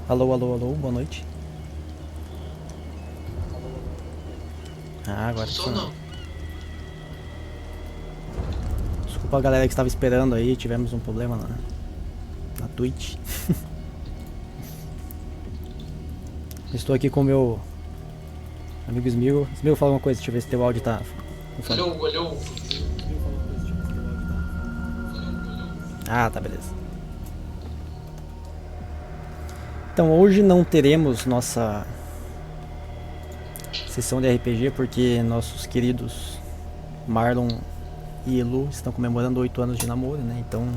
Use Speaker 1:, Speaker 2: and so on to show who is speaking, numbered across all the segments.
Speaker 1: Alô, alô, alô, boa noite. Ah, agora funcionou.
Speaker 2: Funcionou.
Speaker 1: Desculpa a galera que estava esperando aí, tivemos um problema na Twitch. Estou aqui com o meu amigo Smiro. Smiro, fala uma coisa, deixa eu ver se teu áudio tá funcionando.
Speaker 2: Alô, alô.
Speaker 1: Smiro, fala uma coisa, deixa eu ver se teu áudio tá. Ah, tá, beleza. Então, hoje não teremos nossa sessão de RPG porque nossos queridos Marlon e Elu estão comemorando 8 anos de namoro, né? Então,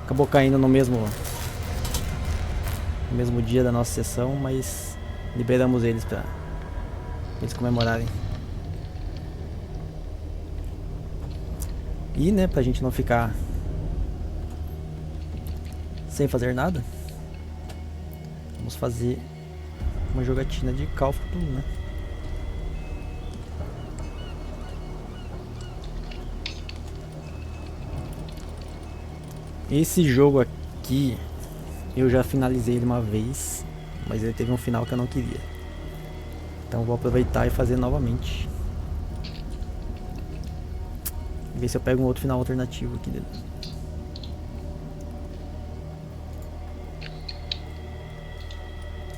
Speaker 1: acabou caindo no mesmo dia da nossa sessão, mas liberamos eles para eles comemorarem. E, né, pra gente não ficar sem fazer nada, vamos fazer uma jogatina de Call of Cthulhu, né? Esse jogo aqui, eu já finalizei ele uma vez, mas ele teve um final que eu não queria. Então vou aproveitar e fazer novamente. Ver se eu pego um outro final alternativo aqui dele.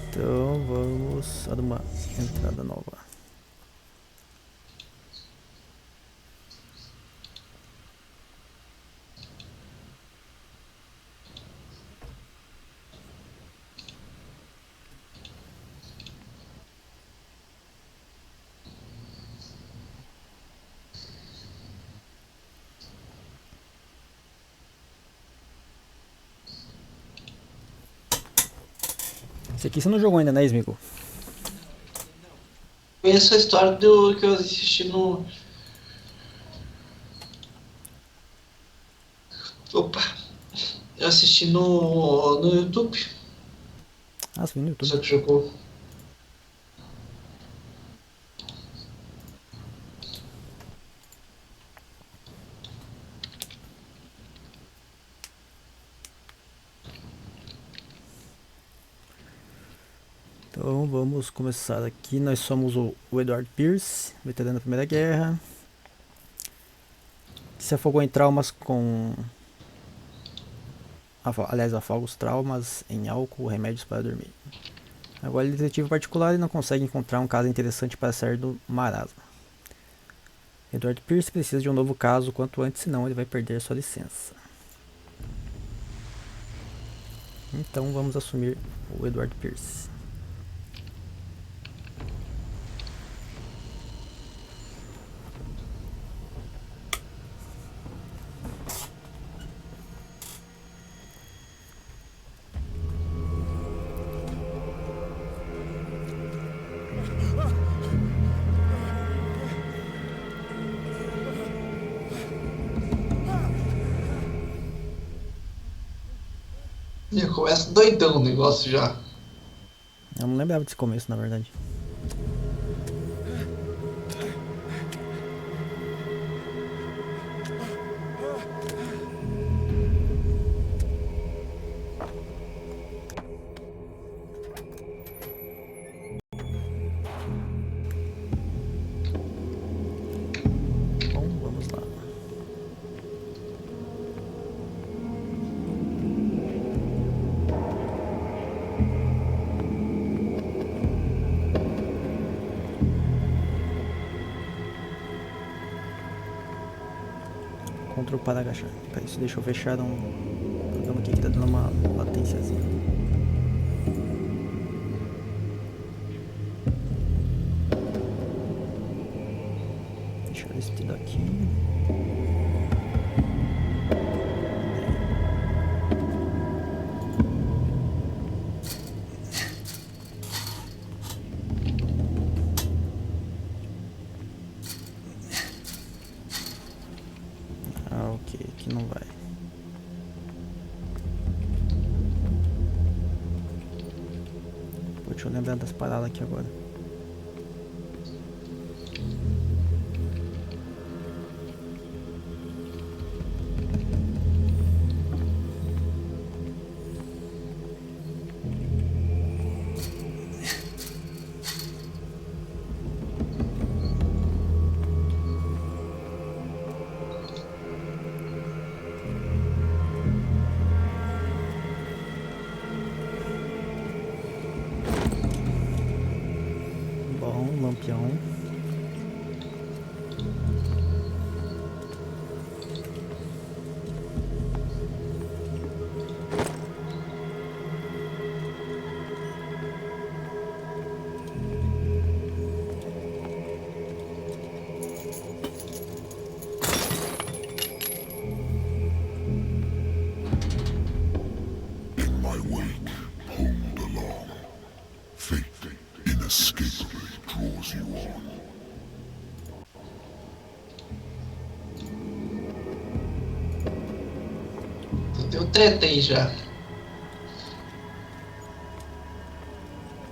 Speaker 1: Então vamos a uma entrada nova. Esse aqui você não jogou ainda, né, Smigo?
Speaker 2: Conheço a história do que eu assisti no. Opa! Eu assisti no YouTube.
Speaker 1: Ah, você viu no YouTube.
Speaker 2: Só que jogou.
Speaker 1: Então vamos começar aqui. Nós somos o Edward Pierce, veterano da Primeira Guerra. Se afogou em traumas com. Aliás, afoga os traumas em álcool, remédios para dormir. Agora ele é detetive particular e não consegue encontrar um caso interessante para sair do marasmo. Edward Pierce precisa de um novo caso quanto antes, senão ele vai perder sua licença. Então vamos assumir o Edward Pierce.
Speaker 2: Já começa doidão o negócio já.
Speaker 1: Eu não lembrava desse começo, na verdade. Bom, vamos lá. Ctrl para agachar. Para isso, deixa eu fechar um programa aqui que tá dando uma latênciazinha. Deixa eu este daqui. Ah, ok, aqui não vai. Pô, deixa eu lembrar das paradas aqui agora. um lampião.
Speaker 2: Deu treta aí já.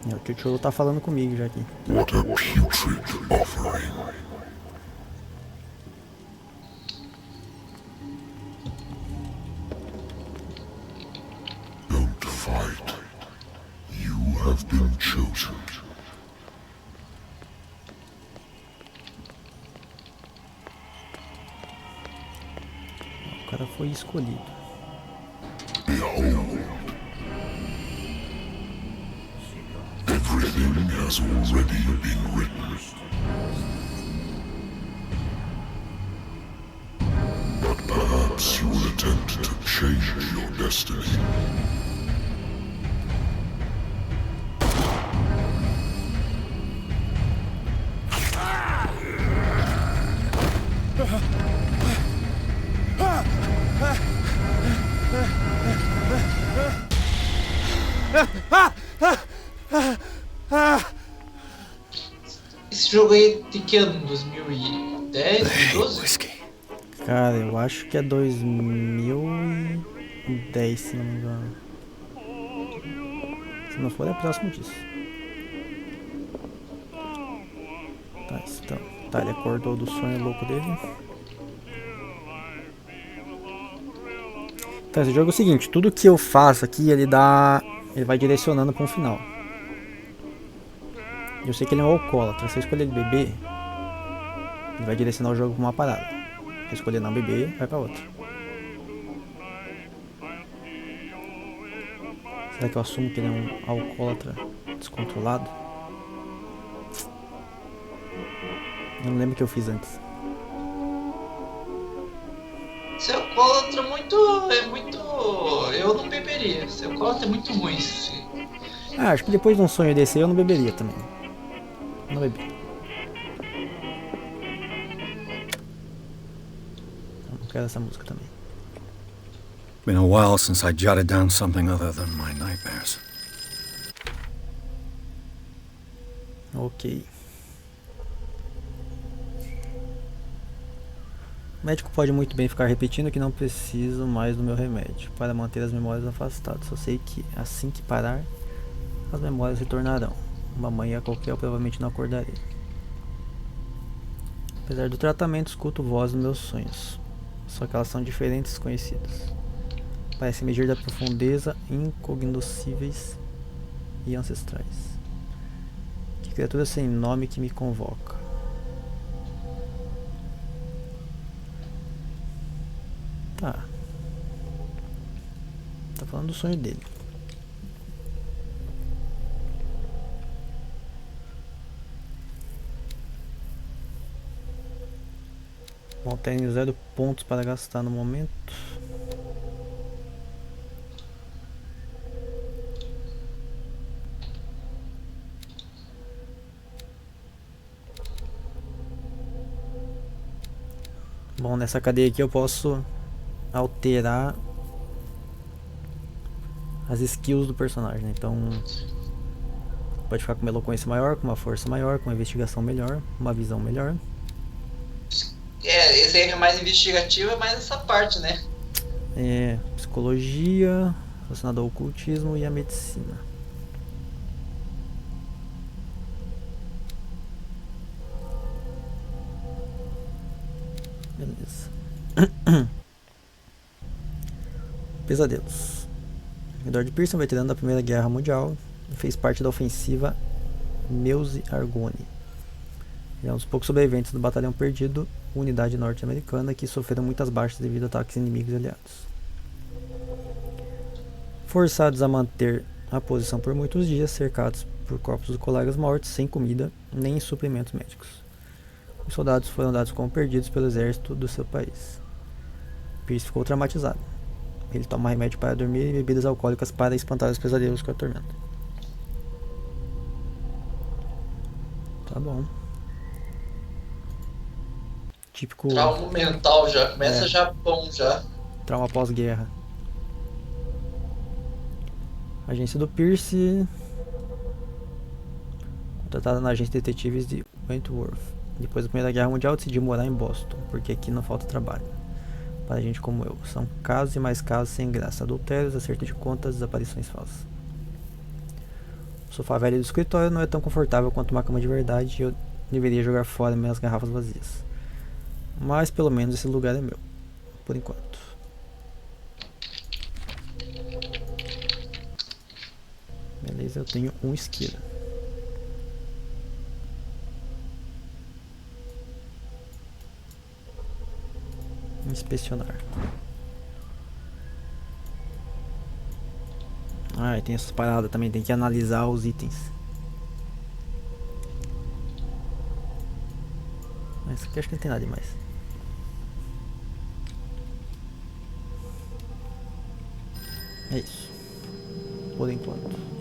Speaker 1: O Cthulhu tá falando comigo já aqui.
Speaker 3: What a putrid offering. Don't fight. You have been chosen.
Speaker 1: O cara foi escolhido.
Speaker 3: Behold. Everything has already been written. But perhaps you will attempt to change your destiny.
Speaker 2: Esse jogo aí tem que ano? 2010, 2012?
Speaker 1: Cara, eu acho que é 2010, se não me engano. Se não for, é próximo disso. Tá, então. Tá, ele acordou do sonho louco dele. Tá, esse jogo é o seguinte, tudo que eu faço aqui, ele vai direcionando pra um final. Eu sei que ele é um alcoólatra, se eu escolher ele beber, ele vai direcionar o jogo pra uma parada. Se eu escolher não beber, vai pra outra. Será que eu assumo que ele é um alcoólatra descontrolado? Eu não lembro o que eu fiz antes.
Speaker 2: Seu alcoólatra é muito. Eu não beberia. Seu alcoólatra é muito ruim.
Speaker 1: Ah, acho que depois de um sonho desse eu não beberia também. Não bebi. Eu não quero essa música também.
Speaker 4: Been a while since I jotted down something other than my nightmares.
Speaker 1: Ok. O médico pode muito bem ficar repetindo que não preciso mais do meu remédio para manter as memórias afastadas. Só sei que assim que parar, as memórias retornarão. Uma manhã qualquer eu provavelmente não acordarei. Apesar do tratamento, escuto vozes nos meus sonhos. Só que elas são diferentes e desconhecidas. Parecem emergir da profundeza, incognoscíveis e ancestrais. Que criatura sem nome que me convoca. Tá. Tá falando do sonho dele. Bom, tenho 0 pontos para gastar no momento. Bom, nessa cadeia aqui eu posso alterar as skills do personagem, né? Então pode ficar com uma eloquência maior, com uma força maior, com uma investigação melhor, uma visão melhor.
Speaker 2: Esse aí é mais investigativo, é mais essa parte, né?
Speaker 1: Psicologia, relacionado ao ocultismo e à medicina. Beleza. Pesadelos. Edward Pearson, veterano da Primeira Guerra Mundial, fez parte da ofensiva Meuse Argonne. Ele é um dos poucos sobreviventes do Batalhão Perdido, unidade norte-americana que sofreram muitas baixas devido a ataques inimigos e aliados. Forçados a manter a posição por muitos dias, cercados por corpos dos colegas mortos sem comida nem suprimentos médicos. Os soldados foram dados como perdidos pelo exército do seu país. Pierce ficou traumatizado. Ele toma remédio para dormir e bebidas alcoólicas para espantar os pesadelos que o atormentam. Tá bom. Típico
Speaker 2: Trauma mental já. Começa
Speaker 1: É.
Speaker 2: Japão já.
Speaker 1: trauma pós-guerra. Agência do Pierce, contratada na agência de detetives de Wentworth. Depois da Primeira Guerra Mundial, decidiu morar em Boston, porque aqui não falta trabalho. Para gente como eu. São casos e mais casos sem graça. Adultérios, acerto de contas, desaparições falsas. O sofá velho do escritório não é tão confortável quanto uma cama de verdade e eu deveria jogar fora minhas garrafas vazias. Mas pelo menos esse lugar é meu. Por enquanto. Beleza, eu tenho um isqueiro. Inspecionar. Ah, e tem essas paradas também, tem que analisar os itens. Mas isso aqui acho que não tem nada demais. É isso. Por enquanto.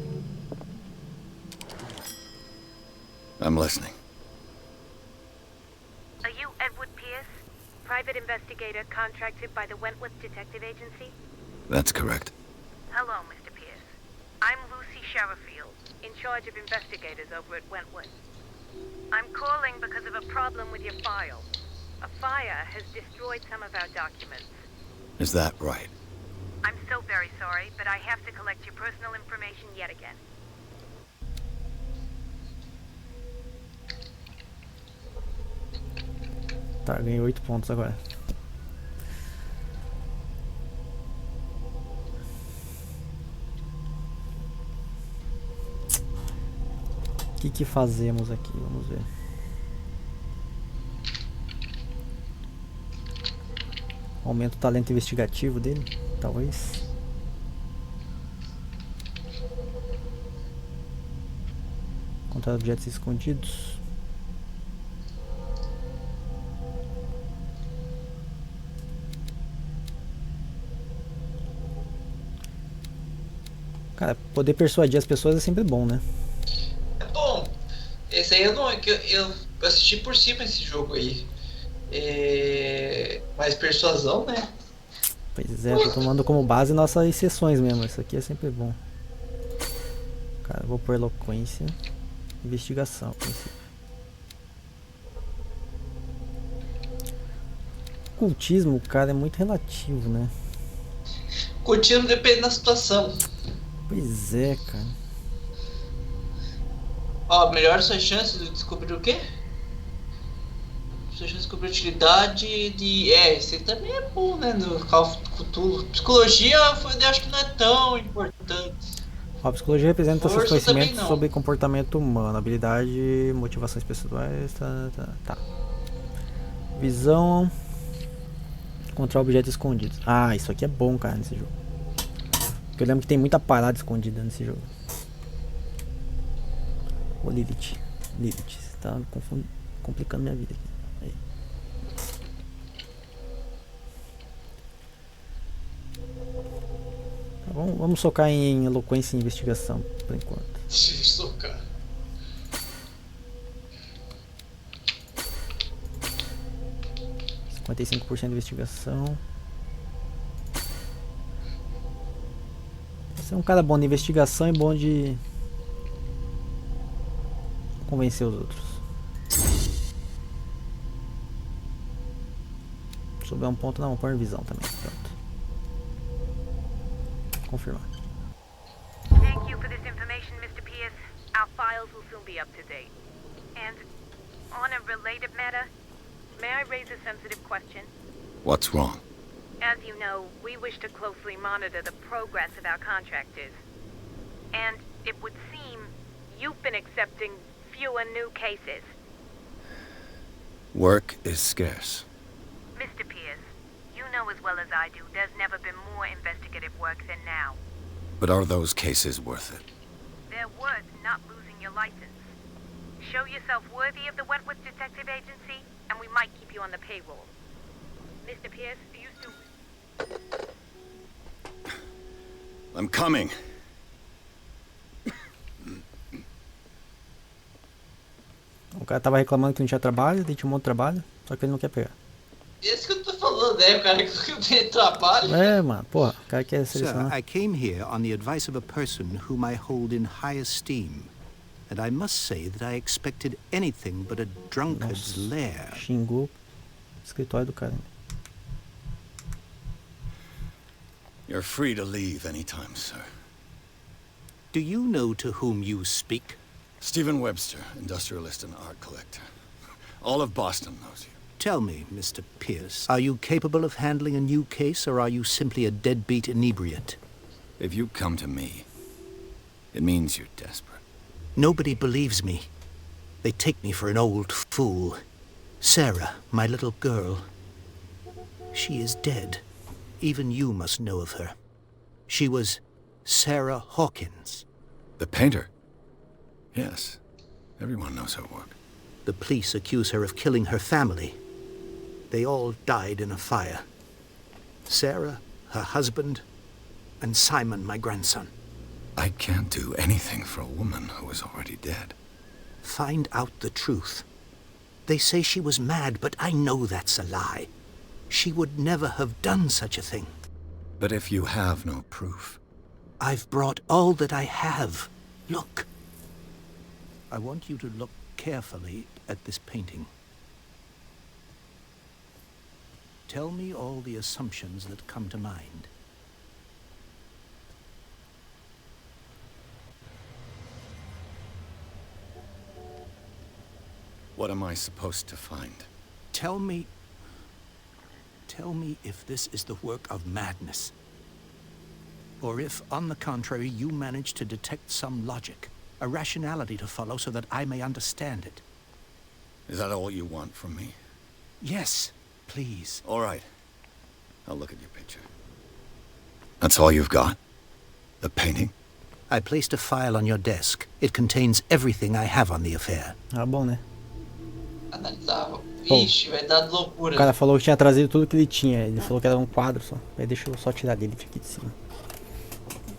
Speaker 4: I'm listening.
Speaker 5: Are you Edward Pierce, private investigator contracted by the Wentworth Detective Agency?
Speaker 4: That's correct.
Speaker 5: Hello, Mr. Pierce. I'm Lucy Sherifield, in charge of investigators over at Wentworth. I'm calling because of a problem with your file. A fire has destroyed some of our documents.
Speaker 4: Is that right?
Speaker 5: I'm so very sorry, but I have to collect your personal information yet again.
Speaker 1: Tá, ganhei 8 pontos agora. O que fazemos aqui? Vamos ver. Aumenta o talento investigativo dele, talvez. Encontrar objetos escondidos. Cara, poder persuadir as pessoas é sempre bom, né?
Speaker 2: É bom. Esse aí eu não. Eu assisti por cima esse jogo aí. Mais persuasão, né?
Speaker 1: Pois é, tô tomando como base nossas sessões mesmo. Isso aqui é sempre bom. Cara, vou por eloquência. Investigação, a princípio. Cultismo, cara, é muito relativo, né?
Speaker 2: Curtindo depende da situação.
Speaker 1: Pois é, cara.
Speaker 2: Ó, melhor suas chances de descobrir o quê? Suas chances de descobrir utilidade de. Esse também é bom, né? No Call of Cthulhu. Psicologia eu acho que não é tão importante.
Speaker 1: A psicologia representa seus
Speaker 2: Força também
Speaker 1: conhecimentos
Speaker 2: não.
Speaker 1: sobre comportamento humano, habilidade, motivações pessoais, tá. Visão. Encontrar objetos escondidos. Ah, isso aqui é bom, cara, nesse jogo. Porque eu lembro que tem muita parada escondida nesse jogo. Ô Lilith, você tá complicando minha vida aqui. Aí. Tá bom, vamos socar em eloquência e investigação por enquanto.
Speaker 2: Socar.
Speaker 1: R$ 55% de investigação. Você é um cara bom de investigação e bom de convencer os outros. Souber um ponto, não, pôr visão também. Pronto. Confirmar.
Speaker 5: Thank you for this information, Mr. Pierce. Our files will soon be up to date. And on a related matter, may I raise a sensitive question?
Speaker 4: What's wrong?
Speaker 5: As you know, we wish to closely monitor the progress of our contractors. And it would seem you've been accepting fewer new cases.
Speaker 4: Work is scarce.
Speaker 5: Mr. Pierce, you know as well as I do, there's never been more investigative work than now.
Speaker 4: But are those cases worth it?
Speaker 5: They're worth not losing your license. Show yourself worthy of the Wentworth Detective Agency, and we might keep you on the payroll. Mr. Pierce, are you still...
Speaker 4: I'm coming.
Speaker 1: O cara tava reclamando que não tinha trabalho, daí tinha um monte de trabalho, só que ele não quer pegar.
Speaker 2: Isso que eu tô falando, né? O cara que tem trabalho.
Speaker 1: É, mano, porra, o cara quer
Speaker 6: Sir,
Speaker 1: selecionar.
Speaker 6: I came here on the advice of a person whom I hold in high esteem. And I must say that I expected anything but a drunkard's lair.
Speaker 1: Xingou o escritório do cara.
Speaker 4: You're free to leave anytime, sir.
Speaker 6: Do you know to whom you speak?
Speaker 4: Stephen Webster, industrialist and art collector. All of Boston knows you.
Speaker 6: Tell me, Mr. Pierce, are you capable of handling a new case, or are you simply a deadbeat inebriate?
Speaker 4: If you come to me, it means you're desperate.
Speaker 6: Nobody believes me. They take me for an old fool. Sarah, my little girl, she is dead. Even you must know of her. She was Sarah Hawkins.
Speaker 4: The painter? Yes. Everyone knows her work.
Speaker 6: The police accuse her of killing her family. They all died in a fire. Sarah, her husband, and Simon, my grandson.
Speaker 4: I can't do anything for a woman who is already dead.
Speaker 6: Find out the truth. They say she was mad, but I know that's a lie. She would never have done such a thing.
Speaker 4: But if you have no proof...
Speaker 6: I've brought all that I have. Look. I want you to look carefully at this painting. Tell me all the assumptions that come to mind.
Speaker 4: What am I supposed to find?
Speaker 6: Tell me if this is the work of madness. Or if, on the contrary, you manage to detect some logic, a rationality to follow so that I may understand it.
Speaker 4: Is that all you want from me?
Speaker 6: Yes, please.
Speaker 4: All right. I'll look at your picture. That's all you've got? The painting?
Speaker 6: I placed a file on your desk. It contains everything I have on the affair.
Speaker 1: Ah, bom, né?
Speaker 2: Analisava. Vixe, vai dar loucura.
Speaker 1: O cara falou que tinha trazido tudo que ele tinha. Ele falou que era um quadro só. Aí deixa eu só tirar dele aqui de cima.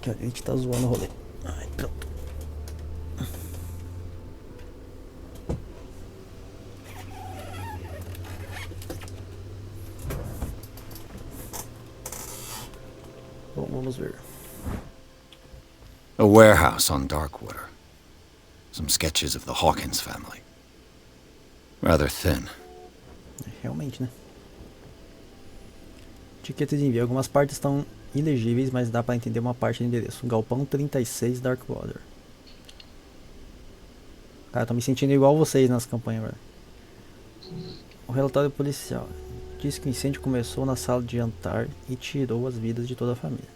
Speaker 1: Que a gente tá zoando o rolê. Ai, pronto. Bom, vamos ver.
Speaker 4: A warehouse on Darkwater. Some sketches of the Hawkins family. Rather thin.
Speaker 1: Realmente, né? Etiqueta de envio. Algumas partes estão ilegíveis, mas dá pra entender uma parte do endereço. Galpão 36, Darkwater. Cara, tô me sentindo igual vocês nas campanhas agora. O relatório policial diz que o incêndio começou na sala de jantar e tirou as vidas de toda a família.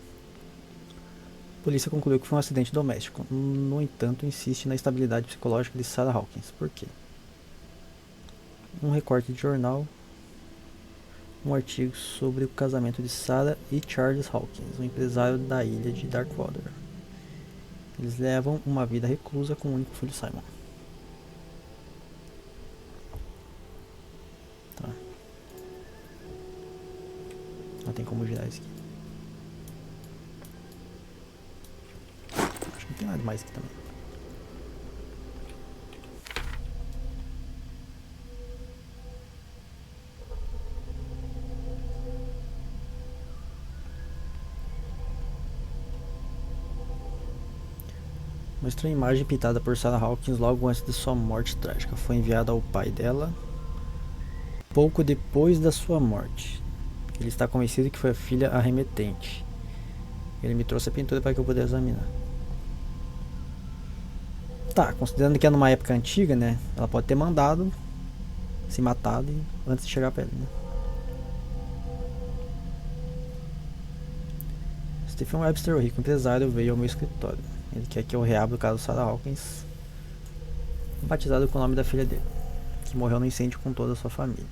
Speaker 1: A polícia concluiu que foi um acidente doméstico. No entanto, insiste na estabilidade psicológica de Sarah Hawkins. Por quê? Um recorte de jornal, um artigo sobre o casamento de Sarah e Charles Hawkins, um empresário da ilha de Darkwater. Eles levam uma vida reclusa com o único filho Simon. Tá. Não tem como girar isso aqui. Acho que não tem nada mais aqui também. Uma estranha imagem pintada por Sarah Hawkins logo antes de sua morte trágica foi enviada ao pai dela pouco depois da sua morte. Ele está convencido que foi a filha arremetente. Ele me trouxe a pintura para que eu pudesse examinar. Tá, considerando que é numa época antiga, né? Ela pode ter mandado, se matado antes de chegar perto, né? Stephen Webster, o rico empresário, veio ao meu escritório. Ele quer que eu reabra o caso Sarah Hawkins, batizado com o nome da filha dele, que morreu no incêndio com toda a sua família.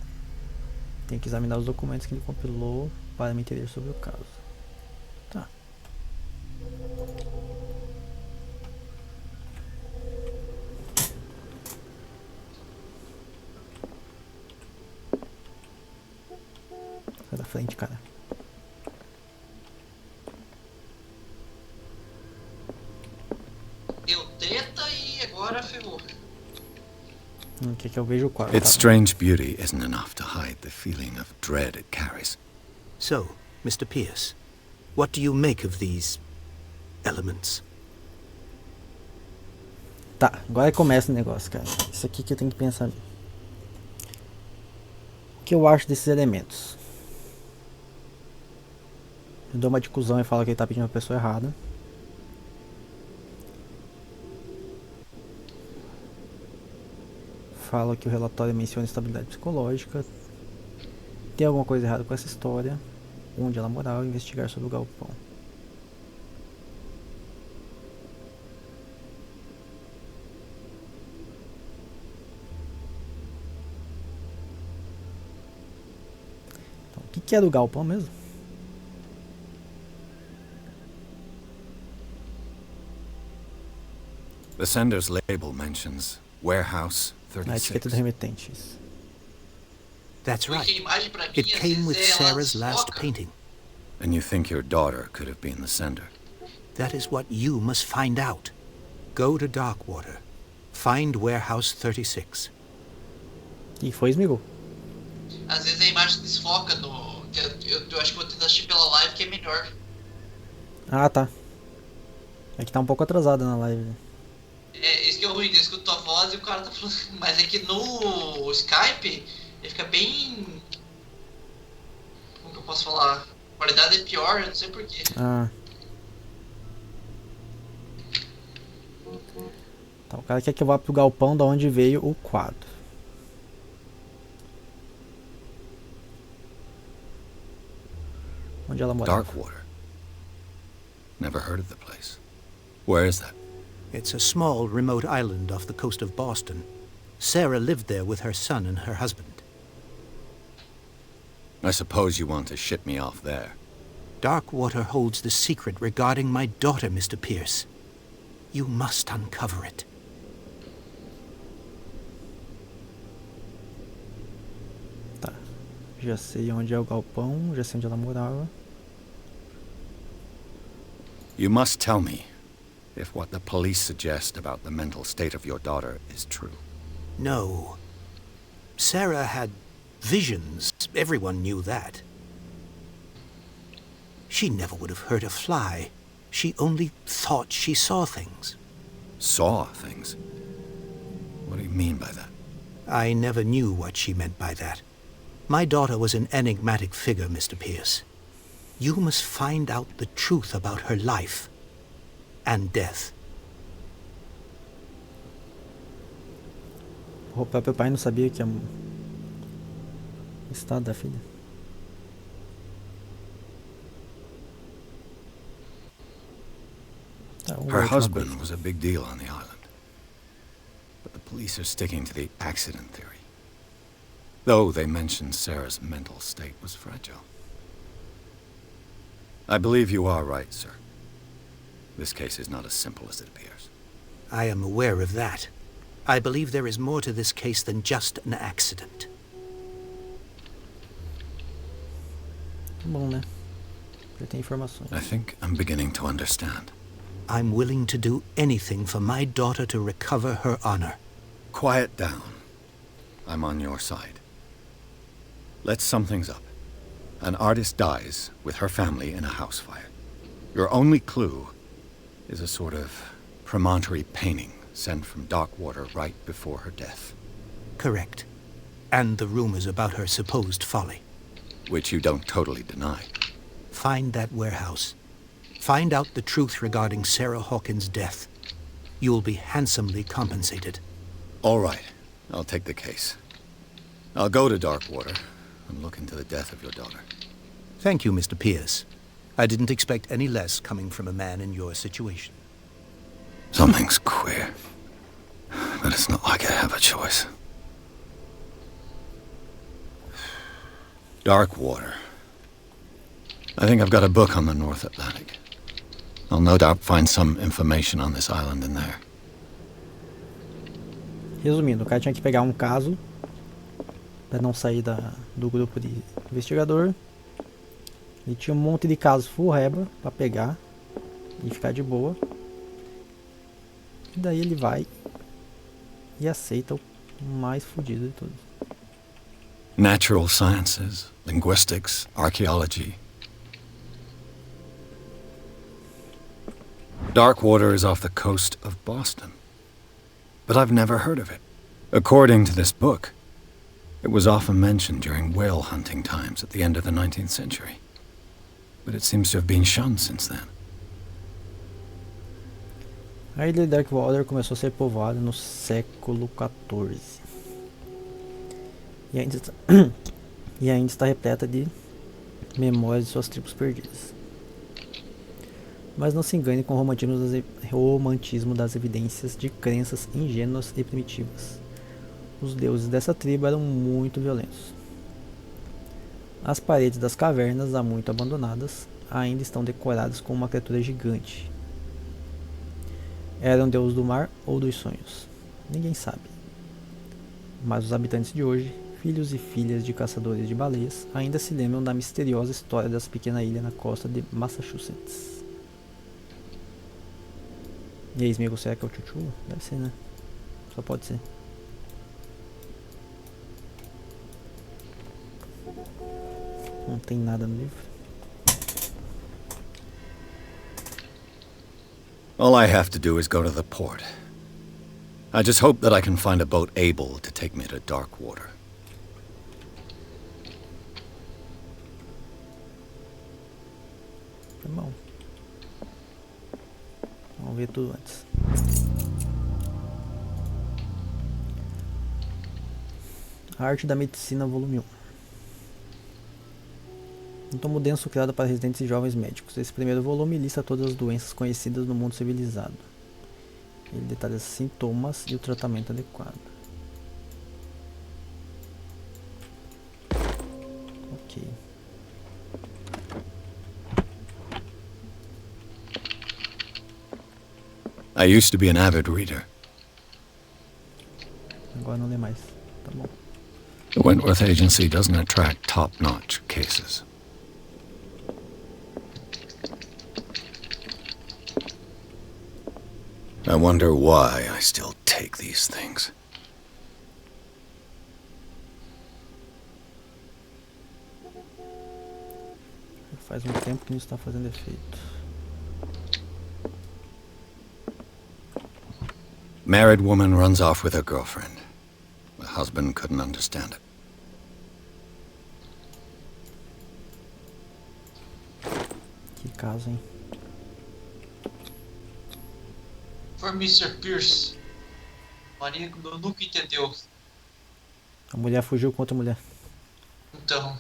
Speaker 1: Tem que examinar os documentos que ele compilou para me entender sobre o caso. Tá. frente, cara.
Speaker 2: Deu treta e agora ferrou.
Speaker 1: O que eu vejo o quadro?
Speaker 4: Its strange beauty isn't enough to hide the feeling of dread it carries.
Speaker 6: So, Mr. Pierce, what do you make of these elements?
Speaker 1: Tá, agora começa o negócio, cara. Isso aqui que eu tenho que pensar. O que eu acho desses elementos? Eu dou uma de cuzão e falo que ele tá pedindo pra pessoa errada. Falo que o relatório menciona estabilidade psicológica. Tem alguma coisa errada com essa história. Onde ela morava, investigar sobre o galpão. Então, o que é do galpão mesmo?
Speaker 4: The sender's label mentions warehouse
Speaker 1: A etiqueta do
Speaker 4: 36.
Speaker 1: remetente. Isso.
Speaker 6: That's
Speaker 2: Porque a
Speaker 6: right.
Speaker 2: imagem pra mim,
Speaker 6: It
Speaker 2: às
Speaker 6: came
Speaker 2: vezes,
Speaker 6: with
Speaker 2: ela
Speaker 6: Sarah's last
Speaker 2: desfoca.
Speaker 6: painting.
Speaker 4: And you think your daughter could have been the sender?
Speaker 6: That is what you must find out. Go to Darkwater. Find warehouse 36.
Speaker 1: E foi, esmigou.
Speaker 2: Às vezes a imagem desfoca no. Eu acho que vou tentar assistir pela live que é melhor.
Speaker 1: Ah, tá. É que tá um pouco atrasada na live. Né?
Speaker 2: É, isso que é ruim, eu escuto a voz e o cara tá falando. Mas é que no Skype ele fica bem. Como que eu posso falar? A qualidade é pior, eu não sei porquê.
Speaker 1: Ah. Tá, o cara quer que eu vá pro galpão da onde veio o quadro. Onde ela morava.
Speaker 4: Darkwater. Never heard of the place. Where is that?
Speaker 6: It's a small, remote island off the coast of Boston. Sarah lived there with her son and her husband.
Speaker 4: I suppose you want to ship me off there.
Speaker 6: Darkwater holds the secret regarding my daughter, Mr. Pierce. You must uncover it.
Speaker 1: Tá. Já sei onde é o galpão, já sei onde ela morava.
Speaker 4: You must tell me if what the police suggest about the mental state of your daughter is true.
Speaker 6: No. Sarah had visions. Everyone knew that. She never would have hurt a fly. She only thought she saw things.
Speaker 4: Saw things? What do you mean by that?
Speaker 6: I never knew what she meant by that. My daughter was an enigmatic figure, Mr. Pierce. You must find out the truth about her life and death.
Speaker 1: O próprio pai não sabia que o estado da filha. Tá,
Speaker 4: Her
Speaker 1: última
Speaker 4: husband
Speaker 1: coisa.
Speaker 4: was a big deal on the island. But the police are sticking to the accident theory. Though they mentioned Sarah's mental state was fragile. I believe you are right, sir. This case is not as simple as it appears.
Speaker 6: I am aware of that. I believe there is more to this case than just an accident.
Speaker 1: Bom, né? Já tem informações.
Speaker 4: I think I'm beginning to understand.
Speaker 6: I'm willing to do anything for my daughter to recover her honor.
Speaker 4: Quiet down. I'm on your side. Let's sum things up. An artist dies with her family in a house fire. Your only clue is a sort of promontory painting sent from Darkwater right before her death.
Speaker 6: Correct. And the rumors about her supposed folly.
Speaker 4: Which you don't totally deny.
Speaker 6: Find that warehouse. Find out the truth regarding Sarah Hawkins' death. You'll be handsomely compensated.
Speaker 4: All right. I'll take the case. I'll go to Darkwater and look into the death of your daughter.
Speaker 6: Thank you, Mr. Pierce. I didn't expect any less coming from a man in your situation.
Speaker 4: Something's queer. But it's not like I have a choice. Darkwater. I think I've got a book on the North Atlantic. I'll no doubt find some information on this island in there.
Speaker 1: Resumindo, o cara tinha que pegar um caso para não sair do grupo de investigador Ele tinha um monte de casos full reba pra pegar e ficar de boa. E daí ele vai e aceita o mais fodido de todos.
Speaker 4: Natural sciences, linguistics, archaeology. Darkwater is off the coast of Boston. But I've never heard of it. According to this book, it was often mentioned during whale hunting times at the end of the 19th century. But it seems to have been shunned since then.
Speaker 1: A ilha de Darkwater começou a ser povoada no século XIV. E ainda está repleta de memórias de suas tribos perdidas. Mas não se engane com o romantismo das evidências de crenças ingênuas e primitivas. Os deuses dessa tribo eram muito violentos. As paredes das cavernas, há muito abandonadas, ainda estão decoradas com uma criatura gigante. Era um deus do mar ou dos sonhos? Ninguém sabe. Mas os habitantes de hoje, filhos e filhas de caçadores de baleias, ainda se lembram da misteriosa história dessa pequena ilha na costa de Massachusetts. E aí, Smeagol, será que é o Cthulhu? Deve ser, né? Só pode ser. Não tem nada no livro.
Speaker 4: All I have to do is go to the port. I just hope that I can find a boat able to take me to Darkwater.
Speaker 1: Tá bom. Vamos ver tudo antes. A Arte da Medicina, volume 1. Um tomo denso criado para residentes e jovens médicos. Esse primeiro volume lista todas as doenças conhecidas no mundo civilizado. Ele detalha os sintomas e o tratamento adequado. Ok.
Speaker 4: I used to be an avid reader.
Speaker 1: Agora não lê mais. Tá bom.
Speaker 4: The Wentworth Agency doesn't attract top-notch cases. I wonder why I still take these things.
Speaker 1: Faz um tempo que não está fazendo efeito.
Speaker 4: Married woman runs off with her girlfriend. The husband couldn't understand it.
Speaker 1: Que caso, hein?
Speaker 2: For Mr. Pierce. Maria nunca entendeu.
Speaker 1: A mulher fugiu com outra mulher.
Speaker 2: Então.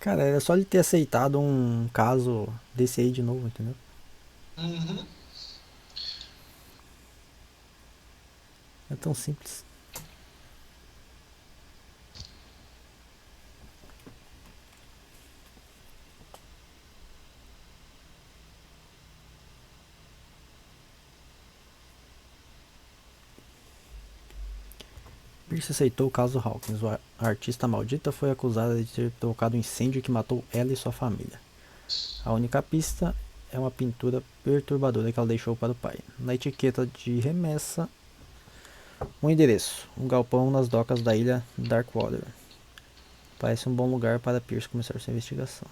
Speaker 1: Cara, era só ele ter aceitado um caso desse aí de novo, entendeu?
Speaker 2: Uhum.
Speaker 1: É tão simples. Pierce aceitou o caso Hawkins. A artista maldita foi acusada de ter provocado um incêndio que matou ela e sua família. A única pista é uma pintura perturbadora que ela deixou para o pai. Na etiqueta de remessa, um endereço, um galpão nas docas da ilha Darkwater. Parece um bom lugar para Pierce começar sua investigação.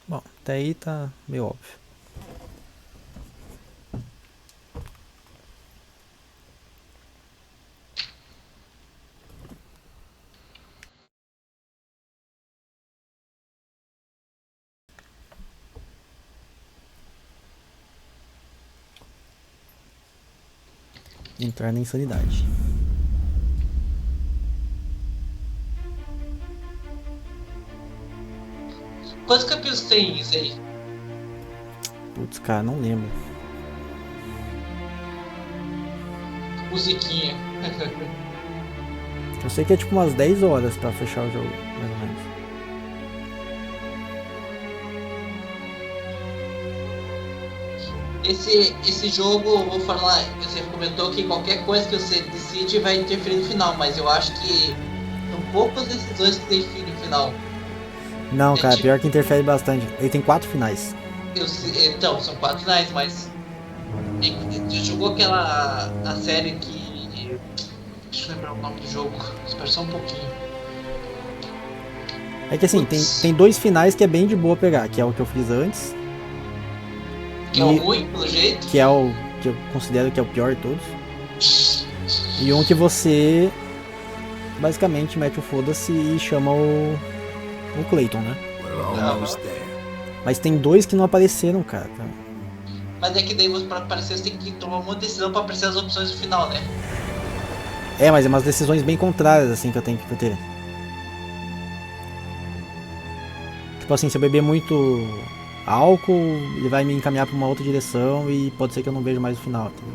Speaker 1: Bom, até aí tá meio óbvio. Entrar na insanidade.
Speaker 2: Quantos capítulos tem isso aí?
Speaker 1: Putz, cara, não lembro.
Speaker 2: Musiquinha.
Speaker 1: Eu sei que é tipo umas 10 horas pra fechar o jogo, mais ou menos.
Speaker 2: Esse jogo, vou falar, você comentou que qualquer coisa que você decide vai interferir no final, mas eu acho que são poucas decisões que definem o final.
Speaker 1: Não,
Speaker 2: É
Speaker 1: cara,
Speaker 2: tipo-
Speaker 1: pior que interfere bastante. Ele tem 4 finais.
Speaker 2: Então, são 4 finais, mas você jogou a série que... Deixa eu lembrar o nome do jogo, espera só um pouquinho.
Speaker 1: É que assim,
Speaker 2: Putz.
Speaker 1: tem 2 finais que é bem de boa pegar, que é o que eu fiz antes,
Speaker 2: Que é o ruim, pelo jeito.
Speaker 1: que é o que eu considero que é o pior de todos. E um que você basicamente mete o foda-se e chama o Clayton, né?
Speaker 3: We're almost there.
Speaker 1: Mas tem 2 que não apareceram, cara.
Speaker 2: Mas é que daí pra aparecer você tem que tomar uma decisão pra aparecer as opções no final, né?
Speaker 1: É, mas é umas decisões bem contrárias, assim, que eu tenho que ter. Tipo assim, se eu beber muito álcool, ele vai me encaminhar pra uma outra direção e pode ser que eu não veja mais o final, entendeu?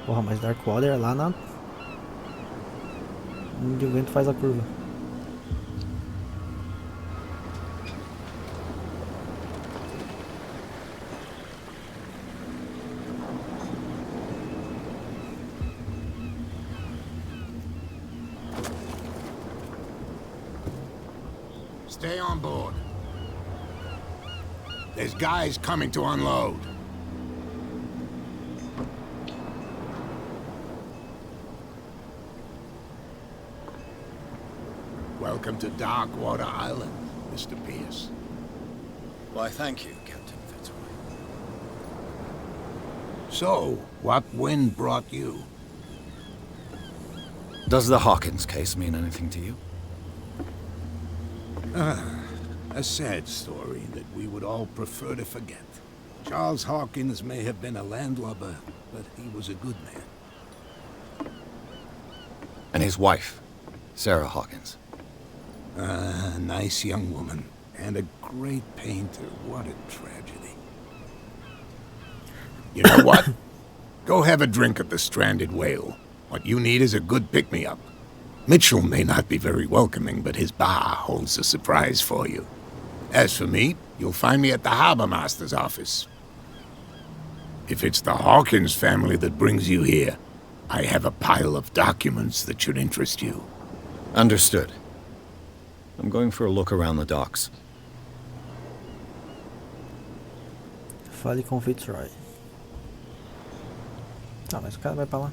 Speaker 1: Porra, mas Darkwater é lá na... onde o vento faz a curva.
Speaker 3: Stay on board. There's guys coming to unload. Welcome to Darkwater Island, Mr. Pierce.
Speaker 4: Why, thank you, Captain Fitzroy.
Speaker 3: So, what wind brought you?
Speaker 4: Does the Hawkins case mean anything to you?
Speaker 3: A sad story that we would all prefer to forget. Charles Hawkins may have been a landlubber, but he was a good man.
Speaker 4: And his wife, Sarah Hawkins.
Speaker 3: A nice young woman, and a great painter. What a tragedy. You know what? Go have a drink at the Stranded Whale. What you need is a good pick-me-up. Mitchell may not be very welcoming, but his bar holds a surprise for you. As for me, you'll find me at the Harbor Master's office. If it's the Hawkins family that brings you here, I have a pile of documents that should interest you.
Speaker 4: Understood. I'm going for a look around the docks.
Speaker 1: Fale com o Fitzroy. Tá, mas o cara vai pra lá.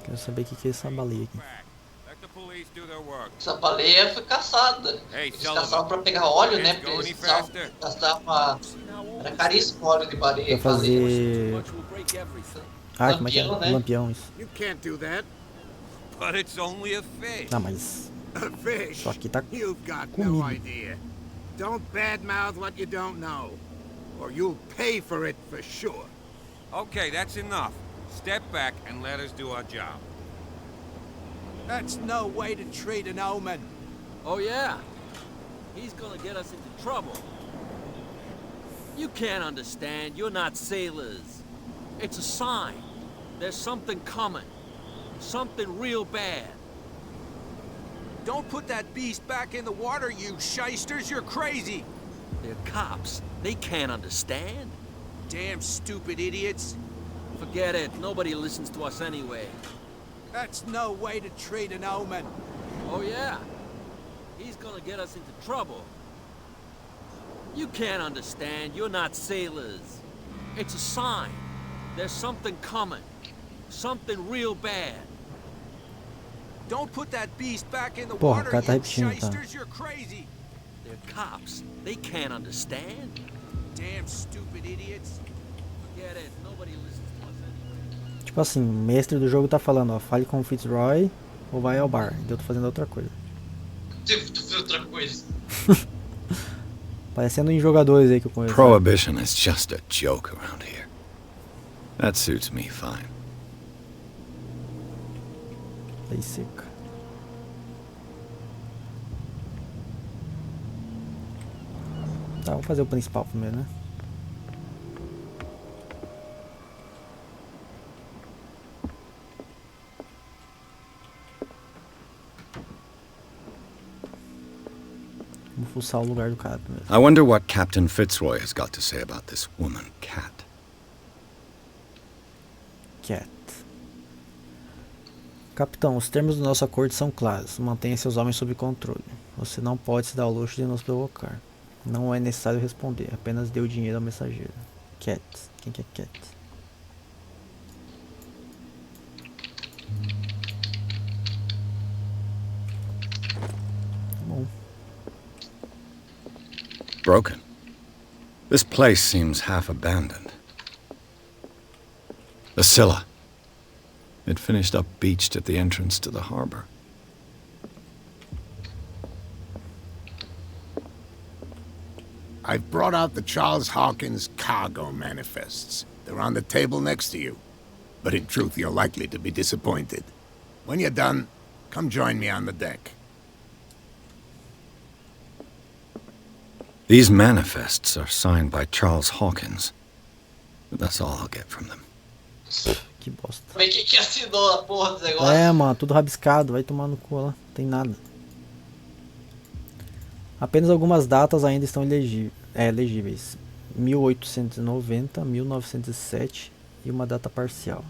Speaker 1: Quero saber o que é essa baleia aqui.
Speaker 2: Essa baleia foi caçada. Eles caçavam pra pegar óleo, né? Porque eles gastavam. Era caríssimo o óleo de baleia.
Speaker 1: Pra fazer... Ah, como é que é?
Speaker 2: Lampião, né?
Speaker 1: Lampião, isso.
Speaker 3: You can't do that.
Speaker 7: But it's only a fish.
Speaker 1: Ah, mas...
Speaker 3: A fish.
Speaker 1: Só que tá
Speaker 3: You've got
Speaker 1: comigo.
Speaker 3: no idea. Don't badmouth what you don't know, or you'll pay for it for sure.
Speaker 7: Okay, that's enough. Step back and let us do our job.
Speaker 3: That's no way to treat an omen.
Speaker 8: Oh, yeah? He's gonna get us into trouble. You can't understand. You're not sailors. It's a sign. There's something coming. Something real bad.
Speaker 7: Don't put that beast back in the water, you shysters. You're crazy.
Speaker 8: They're cops. They can't understand.
Speaker 7: Damn stupid idiots.
Speaker 8: Forget it. Nobody listens to us anyway.
Speaker 3: That's no way to treat an omen.
Speaker 8: Oh, yeah? He's gonna get us into trouble. You can't understand. You're not sailors. It's a sign. There's something coming. Something real bad.
Speaker 7: Don't put that beast back in the
Speaker 1: Porra,
Speaker 7: water,
Speaker 1: o cara tá
Speaker 7: you
Speaker 1: repetindo, tá?
Speaker 7: shysters. You're crazy.
Speaker 8: They're cops. They can't understand.
Speaker 7: Damn stupid idiots.
Speaker 8: Forget it. Nobody listens to us anyway.
Speaker 1: Tipo assim, o mestre do jogo tá falando, ó, fale com o Fitzroy ou vai ao bar. E eu tô fazendo outra coisa.
Speaker 2: Tu fez outra coisa.
Speaker 1: Parecendo em jogadores aí que eu conheço.
Speaker 4: Prohibition is just a joke around here. That suits me fine.
Speaker 1: Lei seca. Tá, vamos fazer o principal primeiro, né? Vamos fuçar o lugar do cara primeiro.
Speaker 4: I wonder what Captain Fitzroy has got to say about this woman, Cat.
Speaker 1: Cat. Capitão, os termos do nosso acordo são claros. Mantenha seus homens sob controle. Você não pode se dar ao luxo de nos provocar. Não é necessário responder. Apenas dê o dinheiro ao mensageiro. Cat. Quem que é Cat? Bom.
Speaker 4: Broken. This place seems half abandoned. The Scylla. It finished up beached at the entrance to the harbor.
Speaker 3: I've brought out the Charles Hawkins cargo manifests. They're on the table next to you. But in truth, you're likely to be disappointed. When you're done, come join me on the deck.
Speaker 4: These manifests are signed by Charles Hawkins. But that's all I'll get from them.
Speaker 1: Que bosta.
Speaker 2: Mas que assinou a porra do negócio?
Speaker 1: É, mano, tudo rabiscado. Vai tomar no cu lá. Não tem nada. Apenas algumas datas ainda estão legíveis. 1890, 1907 e uma data parcial.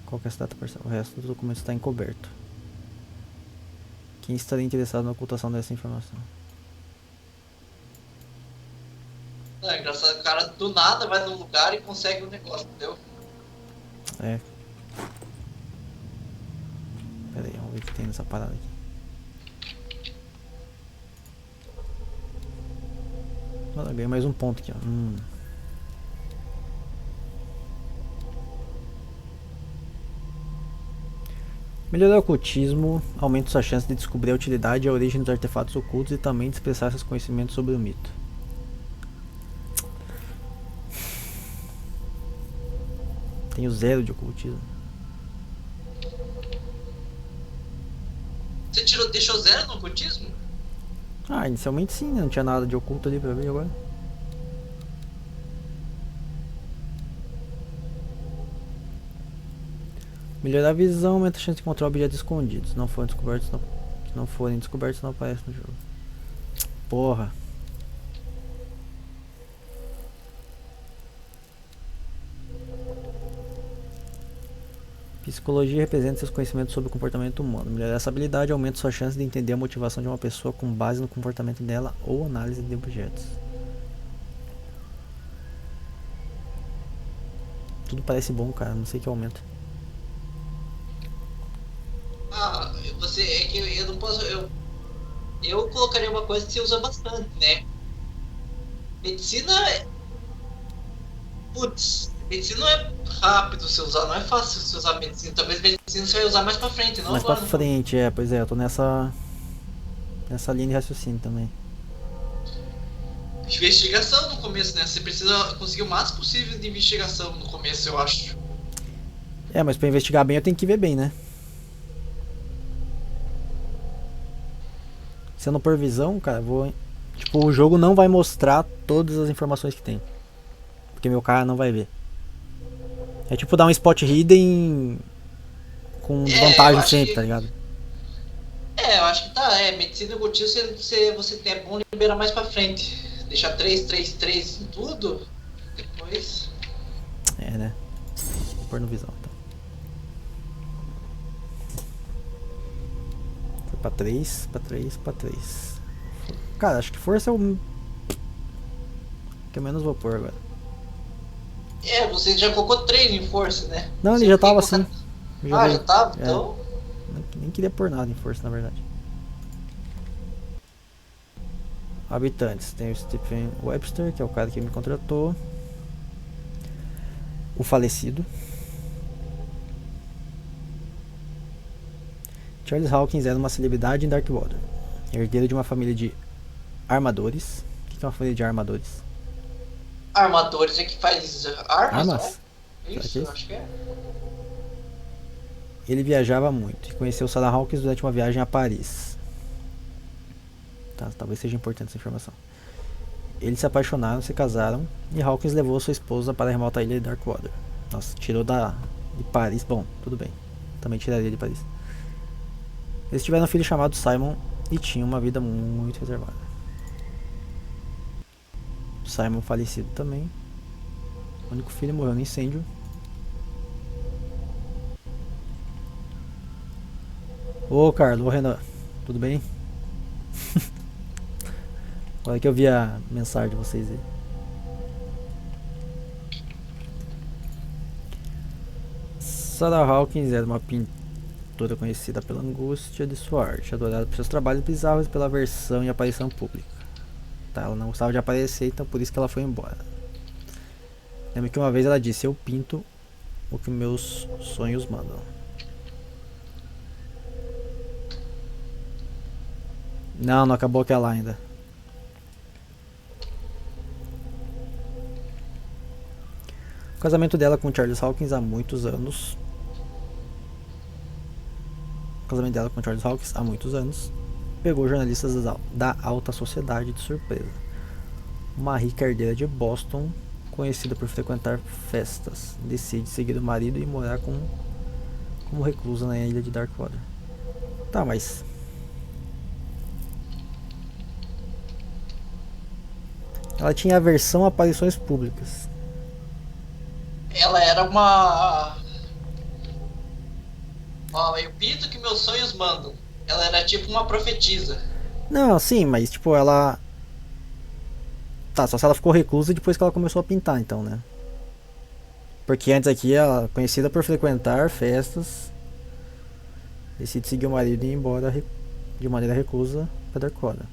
Speaker 1: Qual que é essa data parcial? O resto do documento está encoberto. Quem estaria interessado na ocultação dessa informação?
Speaker 2: Não, é engraçado, o cara do nada vai num lugar e consegue um negócio, entendeu?
Speaker 1: É. Pera aí, vamos ver o que tem nessa parada aqui. Olha, ganhei mais um ponto aqui, ó. Melhorar o ocultismo aumenta sua chance de descobrir a utilidade e a origem dos artefatos ocultos e também de expressar seus conhecimentos sobre o mito. Tenho 0 de ocultismo.
Speaker 2: Você deixou 0 no ocultismo?
Speaker 1: Ah, inicialmente sim, né? Não tinha nada de oculto ali pra ver agora. Melhorar a visão aumenta a chance de encontrar objetos escondidos. Se não forem descobertos, não aparece no jogo. Porra. Psicologia representa seus conhecimentos sobre o comportamento humano. Melhorar essa habilidade aumenta sua chance de entender a motivação de uma pessoa com base no comportamento dela ou análise de objetos. Tudo parece bom, cara. Não sei o que aumenta.
Speaker 2: Ah, você é que eu não posso. Eu colocaria uma coisa que você usa bastante, né? Medicina é. Putz, medicina não é rápido você usar, não é fácil você usar medicina. Talvez medicina você vai usar mais pra frente, não
Speaker 1: Mais
Speaker 2: agora.
Speaker 1: pra frente, é, pois é, eu tô nessa linha de raciocínio também.
Speaker 2: Investigação no começo, né? Você precisa conseguir o máximo possível de investigação no começo, eu acho.
Speaker 1: É, mas pra investigar bem eu tenho que ver bem, né? Se eu não pôr visão, cara, tipo, o jogo não vai mostrar todas as informações que tem. Porque meu cara não vai ver. É tipo dar um spot hidden com desvantagem sempre, tá ligado?
Speaker 2: É, eu acho que tá. Medicina e ocultismo você tem, é bom liberar mais pra frente. Deixar 3, 3, 3 em tudo. Depois.
Speaker 1: É, né? Vou pôr no visão, então. Foi pra 3, pra 3, pra 3. Cara, acho que força é o que eu menos vou pôr agora.
Speaker 2: É, você já colocou 3 em força, né?
Speaker 1: Não, ele
Speaker 2: Você
Speaker 1: já tava
Speaker 2: colocar...
Speaker 1: assim.
Speaker 2: Já tava?
Speaker 1: É.
Speaker 2: Então.
Speaker 1: Nem queria pôr nada em força, na verdade. Habitantes. Tem o Stephen Webster, que é o cara que me contratou. O falecido. Charles Hawkins era uma celebridade em Darkwater. Herdeiro de uma família de armadores. O que é uma família de armadores?
Speaker 2: Armadores é que faz armas,
Speaker 1: Armas?
Speaker 2: né? Isso, eu acho que é.
Speaker 1: Ele viajava muito e conheceu Sarah Hawkins durante uma viagem a Paris. Tá, talvez seja importante essa informação. Eles se apaixonaram, se casaram e Hawkins levou sua esposa para a remota ilha de Darkwater. Nossa, tirou de Paris. Bom, tudo bem. Também tiraria de Paris. Eles tiveram um filho chamado Simon e tinham uma vida muito reservada. Simon falecido também. O único filho morreu no incêndio. Ô Carlos, ô Renan, tudo bem? Olha que eu vi a mensagem de vocês aí. Sarah Hawkins era uma pintora conhecida pela angústia de sua arte, adorada por seus trabalhos bizarros e pela aversão e aparição pública. Tá, ela não gostava de aparecer, então por isso que ela foi embora. Lembro que uma vez ela disse: eu pinto o que meus sonhos mandam. Não, não acabou aquela ainda. O casamento dela com Charles Hawkins há muitos anos. Pegou jornalistas da alta sociedade de surpresa. Uma rica herdeira de Boston, conhecida por frequentar festas, decide seguir o marido e morar como reclusa na ilha de Darkwater. Tá, mas ela tinha aversão a aparições públicas.
Speaker 2: Ela era uma. Ó, eu pinto que meus sonhos mandam. Ela era tipo uma profetisa.
Speaker 1: Não, sim, mas tipo, ela... Tá, só se ela ficou reclusa depois que ela começou a pintar, então, né? Porque antes aqui, ela conhecida por frequentar festas, decide seguir o marido e ir embora de maneira reclusa para Darkwater.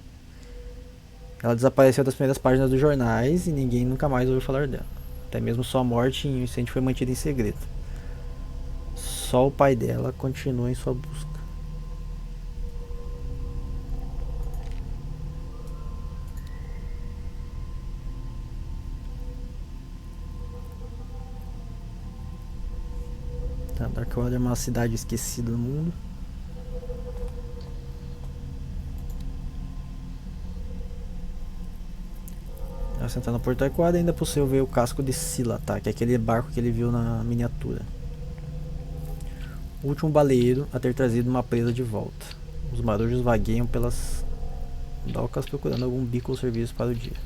Speaker 1: Ela desapareceu das primeiras páginas dos jornais e ninguém nunca mais ouviu falar dela. Até mesmo sua morte em um incêndio foi mantida em segredo. Só o pai dela continua em sua busca. Tá, Darkwater é uma cidade esquecida do mundo. Ela sentando no Porto Darkwater ainda é possível ver o casco de Scylla, tá? Que é aquele barco que ele viu na miniatura. O último baleeiro a ter trazido uma presa de volta. Os marujos vagueiam pelas docas procurando algum bico ou serviço para o dia.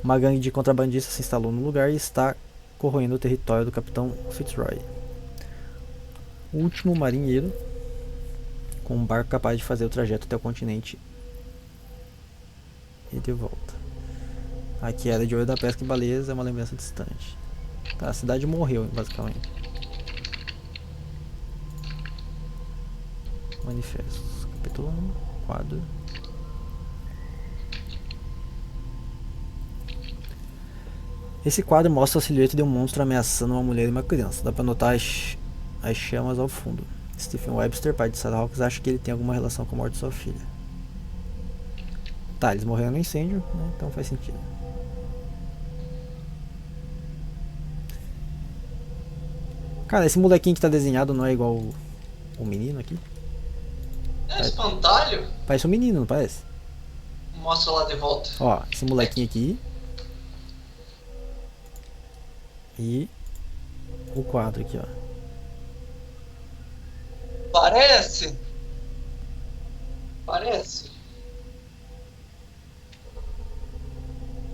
Speaker 1: Uma gangue de contrabandistas se instalou no lugar e está corroendo o território do capitão Fitzroy. O último marinheiro com um barco capaz de fazer o trajeto até o continente e de volta. Aqui era de olho da pesca e baleias, é uma lembrança distante. Tá, a cidade morreu, basicamente. Manifestos. Capítulo 1, quadro. Esse quadro mostra a silhueta de um monstro ameaçando uma mulher e uma criança. Dá pra notar as chamas ao fundo. Stephen Webster, pai de Sarah Hawkins, acha que ele tem alguma relação com a morte de sua filha. Tá, eles morreram no incêndio, né? Então faz sentido. Cara, esse molequinho que tá desenhado não é igual o menino aqui?
Speaker 2: É espantalho?
Speaker 1: Parece um menino, não parece?
Speaker 2: Mostra lá de volta.
Speaker 1: Ó, esse molequinho aqui. E o quadro aqui, ó.
Speaker 2: Parece. Parece.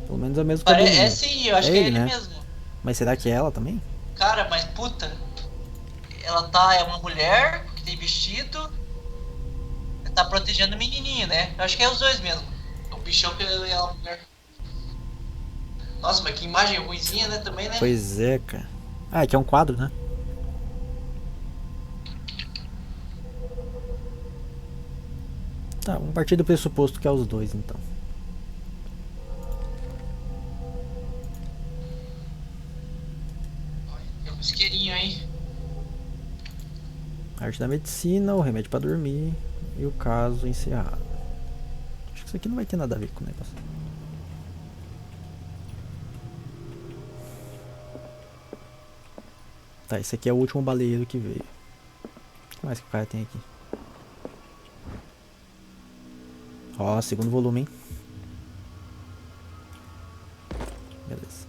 Speaker 1: Pelo menos é o mesmo
Speaker 2: Parece.
Speaker 1: cabelinho.
Speaker 2: É sim, eu acho
Speaker 1: É
Speaker 2: que é
Speaker 1: ele,
Speaker 2: ele
Speaker 1: né?
Speaker 2: mesmo.
Speaker 1: Mas será que é ela também?
Speaker 2: Cara, mas puta. É uma mulher que tem vestido. Tá protegendo o menininho, né? Eu acho que é os dois mesmo. O bichão que é a mulher. Nossa, mas que imagem ruimzinha, né? Também, né?
Speaker 1: Pois é, cara. Ah, aqui é um quadro, né? Tá, vamos partir do pressuposto que é os dois, então.
Speaker 2: Tem um isqueirinho aí.
Speaker 1: Arte da medicina, o remédio pra dormir e o caso encerrado. Acho que isso aqui não vai ter nada a ver com o negócio. Tá, esse aqui é o último baleeiro que veio. O que mais que o cara tem aqui? Ó, segundo volume, hein? Beleza.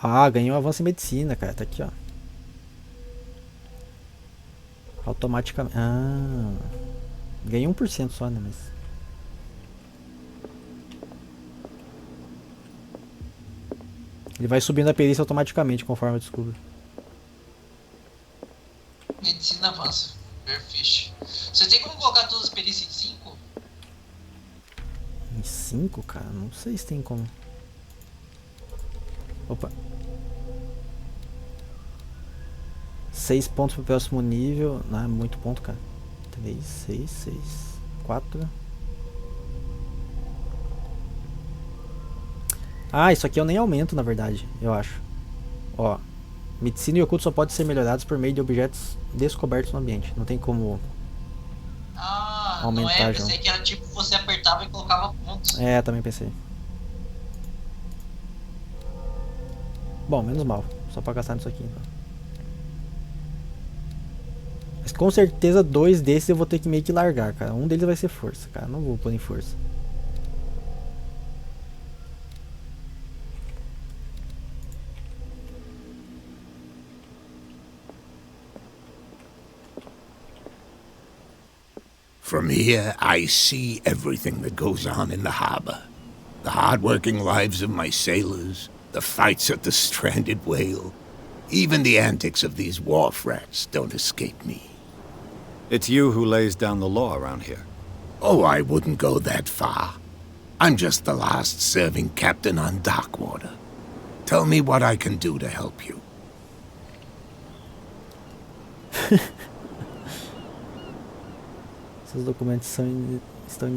Speaker 1: Ah, ganhou avanço em medicina, cara. Tá aqui, ó. Automaticamente. Ah. Ganhei 1% só, né? Mas. Ele vai subindo a perícia automaticamente conforme eu descubro.
Speaker 2: Medicina avança. Perfeito. Você tem como colocar todas as perícias em 5?
Speaker 1: Em 5, cara? Não sei se tem como. Opa. 6 pontos pro próximo nível. Não, é muito ponto, cara. 3, 6, 6, 4. Ah, isso aqui eu nem aumento, na verdade, eu acho. Ó, medicina e oculto só pode ser melhorados por meio de objetos descobertos no ambiente. Não tem como aumentar,
Speaker 2: não é?
Speaker 1: já.
Speaker 2: Pensei que era tipo você apertava e colocava pontos.
Speaker 1: É, também pensei. Bom, menos mal. Só pra gastar nisso aqui, então. Mas com certeza 2 desses eu vou ter que meio que largar, cara. Um deles vai ser força, cara. Não vou pôr em força.
Speaker 3: From here, I see everything that goes on in the harbor. The hard-working lives of my sailors, the fights at the stranded whale. Even the antics of these wharf rats don't escape me.
Speaker 4: It's you who lays down the law around here.
Speaker 3: Oh, I wouldn't go that far. I'm just the last serving captain on Darkwater. Tell me what I can do to help you.
Speaker 1: Seus documentos estão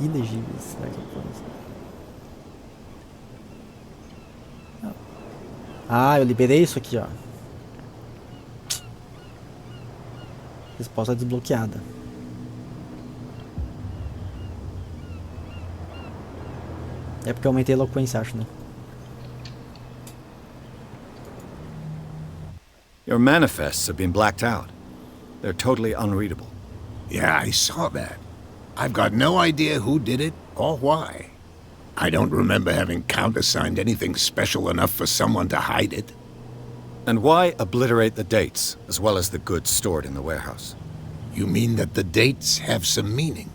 Speaker 1: ilegíveis. Será que eu posso? Não. Ah, eu liberei isso aqui, ó. Resposta desbloqueada. É porque eu aumentei a eloquência, acho, né?
Speaker 4: Your manifests have been blacked out. They're totally unreadable.
Speaker 3: Yeah, I saw that. I've got no idea who did it or why. I don't remember having countersigned anything special enough for someone to hide it.
Speaker 4: And why obliterate the dates, as well as the goods stored in the warehouse?
Speaker 3: You mean that the dates have some meaning?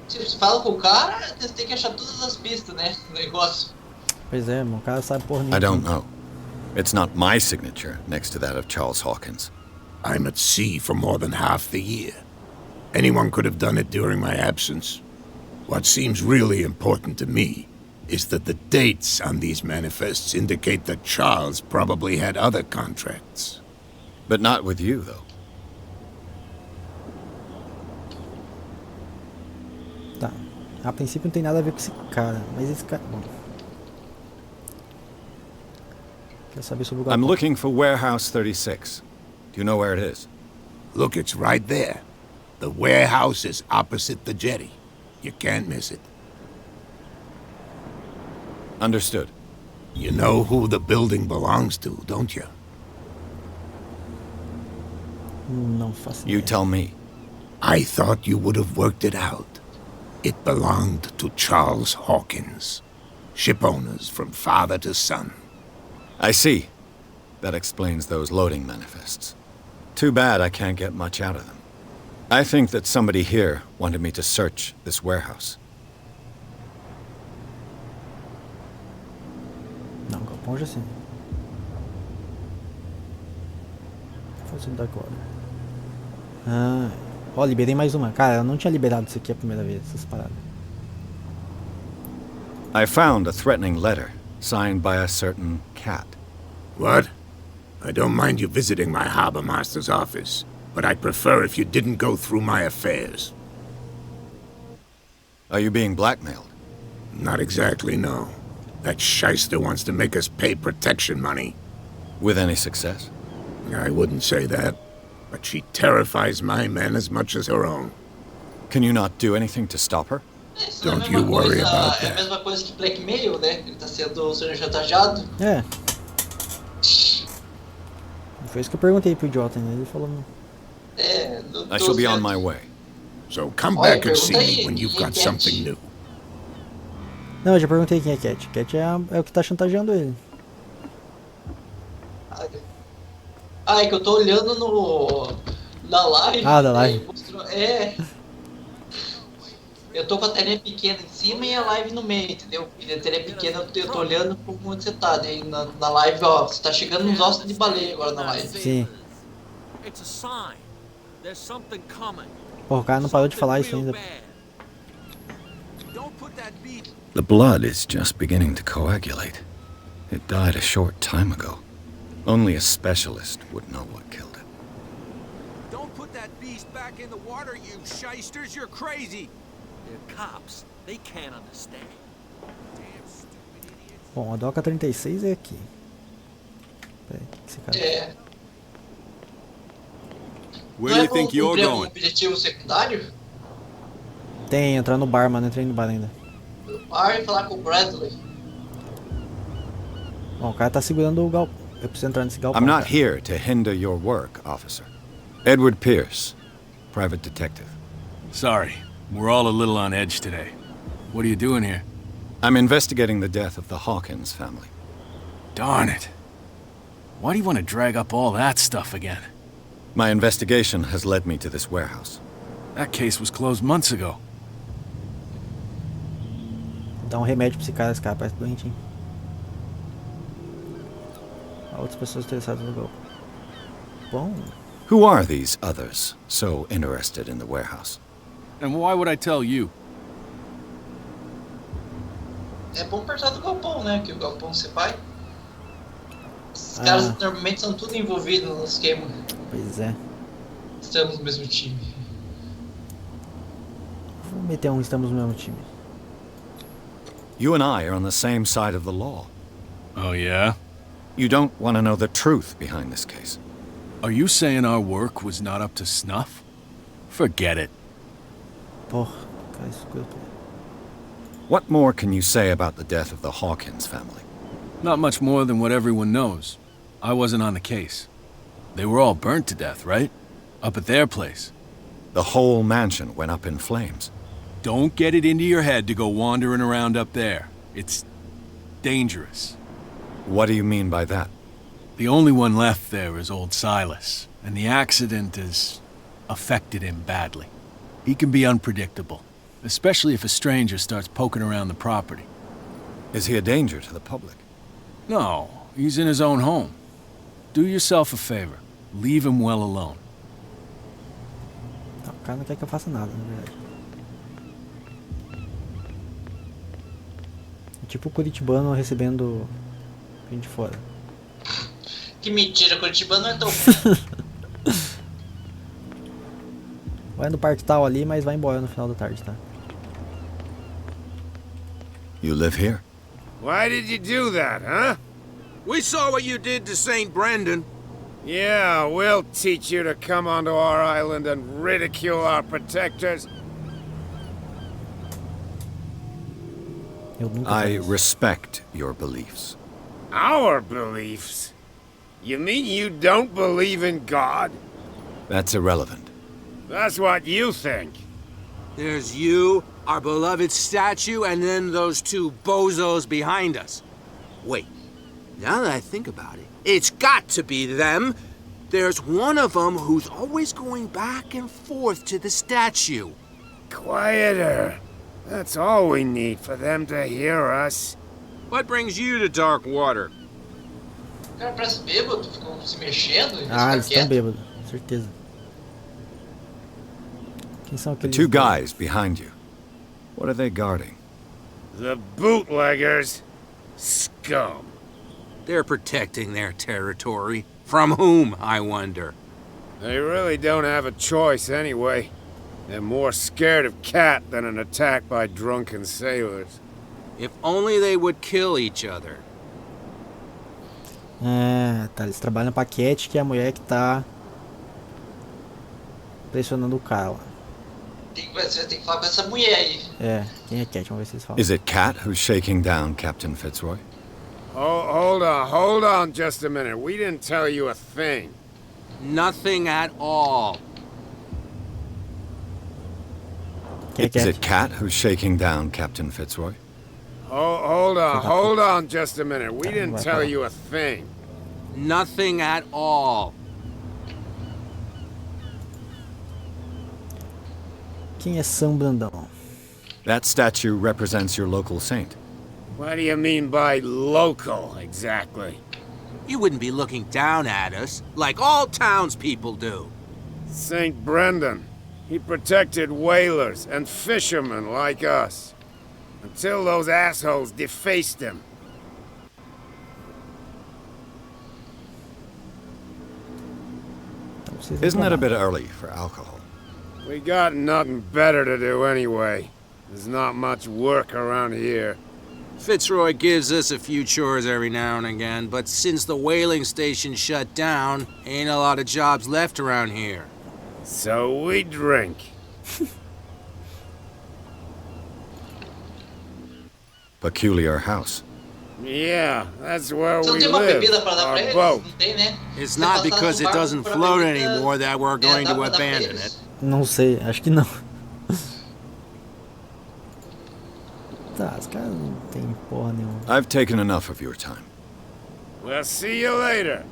Speaker 2: Se você fala com o cara, você tem que achar todas as pistas, né? Do negócio.
Speaker 1: Pois é, meu cara sabe porra nenhuma.
Speaker 4: I don't know. It's not my signature next to that of Charles Hawkins.
Speaker 3: I'm at sea for more than half the year. Anyone could have done it during my absence. What seems really important to me is that the dates on these manifests indicate that Charles probably had other contracts.
Speaker 4: But not with you, though.
Speaker 1: Tá. A princípio não tem nada a ver com esse cara, mas esse cara... Bom. Quer saber sobre o
Speaker 4: I'm
Speaker 1: galpão?
Speaker 4: looking for Warehouse 36. Do you know where it is?
Speaker 3: Look, it's right there. The warehouse is opposite the jetty. You can't miss it.
Speaker 4: Understood.
Speaker 3: You know who the building belongs to, don't you?
Speaker 1: Não faço
Speaker 4: You
Speaker 1: ideia.
Speaker 4: tell me.
Speaker 3: I thought you would have worked it out. It belonged to Charles Hawkins. Ship owners from father to son.
Speaker 4: I see. That explains those loading manifests. Too bad I can't get much out of them. I think that somebody here wanted me to search this warehouse.
Speaker 1: Não, galpão já sim. Foi sobre Darkwater. Ah, ó, liberei mais uma. Cara, eu não tinha liberado isso aqui a primeira vez, essas paradas.
Speaker 4: I found a threatening letter signed by a certain cat.
Speaker 3: What? I don't mind you visiting my harbor master's office, but I'd prefer if you didn't go through my affairs.
Speaker 4: Are you being blackmailed?
Speaker 3: Not exactly, no. That shyster wants to make us pay protection money.
Speaker 4: With any success?
Speaker 3: I wouldn't say that, but she terrifies my men as much as her own.
Speaker 4: Can you not do anything to stop her?
Speaker 2: Isso não é a
Speaker 3: Don't
Speaker 2: mesma
Speaker 3: you worry
Speaker 2: coisa,
Speaker 3: about
Speaker 2: é a
Speaker 3: that.
Speaker 2: mesma coisa que blackmail, né? Ele tá sendo chantageado.
Speaker 1: É. Foi isso que eu perguntei pro idiota, né? Ele falou...
Speaker 4: I shall be on my way.
Speaker 3: So come
Speaker 2: Olha,
Speaker 3: back and see
Speaker 2: pergunta
Speaker 3: me
Speaker 2: aí,
Speaker 3: when you've
Speaker 2: quem é
Speaker 3: got
Speaker 2: Cat?
Speaker 3: something new.
Speaker 1: Não, eu já perguntei quem é Cat. Cat é o que tá chantageando ele.
Speaker 2: Ah, é que eu tô olhando na live.
Speaker 1: Ah, da live.
Speaker 2: Mostrou, eu tô com a telinha pequena em cima e a live no meio, entendeu? E a telinha pequena eu tô olhando por onde você tá. Daí na live, ó, você tá chegando nos ossos de baleia agora na live.
Speaker 1: Sim.
Speaker 8: It's a sign. There's something coming.
Speaker 1: Porra, o cara não parou de falar isso ainda.
Speaker 8: Don't put that beast.
Speaker 4: The blood is just beginning to coagulate. It died a short time ago. Only a specialist would know what killed it.
Speaker 7: Don't put that beast back in the water, you shysters. You're crazy.
Speaker 8: They're cops. They can't understand.
Speaker 7: Damn stupid idiots.
Speaker 1: Bom, a Doca 36 é aqui. Peraí, esse cara.
Speaker 2: Where do you think you're going? Objetivo secundário?
Speaker 1: Tem, entrar no bar, mas não entrei no bar ainda.
Speaker 2: No bar e falar com o Bradley.
Speaker 1: Bom, o cara tá segurando o galpão. Eu preciso entrar nesse galpão.
Speaker 4: I'm not
Speaker 1: cara.
Speaker 4: here to hinder your work, officer. Edward Pierce, private detective.
Speaker 9: Sorry, we're all a little on edge today. What are you doing here?
Speaker 4: I'm investigating the death of the Hawkins family.
Speaker 9: Darn it. Why do you want to drag up all that stuff again?
Speaker 4: My investigation has led me to this warehouse.
Speaker 9: That case was closed months ago.
Speaker 1: Dá um remédio pra esse cara parece doentinho. Há outras pessoas interessadas no golpe. Bom,
Speaker 4: Who are these others so interested in the warehouse?
Speaker 9: And why would I tell you?
Speaker 2: É bom perguntar do galpão, né? Que o galpão você vai. Os caras normalmente são tudo envolvidos no esquema.
Speaker 1: pois é.
Speaker 2: Estamos no mesmo time.
Speaker 1: Vou meter um estamos no mesmo time.
Speaker 4: You and I are on the same side of the law.
Speaker 9: Oh, yeah?
Speaker 4: You don't want to know the truth behind this case.
Speaker 9: Are you saying our work was not up to snuff? Forget it.
Speaker 1: Porra, cara escroto.
Speaker 4: What more can you say about the death of the Hawkins family?
Speaker 9: Not much more than what everyone knows. I wasn't on the case. They were all burnt to death, right? Up at their place.
Speaker 4: The whole mansion went up in flames.
Speaker 9: Don't get it into your head to go wandering around up there. It's dangerous.
Speaker 4: What do you mean by that?
Speaker 9: The only one left there is old Silas, and the accident has affected him badly. He can be unpredictable, especially if a stranger starts poking around the property.
Speaker 4: Is he a danger to the public?
Speaker 9: No, he's in his own home. Do yourself a favor. Leave him well alone.
Speaker 1: Não, o cara não quer que eu faça nada, na verdade. É tipo o curitibano recebendo gente de fora.
Speaker 2: Que mentira, Curitiba não é tão.
Speaker 1: Vai no parque tal ali, mas vai embora no final da tarde, tá?
Speaker 4: You live here?
Speaker 10: Why did you do that, huh?
Speaker 7: We saw what you did to St. Brendan.
Speaker 10: Yeah, we'll teach you to come onto our island and ridicule our protectors.
Speaker 1: Eu nunca
Speaker 4: I
Speaker 1: fiz isso.
Speaker 4: respect your beliefs.
Speaker 10: Our beliefs? You mean you don't believe in God?
Speaker 4: That's irrelevant.
Speaker 10: That's what you think.
Speaker 7: There's you, our beloved statue, and then those two bozos behind us. Wait, now that I think about it, it's got to be them. There's one of them who's always going back and forth to the statue.
Speaker 10: Quieter. That's all we need for them to hear us.
Speaker 7: What brings you to Darkwater?
Speaker 2: O cara parece bêbado, ficam se mexendo e
Speaker 1: Ah,
Speaker 2: fica
Speaker 1: eles estão
Speaker 2: quieto.
Speaker 1: bêbados, certeza. Quem são
Speaker 4: The
Speaker 1: aqueles?
Speaker 4: two guys behind you. What are they guarding?
Speaker 10: The bootleggers. Scum.
Speaker 7: They're protecting their territory. From whom, I wonder?
Speaker 10: They really don't have a choice anyway. They're more scared of Cat than an attack by drunken sailors.
Speaker 7: If only they would kill each other.
Speaker 1: Ah, tá. Eles trabalham pra Cat, que é a mulher que tá pressionando o cara lá.
Speaker 2: Você tem que falar com essa mulher aí.
Speaker 1: É, quem é Cat? Vamos ver se eles falam.
Speaker 4: Is it Cat who's shaking down Captain Fitzroy?
Speaker 10: Hold on just a minute. We didn't tell you a thing.
Speaker 7: Nothing at all.
Speaker 4: Is it Cat who's shaking down Captain Fitzroy?
Speaker 10: Hold on just a minute. We didn't tell you a thing.
Speaker 7: Nothing at all.
Speaker 1: Quem é São Brandão?
Speaker 4: That statue represents your local saint.
Speaker 10: What do you mean by local, exactly?
Speaker 7: You wouldn't be looking down at us, like all townspeople do.
Speaker 10: St. Brendan. He protected whalers and fishermen like us. Until those assholes defaced him.
Speaker 4: Isn't it a bit early for alcohol?
Speaker 10: We got nothing better to do anyway. There's not much work around here.
Speaker 7: Fitzroy gives us a few chores every now and again, but since the whaling station shut down, ain't a lot of jobs left around here.
Speaker 10: So we drink.
Speaker 4: Peculiar house.
Speaker 10: Yeah, that's where
Speaker 2: Você não
Speaker 10: we
Speaker 2: tem uma
Speaker 10: live.
Speaker 2: bebida pra dar pra
Speaker 10: Our
Speaker 2: eles?
Speaker 10: boat.
Speaker 2: Não tem, né?
Speaker 7: It's
Speaker 2: Você
Speaker 7: not
Speaker 2: passar
Speaker 7: because
Speaker 2: no
Speaker 7: it
Speaker 2: barco
Speaker 7: doesn't
Speaker 2: pra
Speaker 7: float
Speaker 2: bebida,
Speaker 7: anymore that we're going
Speaker 2: dá
Speaker 7: to
Speaker 2: pra dar pra
Speaker 7: abandon
Speaker 2: eles.
Speaker 7: it.
Speaker 1: Não sei, acho que não. Tá, os caras não tem porra nenhuma.
Speaker 4: I've taken enough of your time.
Speaker 10: We'll see you later.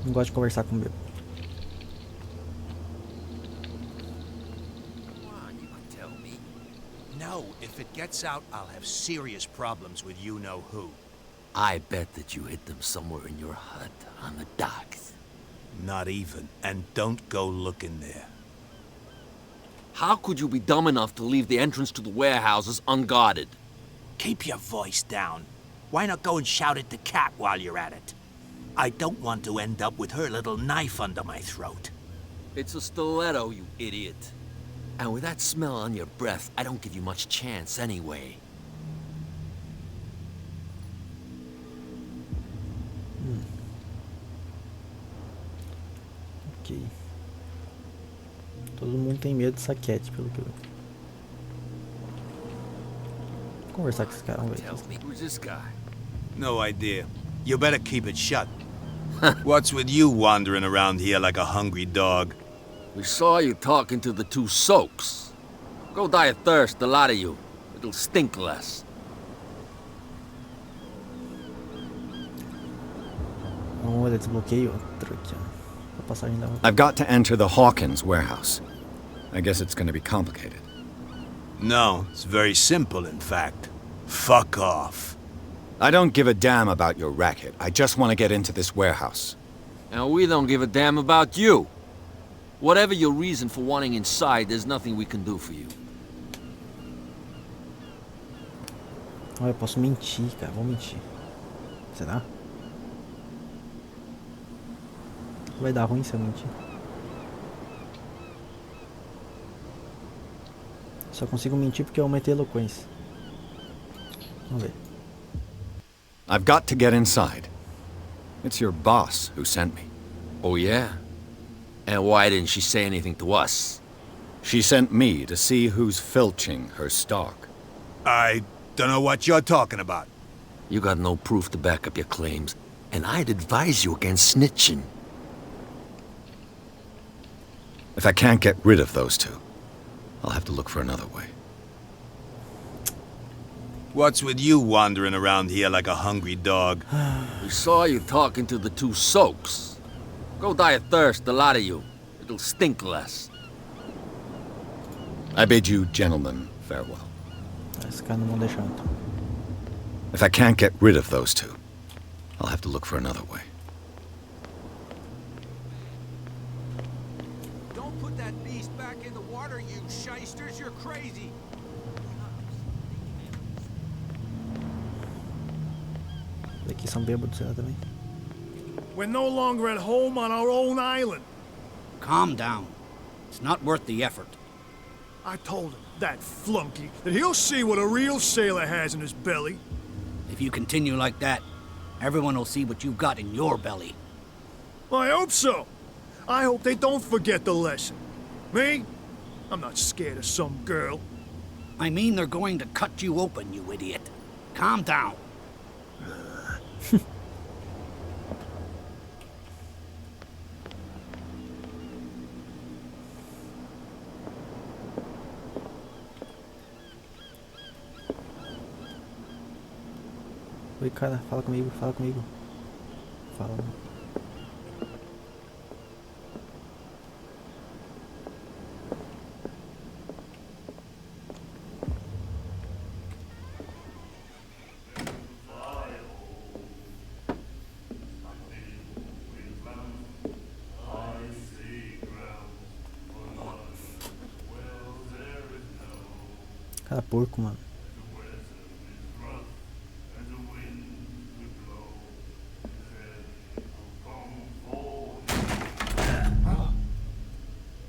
Speaker 1: Não gosto de conversar com o bêbado.
Speaker 6: No, if it gets out, I'll have serious problems with you-know-who.
Speaker 11: I bet that you hid them somewhere in your hut on the docks.
Speaker 6: Not even, and don't go looking there.
Speaker 11: How could you be dumb enough to leave the entrance to the warehouses unguarded?
Speaker 6: Keep your voice down. Why not go and shout at the cat while you're at it? I don't want to end up with her little knife under my throat.
Speaker 11: It's a stiletto, you idiot. And with that smell on your breath, I don't give you much chance anyway.
Speaker 1: Ok. Todo mundo tem medo de saquete, pelo que eu... Vou conversar com esse cara, vamos ver.
Speaker 11: Tell me, who's this guy?
Speaker 6: No idea. You better keep it shut. What's with you wandering around here like a hungry dog?
Speaker 11: We saw you talking to the two soaks. Go die of thirst, the lot of you. It'll stink less.
Speaker 1: Vamos ver, desbloqueio outro aqui, ó. A passagem da...
Speaker 4: I've got to enter the Hawkins warehouse. I guess it's going to be complicated.
Speaker 6: No, it's very simple, in fact. Fuck off.
Speaker 4: I don't give a damn about your racket. I just want to get into this warehouse.
Speaker 11: And we don't give a damn about you. Whatever your reason for wanting inside, there's nothing we can do for you.
Speaker 1: Olha, eu posso mentir, cara. Vou mentir. Será? Vai dar ruim se eu mentir. Só consigo mentir porque eu aumentei a eloquência. Vamos ver.
Speaker 4: I've got to get inside. It's your boss who sent me.
Speaker 11: Oh, yeah? And why didn't she say anything to us?
Speaker 4: She sent me to see who's filching her stock.
Speaker 6: I don't know what you're talking about.
Speaker 11: You got no proof to back up your claims, and I'd advise you against snitching.
Speaker 4: If I can't get rid of those two, I'll have to look for another way.
Speaker 6: What's with you wandering around here like a hungry dog?
Speaker 11: We saw you talking to the two soaks. Go die of thirst, the lot of you. It'll stink less.
Speaker 4: I bid you gentlemen farewell.
Speaker 1: Esse cara não vão deixar, então.
Speaker 4: If I can't get rid of those two, I'll have to look for another way.
Speaker 7: Don't put that beast back in the water, you shysters. You're crazy.
Speaker 1: Daqui são bêbados, será também?
Speaker 12: We're no longer at home on our own island.
Speaker 13: Calm down. It's not worth the effort.
Speaker 12: I told him, that flunky, that he'll see what a real sailor has in his belly.
Speaker 13: If you continue like that, everyone will see what you've got in your belly.
Speaker 12: I hope so. I hope they don't forget the lesson. Me? I'm not scared of some girl.
Speaker 13: I mean they're going to cut you open, you idiot. Calm down.
Speaker 1: Oi, cara, fala comigo, fala comigo. Fala. Cara, porco, mano.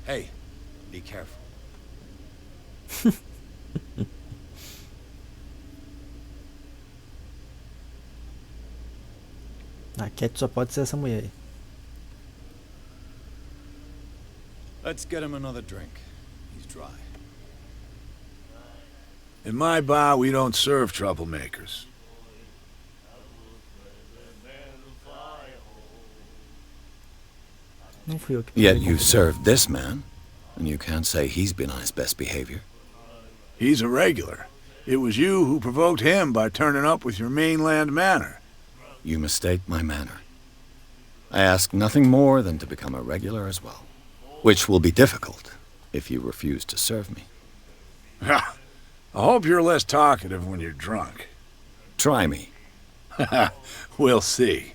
Speaker 4: Hey, be careful.
Speaker 1: A Cat só pode ser essa mulher aí.
Speaker 4: Let's get him another drink. He's dry.
Speaker 10: In my bar, we don't serve troublemakers.
Speaker 1: Não fui eu que
Speaker 4: Yet
Speaker 1: peguei.
Speaker 4: you served this man, and you can't say he's been on his best behavior.
Speaker 10: He's a regular. It was you who provoked him by turning up with your mainland manner.
Speaker 4: You mistake my manner. I ask nothing more than to become a regular as well, which will be difficult if you refuse to serve me.
Speaker 10: I hope you're less talkative when you're drunk.
Speaker 4: Try me.
Speaker 10: We'll see.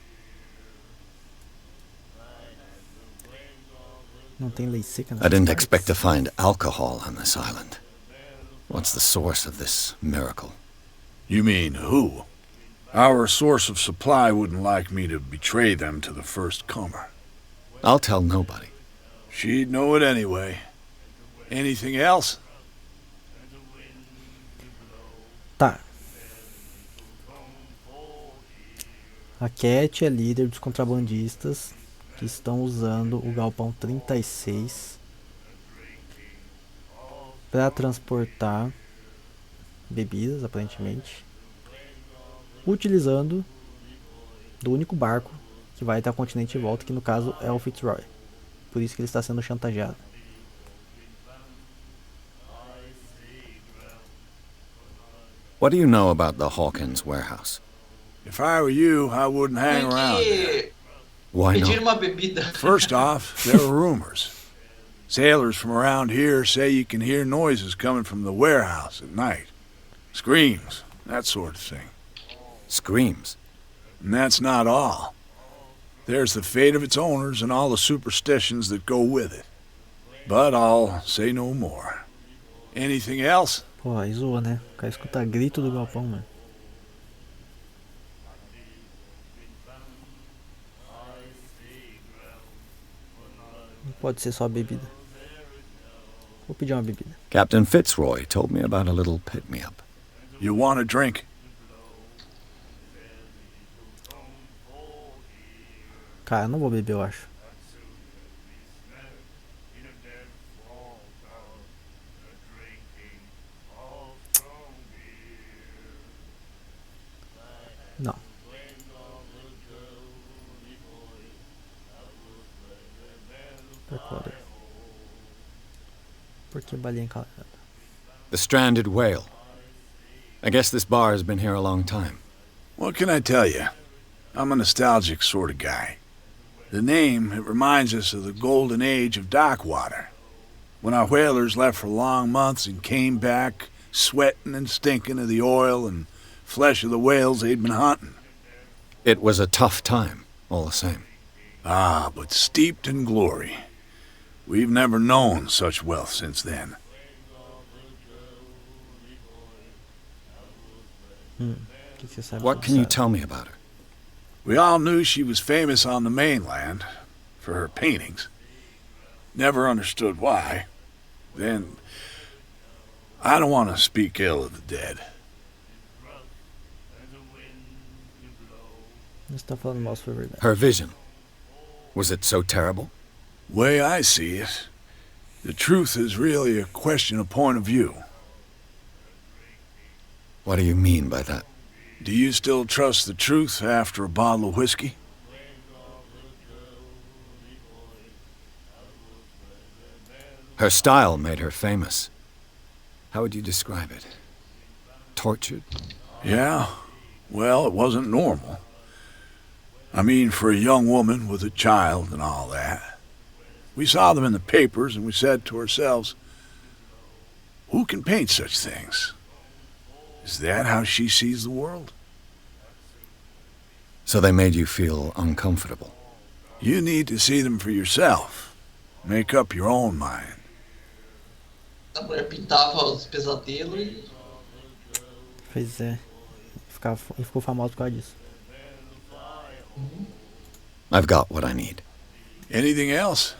Speaker 1: Não tem lei seca
Speaker 4: I didn't
Speaker 1: nessas
Speaker 4: expect to
Speaker 1: partes.
Speaker 4: find alcohol on this island. What's the source of this miracle?
Speaker 10: You mean who? Our source of supply wouldn't like me to betray them to the first comer.
Speaker 4: I'll tell nobody.
Speaker 10: She'd know it anyway. Anything else?
Speaker 1: Tá. A Cat é líder dos contrabandistas que estão usando o galpão 36 para transportar bebidas, aparentemente, utilizando do único barco que vai até o continente de volta, que no caso é o Fitzroy. Por isso que ele está sendo chantageado.
Speaker 4: What do you know about the Hawkins warehouse?
Speaker 10: If I were you, I wouldn't hang around there.
Speaker 2: Que
Speaker 4: Why
Speaker 2: pedir
Speaker 4: not?
Speaker 2: uma bebida.
Speaker 10: First off, there are rumors. Sailors from around here say you can hear noises coming from the warehouse at night. Screams, that sort of thing.
Speaker 4: Screams.
Speaker 10: And that's not all. There's the fate of its owners and all the superstitions that go with it. But I'll say no more. Anything else?
Speaker 1: Pô, aí zoa, né? O cara escuta grito do galpão, mano. Não pode ser só bebida. Vou pedir uma bebida.
Speaker 4: Captain Fitzroy told me about a little pick-me-up.
Speaker 10: You want a drink?
Speaker 1: Cara, não vou beber, eu acho. Não. Darkwater. Por que balinha encalhada?
Speaker 4: The stranded whale. I guess this bar has been here a long time.
Speaker 10: What can I tell you? I'm a nostalgic sort of guy. The name, it reminds us of the golden age of Darkwater. When our whalers left for long months and came back sweating and stinking of the oil and flesh of the whales they'd been hunting.
Speaker 4: It was a tough time, all the same.
Speaker 10: Ah, but steeped in glory. We've never known such wealth since then.
Speaker 1: Que você sabe
Speaker 4: What
Speaker 1: sobre
Speaker 4: can you
Speaker 1: Sarah?
Speaker 4: tell me about her?
Speaker 10: We all knew she was famous on the mainland for her paintings. Never understood why. Then, I don't want to speak ill of the dead.
Speaker 1: Você tá falando mal sobre a verdade.
Speaker 4: Her vision. Was it so terrible?
Speaker 10: Way I see it, the truth is really a question of point of view.
Speaker 4: What do you mean by that?
Speaker 10: Do you still trust the truth after a bottle of whiskey?
Speaker 4: Her style made her famous. How would you describe it? Tortured?
Speaker 10: Yeah, Well, it wasn't normal. I mean, for a young woman with a child and all that. We saw them in the papers and we said to ourselves, who can paint such things? Is that how she sees the world?
Speaker 4: So they made you feel uncomfortable.
Speaker 10: You need to see them for yourself. Make up your own mind.
Speaker 2: A mulher pintava os pesadelos e...
Speaker 1: Pois é. Ficou famoso por causa disso.
Speaker 4: I've got what I need.
Speaker 10: Anything else?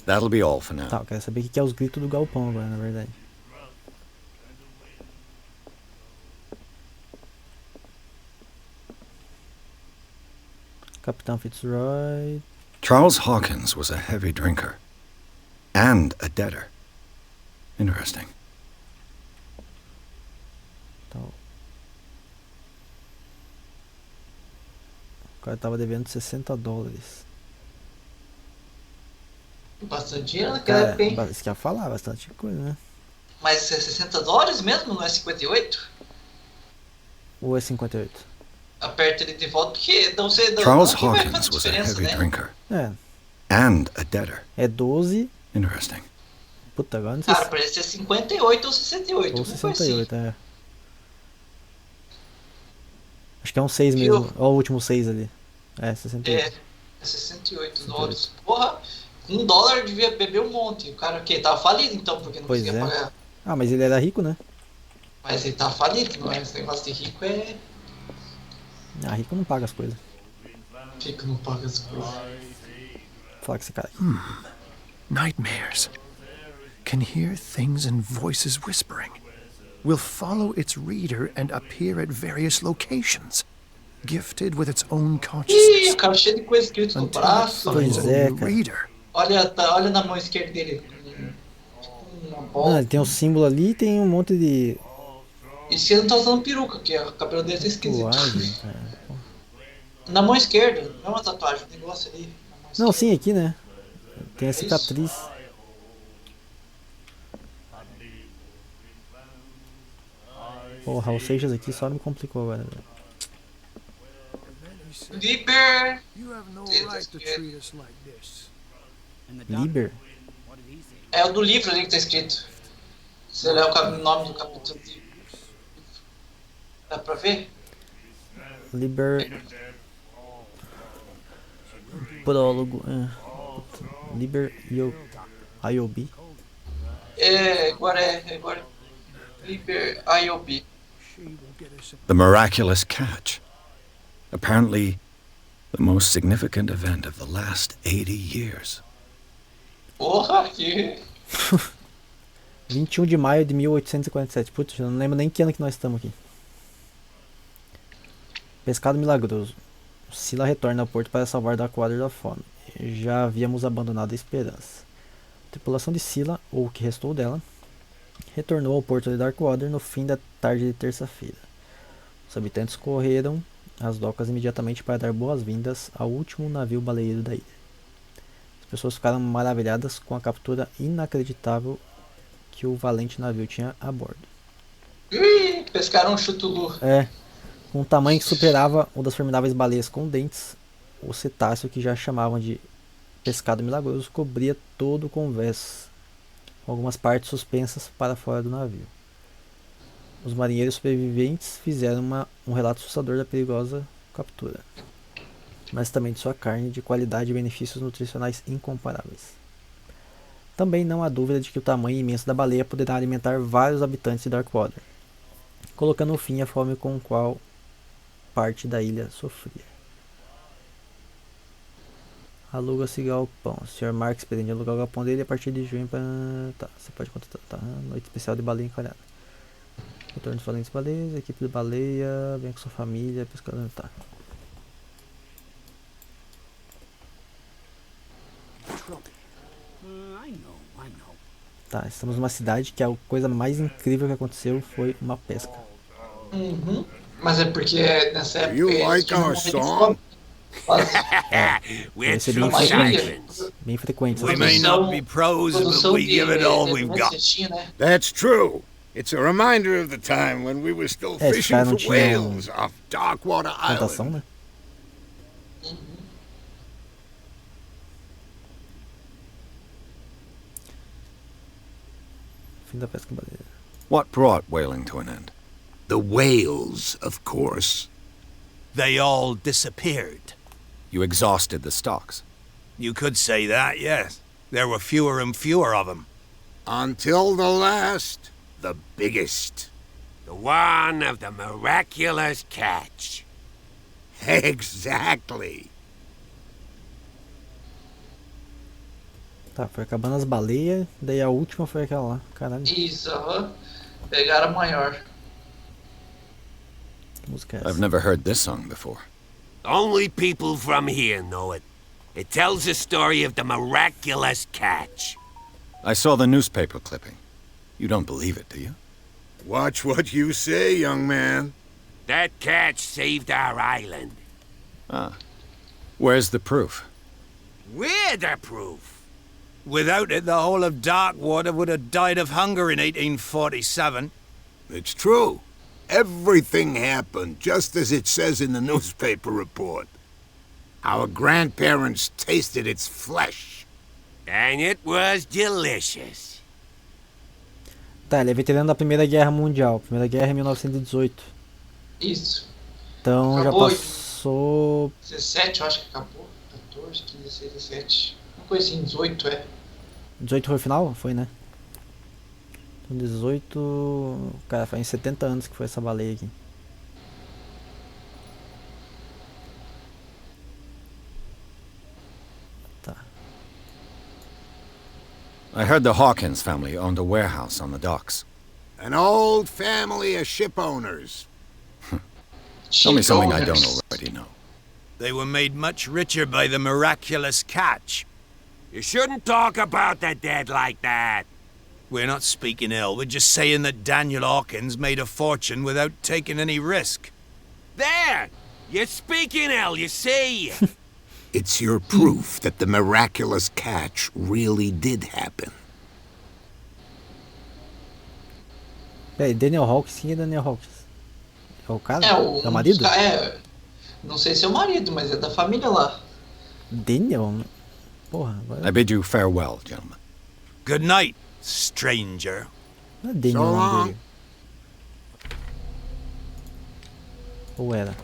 Speaker 4: That'll be all for now.
Speaker 1: Tá, eu quero saber o que é os gritos do galpão agora, na verdade. Capitão Fitzroy.
Speaker 4: Charles Hawkins was a heavy drinker. And a debtor. Interesting.
Speaker 1: Então, o cara tava devendo $60.
Speaker 2: Bastante dinheiro naquela época, hein?
Speaker 1: Isso que ia falar, bastante coisa, né?
Speaker 2: Mas é $60 mesmo? Não é 58?
Speaker 1: Ou é 58?
Speaker 2: Aperta ele de volta porque não sei...
Speaker 4: Charles
Speaker 2: não vai
Speaker 4: Hawkins
Speaker 2: fazer
Speaker 4: was a
Speaker 2: diferença,
Speaker 4: heavy
Speaker 2: né?
Speaker 4: drinker.
Speaker 1: É.
Speaker 4: And a debtor.
Speaker 1: É 12.
Speaker 4: Interesting.
Speaker 1: Puta, agora não sei
Speaker 2: Cara, parece ser 58 ou 68.
Speaker 1: Ou
Speaker 2: Ou
Speaker 1: 68,
Speaker 2: assim.
Speaker 1: é. Acho que é um 6 mesmo. Olha o último 6 ali. É, 68.
Speaker 2: É 68 dólares. Porra, $1 devia beber um monte. O cara o quê? Tava falido então, porque não
Speaker 1: Pois
Speaker 2: conseguia
Speaker 1: é.
Speaker 2: pagar.
Speaker 1: Ah, mas ele era rico, né?
Speaker 2: Mas ele tava falido, não é? Esse negócio de rico é...
Speaker 1: Ah, rico não paga as coisas.
Speaker 2: Rico não paga as coisas.
Speaker 1: Vou falar com esse cara aqui.
Speaker 14: Nightmares. Can hear things and voices whispering. Will follow its reader and appear at various locations. Gifted with its own
Speaker 2: Ih,
Speaker 14: consciousness.
Speaker 2: o cara cheio de coisa escrito no
Speaker 14: Until it
Speaker 2: braço.
Speaker 14: finds a
Speaker 1: Pois é,
Speaker 14: new
Speaker 1: cara.
Speaker 14: reader.
Speaker 2: Olha na mão esquerda dele. Uma bola.
Speaker 1: Ah, ele tem um símbolo ali e tem um monte de
Speaker 2: E se ele não tá usando peruca, que o cabelo dele tá esquisito.
Speaker 1: tatuagem, cara.
Speaker 2: Na mão esquerda, não é uma tatuagem, um negócio ali. Na mão
Speaker 1: Não,
Speaker 2: esquerda.
Speaker 1: sim, aqui, né? Tem a cicatriz. Porra, o Seixas aqui só me complicou agora, velho.
Speaker 2: Liber.
Speaker 12: You have no right to treat us like this.
Speaker 1: Liber?
Speaker 2: É o do livro ali que tá escrito. Se olhar o nome do capítulo. Dá pra ver?
Speaker 1: Liber. Prólogo. Liber IOB.
Speaker 2: Agora. Liber IOB.
Speaker 4: The miraculous catch. Apparently, the most significant event of the last 80 years.
Speaker 2: Porra, que...
Speaker 1: 21 de maio de 1847. Putz, eu não lembro nem que ano que nós estamos aqui. Pescado milagroso. Scylla retorna ao porto para salvar Darkwater da fome. Já havíamos abandonado a esperança. A tripulação de Scylla, ou o que restou dela, retornou ao porto de Darkwater no fim da tarde de terça-feira. Os habitantes correram às docas imediatamente para dar boas-vindas ao último navio baleeiro da ilha. As pessoas ficaram maravilhadas com a captura inacreditável que o valente navio tinha a bordo.
Speaker 2: Ih, pescaram um Cthulhu.
Speaker 1: Com um tamanho que superava o das formidáveis baleias com dentes, o cetáceo que já chamavam de pescado milagroso cobria todo o convés, com algumas partes suspensas para fora do navio. Os marinheiros sobreviventes fizeram um relato assustador da perigosa captura, mas também de sua carne de qualidade e benefícios nutricionais incomparáveis. Também não há dúvida de que o tamanho imenso da baleia poderá alimentar vários habitantes de Darkwater, colocando fim à fome com qual parte da ilha sofria. Aluga-se galpão. O Sr. Marx pretende alugar o galpão dele a partir de junho para... Tá, você pode contratar. Tá, noite especial de baleia encalhada. Retorno dos valentes baleias, equipe de baleia, vem com sua família, pescador, tá. Tá, estamos numa cidade que a coisa mais incrível que aconteceu foi uma pesca.
Speaker 2: Uhum. Mas é porque nessa época...
Speaker 3: You like
Speaker 2: eles
Speaker 3: our
Speaker 2: morrem de
Speaker 3: song?
Speaker 2: fome.
Speaker 7: We're
Speaker 1: Esse é
Speaker 7: true
Speaker 1: bem frequente.
Speaker 7: Simons.
Speaker 1: Bem frequente.
Speaker 7: We
Speaker 1: essas
Speaker 7: may
Speaker 1: coisas.
Speaker 7: not be pros, but we give it all we've got.
Speaker 3: That's true. It's a reminder of the time when we were still
Speaker 1: Esse
Speaker 3: fishing
Speaker 1: cara não
Speaker 3: for
Speaker 1: tinha
Speaker 3: whales off Darkwater
Speaker 1: plantação,
Speaker 3: Island.
Speaker 1: né? Fim da pesca baleia.
Speaker 4: What brought whaling to an end?
Speaker 3: The whales, of course.
Speaker 6: They all disappeared.
Speaker 4: You exhausted the stocks.
Speaker 6: You could say that, yes. There were fewer and fewer of them.
Speaker 3: Until the last, the biggest.
Speaker 7: The one of the miraculous catch.
Speaker 3: Exactly.
Speaker 1: Tá, foi acabando as baleias, daí a última foi aquela lá. Caralho,
Speaker 2: Isso, aham. Pegaram a maior.
Speaker 1: que música é
Speaker 4: I've
Speaker 1: essa?
Speaker 4: never heard this song before.
Speaker 7: Only people from here know it. It tells the story of the miraculous catch.
Speaker 4: I saw the newspaper clipping. You don't believe it, do you?
Speaker 3: Watch what you say, young man.
Speaker 7: That catch saved our island.
Speaker 4: Ah. Where's the proof?
Speaker 7: We're the proof.
Speaker 6: Without it, the whole of Darkwater would have died of hunger in 1847.
Speaker 3: It's true. Everything happened just as it says in the newspaper report. Our grandparents tasted its flesh.
Speaker 7: And it was delicious.
Speaker 1: Tá, ele é veterano da Primeira Guerra Mundial. Primeira Guerra é 1918.
Speaker 2: Isso.
Speaker 1: Então
Speaker 2: Acabou
Speaker 1: já passou.
Speaker 2: 17, eu acho que acabou. 14, 15, 16, 17. Uma coisa assim, 18 é.
Speaker 1: 18 foi o final? Foi, né? Então 18. Cara, faz 70 anos que foi essa baleia aqui. Tá.
Speaker 4: I heard the Hawkins family owned a warehouse on the docks.
Speaker 3: An old family of ship owners.
Speaker 4: Tell me something I
Speaker 2: Shipowners.
Speaker 4: don't already know.
Speaker 6: They were made much richer by the miraculous catch.
Speaker 7: You shouldn't talk about the dead like that.
Speaker 6: We're not speaking ill, we're just saying that Daniel Hawkins made a fortune without taking any risk.
Speaker 7: There! You're speaking ill, you see.
Speaker 3: It's your proof that the miraculous catch really did happen.
Speaker 1: Peraí, Daniel Hawkins, quem é Daniel Hawkins? É o cara?
Speaker 2: É o.
Speaker 1: É o marido?
Speaker 2: É. Não sei se é o marido, mas é da família lá.
Speaker 1: Daniel? Porra,
Speaker 4: I
Speaker 1: agora.
Speaker 4: bid you farewell, gentlemen.
Speaker 6: Good night, stranger.
Speaker 1: Não é Daniel
Speaker 3: So
Speaker 1: o nome
Speaker 3: long.
Speaker 1: dele. Ou era?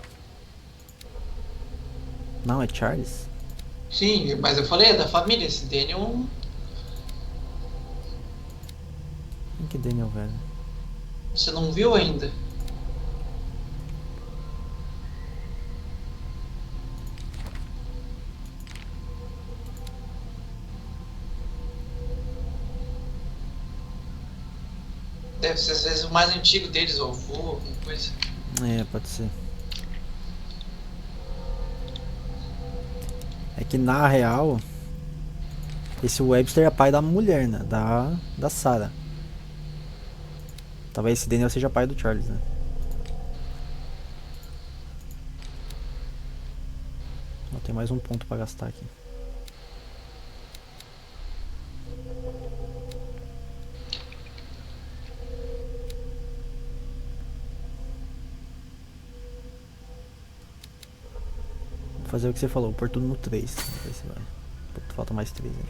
Speaker 1: Não, é Charles?
Speaker 2: Sim, mas eu falei, é da família. Esse Daniel.
Speaker 1: Quem que é Daniel, velho?
Speaker 2: Você não viu ainda? Deve ser às vezes o mais antigo deles, ou avô, alguma coisa.
Speaker 1: É, pode ser. É que na real, esse Webster é pai da mulher, né? Da Sarah. Talvez esse Daniel seja pai do Charles, né? Ó, tem mais um ponto pra gastar aqui. Vou fazer o que você falou, pôr tudo no 3. Vamos ver se vai. Falta mais 3 aí.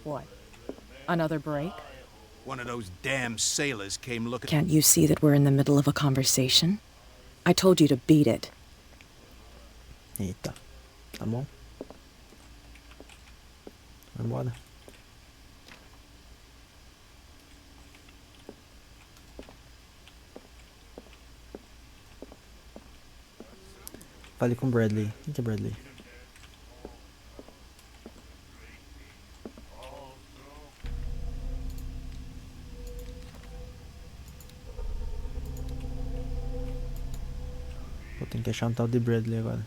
Speaker 15: What? Another break?
Speaker 6: One of those damn sailors came looking.
Speaker 15: Can't you see that we're in the middle of a conversation? I told you to beat it.
Speaker 1: Eita. Tá bom. Vai embora. Fale com Bradley. Quem que é Bradley? Pô, tem que achar um tal de Bradley agora.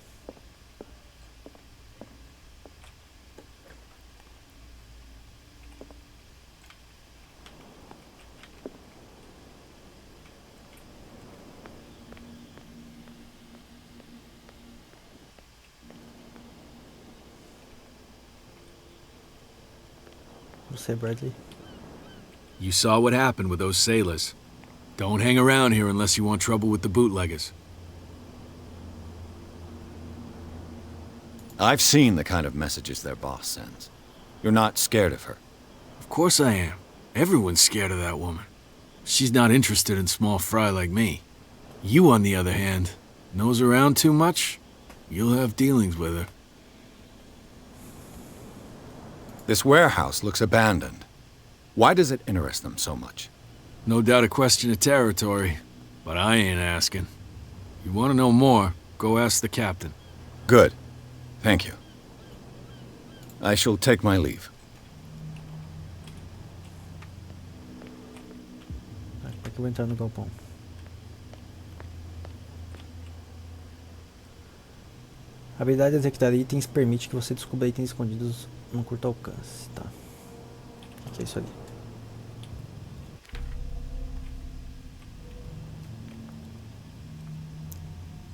Speaker 1: você, Bradley.
Speaker 9: You saw what happened with those sailors. Don't hang around here unless you want trouble with the bootleggers.
Speaker 4: I've seen the kind of messages their boss sends. You're not scared of her.
Speaker 9: Of course I am. Everyone's scared of that woman. She's not interested in small fry like me. You, on the other hand, nose around too much, you'll have dealings with her.
Speaker 4: This warehouse looks abandoned. Why does it interest them so much?
Speaker 9: No doubt a question of territory, but I ain't asking. You want to know more, go ask the captain.
Speaker 4: Good. Thank you. I shall take my leave.
Speaker 1: Como é que eu vou entrar no galpão? A habilidade de executar itens permite que você descubra itens escondidos num curto alcance. Tá. O que é isso ali?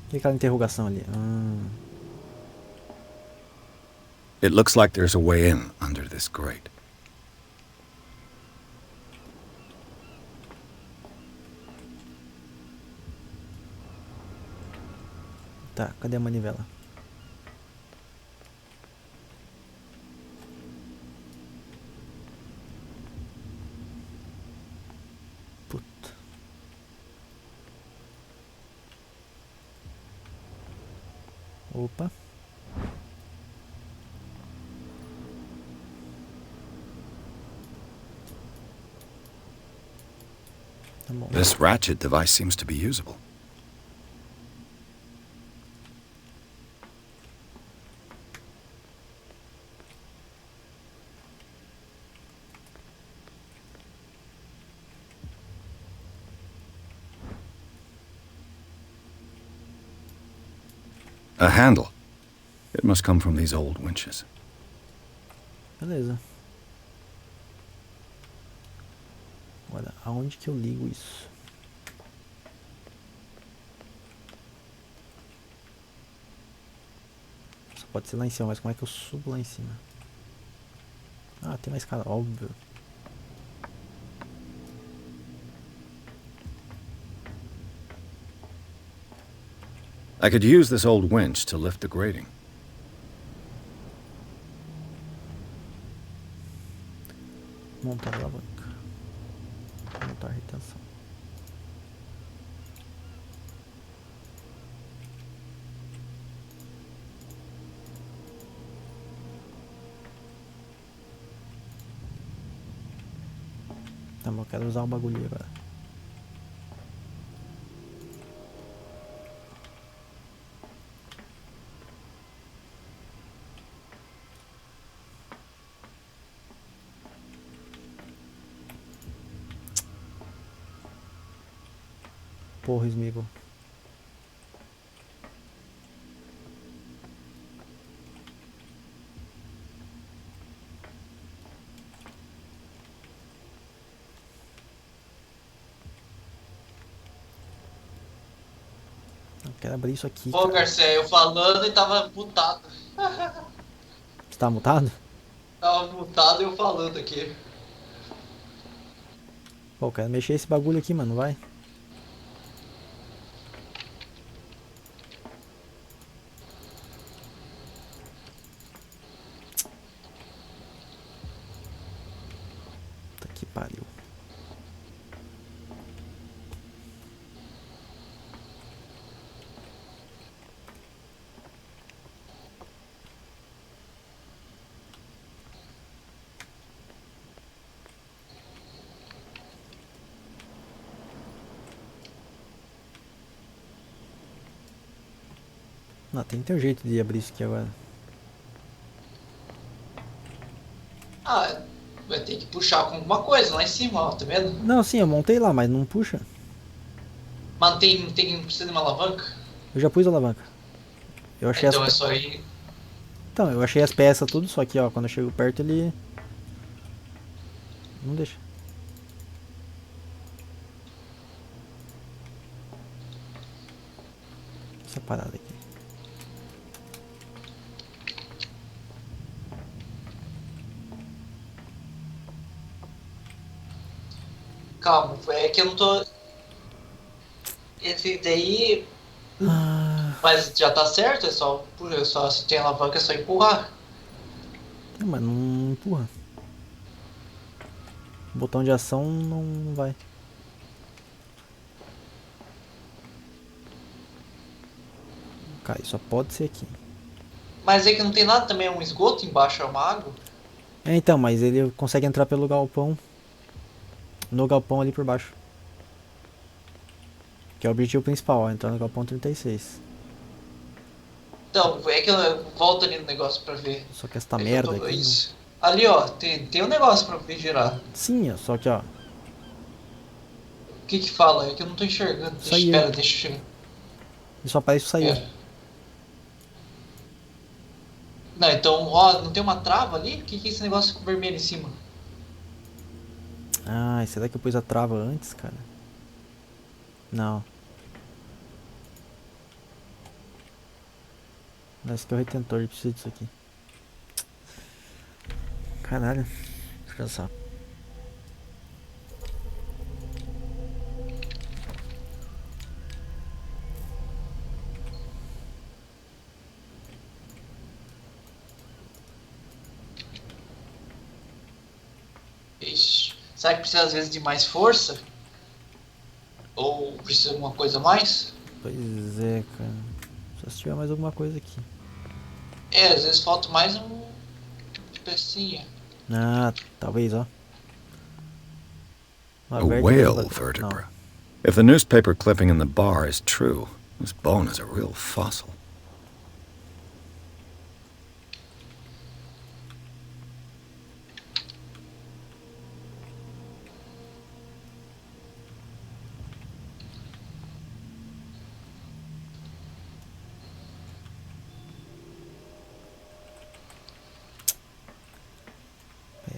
Speaker 1: O que é aquela interrogação ali?
Speaker 4: It looks like there's a way in under this grate.
Speaker 1: Tá, cadê a manivela? Puta. Opa. Tá bom.
Speaker 4: This ratchet device seems to be usable. A handle. It must come from these old winches.
Speaker 1: Beleza. Agora, aonde que eu ligo isso? Só pode ser lá em cima, mas como é que eu subo lá em cima? Ah, tem mais escada, óbvio.
Speaker 4: I could use this old winch to lift the grating.
Speaker 1: Montar a alavanca. Montar a retenção. Tá bom, eu quero usar o bagulho agora. Porra, Smeagol. Eu quero abrir isso aqui.
Speaker 2: Pô, Garcia, eu falando e tava mutado.
Speaker 1: Você tá mutado?
Speaker 2: Tava mutado e eu falando aqui.
Speaker 1: Pô, eu quero mexer esse bagulho aqui, mano, vai. Puta que pariu. Não, tem que ter um jeito de abrir isso aqui agora.
Speaker 2: Ah, vai ter que puxar com alguma coisa lá em cima, ó, tá vendo?
Speaker 1: Não, sim, eu montei lá, mas não puxa.
Speaker 2: Mas não precisa de uma alavanca?
Speaker 1: Eu já pus a alavanca. Eu achei
Speaker 2: Então é
Speaker 1: as...
Speaker 2: só ir.
Speaker 1: Então, eu achei as peças tudo, só que ó, quando eu chego perto ele... Não deixa. Essa parada aqui.
Speaker 2: Calma, é que eu não tô... Esse daí... Mas já tá certo, se tem alavanca é só empurrar.
Speaker 1: Mas não empurra. O botão de ação não vai. Cara, só pode ser aqui.
Speaker 2: Mas é que não tem nada também, é um esgoto embaixo, é uma água.
Speaker 1: É, então, mas ele consegue entrar pelo galpão. No galpão ali por baixo. Que é o objetivo principal, ó, entrar no galpão 36.
Speaker 2: Então, é que eu volto ali no negócio pra ver.
Speaker 1: Só que esta
Speaker 2: É
Speaker 1: merda
Speaker 2: que eu tô...
Speaker 1: aqui.
Speaker 2: Isso. Ali, ó, tem um negócio pra ver girar.
Speaker 1: Sim, ó, só que ó.
Speaker 2: O que que fala? É que eu não tô enxergando.
Speaker 1: Isso aí.
Speaker 2: Espera, deixa eu chegar.
Speaker 1: Ele só aparece isso aí, ó.
Speaker 2: Não, então, ó, não tem uma trava ali? O que que é esse negócio vermelho em cima?
Speaker 1: Ah, será que eu pus a trava antes, cara? Não. Esse aqui é o retentor, ele precisa disso aqui. Caralho. Deixa eu pensar.
Speaker 2: Ixi. Será que precisa às vezes de mais força? Ou precisa de alguma coisa a mais?
Speaker 1: Pois é, cara. Só se tiver mais alguma coisa aqui.
Speaker 2: É, às vezes falta mais um pecinha.
Speaker 1: Ah, talvez, ó.
Speaker 4: A whale vertebra. If the newspaper clipping in the bar is true, this bone is a real fossil.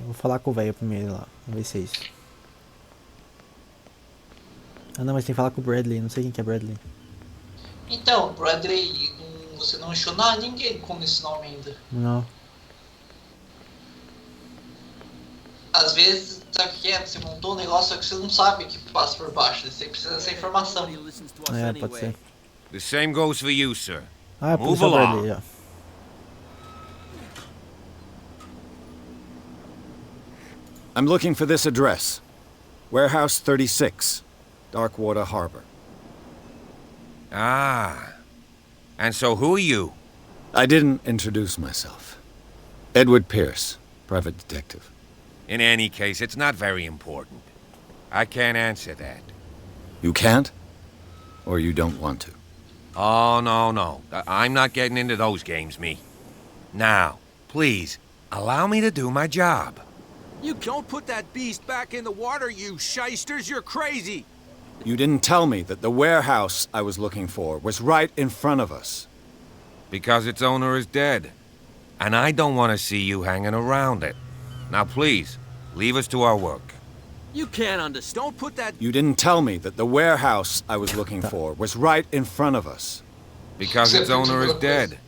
Speaker 1: Vou falar com o velho primeiro lá. Vamos ver se é isso. Ah não, mas tem que falar com o Bradley. Não sei quem que é Bradley.
Speaker 2: Então, Bradley, você não achou nada, ninguém com esse nome ainda.
Speaker 1: Não.
Speaker 2: Às vezes, sabe o que é? Você montou um negócio, só que você não sabe o que passa por baixo. Você precisa dessa informação.
Speaker 1: É, pode ser.
Speaker 7: The same goes for you, sir.
Speaker 1: Ah, é
Speaker 7: Move
Speaker 1: policial
Speaker 7: along.
Speaker 1: Bradley, ó.
Speaker 4: I'm looking for this address. Warehouse 36, Darkwater Harbor.
Speaker 7: Ah. And so who are you?
Speaker 4: I didn't introduce myself. Edward Pierce, private detective.
Speaker 7: In any case, it's not very important. I can't answer that.
Speaker 4: You can't? Or you don't want to?
Speaker 7: Oh, no. I'm not getting into those games, me. Now, please, allow me to do my job.
Speaker 8: You don't put that beast back in the water, you shysters. You're crazy.
Speaker 4: You didn't tell me that the warehouse I was looking for was right in front of us.
Speaker 7: Because its owner is dead. And I don't want to see you hanging around it. Now, please, leave us to our work.
Speaker 8: You can't understand. Don't put that...
Speaker 4: You didn't tell me that the warehouse I was looking for was right in front of us.
Speaker 7: Because its owner is dead.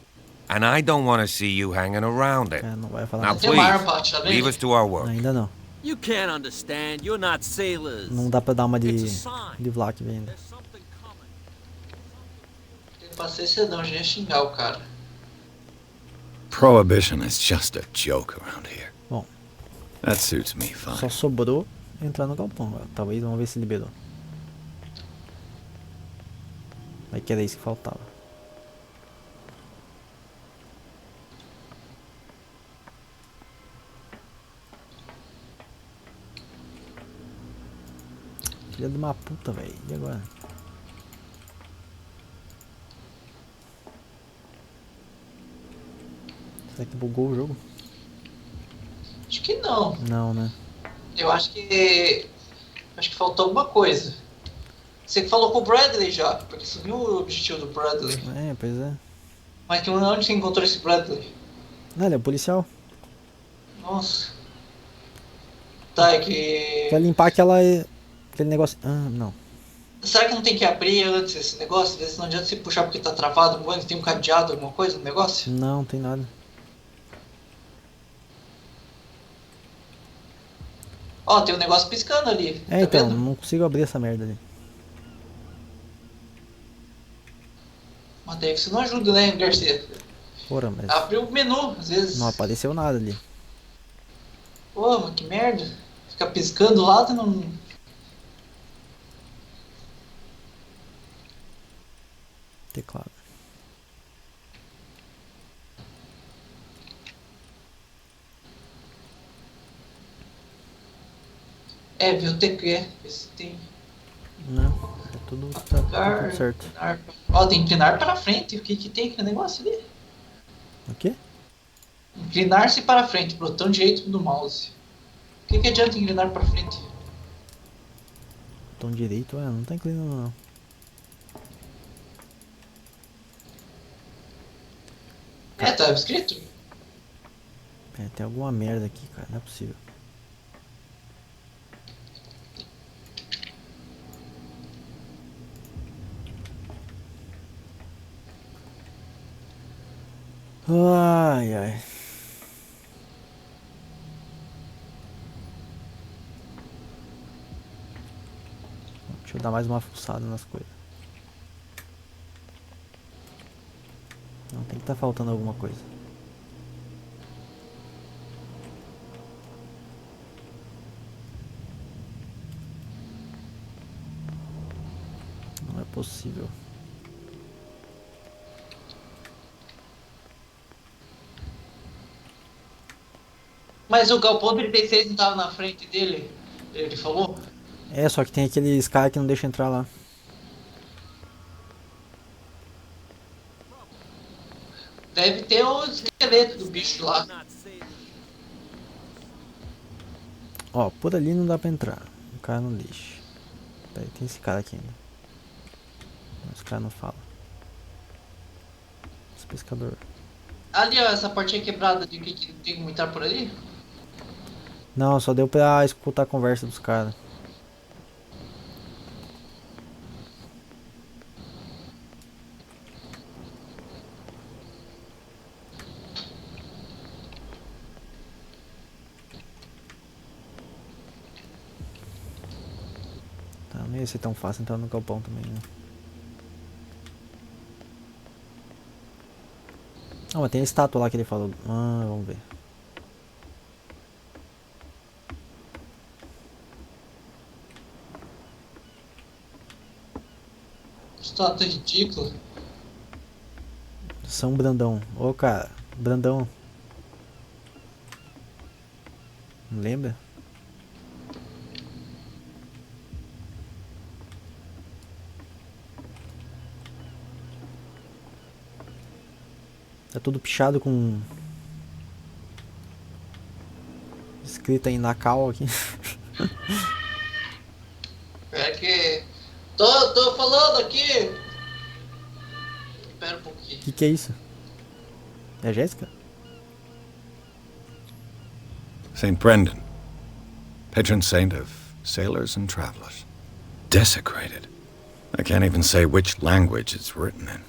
Speaker 7: And I don't want to see you hanging around it. Now, please, leave us to our work.
Speaker 1: Ainda não.
Speaker 8: You can't understand. You're not sailors.
Speaker 1: Não dá pra dar uma de Vlak ainda.
Speaker 2: Tem paciência não, já ia xingar o cara.
Speaker 4: Prohibition is just a joke around here.
Speaker 1: Bom.
Speaker 4: That suits me fine.
Speaker 1: Só sobrou entrar no galpão. Talvez, vamos ver se liberou. Vai que era isso que faltava. Filha de uma puta, velho. E agora? Será que bugou o jogo?
Speaker 2: Acho que não.
Speaker 1: Não, né?
Speaker 2: Eu acho que faltou alguma coisa. Você falou com o Bradley já, porque subiu o objetivo do Bradley.
Speaker 1: É, pois é.
Speaker 2: Mas que onde você encontrou esse Bradley?
Speaker 1: Não, ele é policial.
Speaker 2: Nossa. Tá, é que...
Speaker 1: Quer limpar aquele negócio... Ah, não.
Speaker 2: Será que não tem que abrir antes esse negócio? Às vezes não adianta você puxar porque tá travado, tem um cadeado, alguma coisa no negócio?
Speaker 1: Não, tem nada.
Speaker 2: Ó, tem um negócio piscando ali.
Speaker 1: É,
Speaker 2: tá
Speaker 1: então,
Speaker 2: vendo?
Speaker 1: não consigo abrir essa merda ali.
Speaker 2: Mas daí você não ajuda, né, Garcia?
Speaker 1: Porra, mas
Speaker 2: Abre o menu, às vezes.
Speaker 1: não apareceu nada ali.
Speaker 2: Pô, mas que merda. Fica piscando lá, tu não.
Speaker 1: Teclado.
Speaker 2: É, viu o TQ. Vê se tem.
Speaker 1: Não, é tudo, tá tudo certo.
Speaker 2: Inclinar. Ó, tem inclinar para frente. O que que tem aquele negócio ali?
Speaker 1: O quê?
Speaker 2: Inclinar-se para frente, botão direito do mouse. O que que adianta inclinar para frente?
Speaker 1: Botão direito, não tá inclinando não.
Speaker 2: É, tá escrito.
Speaker 1: É, tem alguma merda aqui, cara, não é possível. Ai, ai. Deixa eu dar mais uma fuçada nas coisas. Não, tem que estar faltando alguma coisa. Não é possível.
Speaker 2: Mas o galpão 36 não tava na frente dele? Ele falou?
Speaker 1: É, só que tem aqueles caras que não deixam entrar lá.
Speaker 2: Deve ter o esqueleto do bicho lá.
Speaker 1: Ó, por ali não dá pra entrar. O cara não deixa. Peraí, tem esse cara aqui ainda. Esse cara não fala. Esse pescador.
Speaker 2: Ali, ó, essa portinha quebrada de que tem como entrar por ali?
Speaker 1: Não, só deu pra escutar a conversa dos caras. Tá, não ia ser tão fácil entrar no galpão também, né? Ah, mas tem a estátua lá que ele falou. Ah, vamos ver.
Speaker 2: Estátua ridícula.
Speaker 1: São Brandão. Ô, cara, Brandão. Não lembra? Tá tudo pichado com escrita em Nacal aqui.
Speaker 2: É que. Tô falando aqui! Espera um pouquinho.
Speaker 1: Que é isso? É a Jéssica?
Speaker 4: St. Brendan, patron saint of sailors and travelers. Desecrated. I can't even say which language it's written in.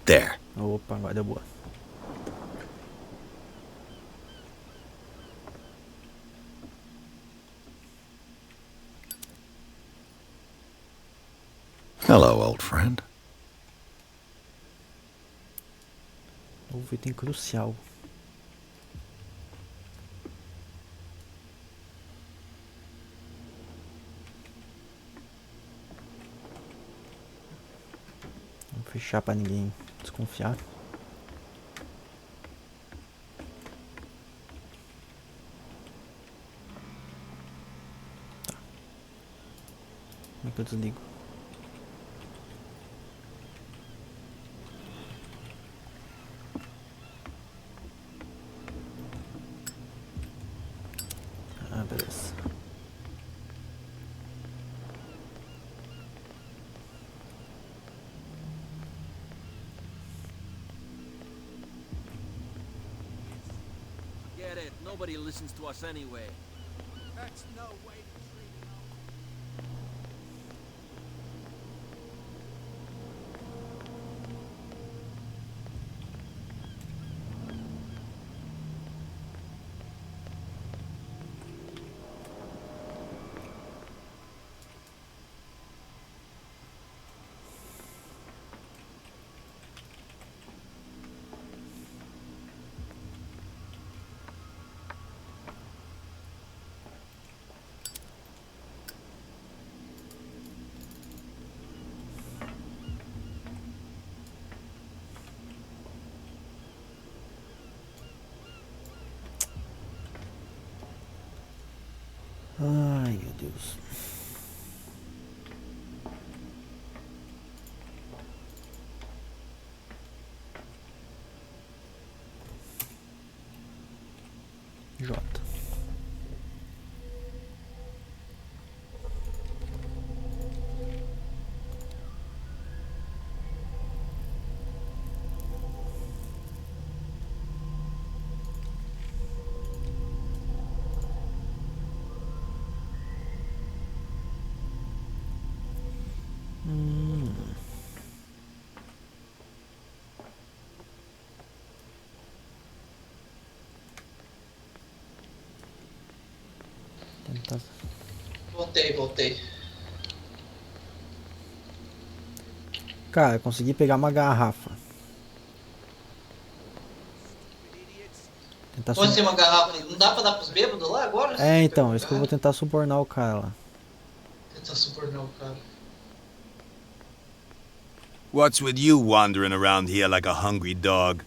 Speaker 4: There.
Speaker 1: Opa, agora deu boa.
Speaker 4: Hello, old friend.
Speaker 1: Novo item crucial. Vamos fechar pra ninguém desconfiar. Tá. Como é que eu desligo? beleza.
Speaker 8: Get it. Nobody listens to us anyway.
Speaker 7: That's no way to treat an
Speaker 1: Ai, meu Deus. J. Tentar...
Speaker 2: Voltei.
Speaker 1: Cara, consegui pegar uma garrafa. Tentar
Speaker 2: Pode ser uma garrafa. Não dá pra dar pros bêbados lá agora?
Speaker 1: É, então, é isso que eu vou tentar subornar o cara lá.
Speaker 2: Tentar subornar o cara.
Speaker 16: What's with you wandering around here like a hungry dog?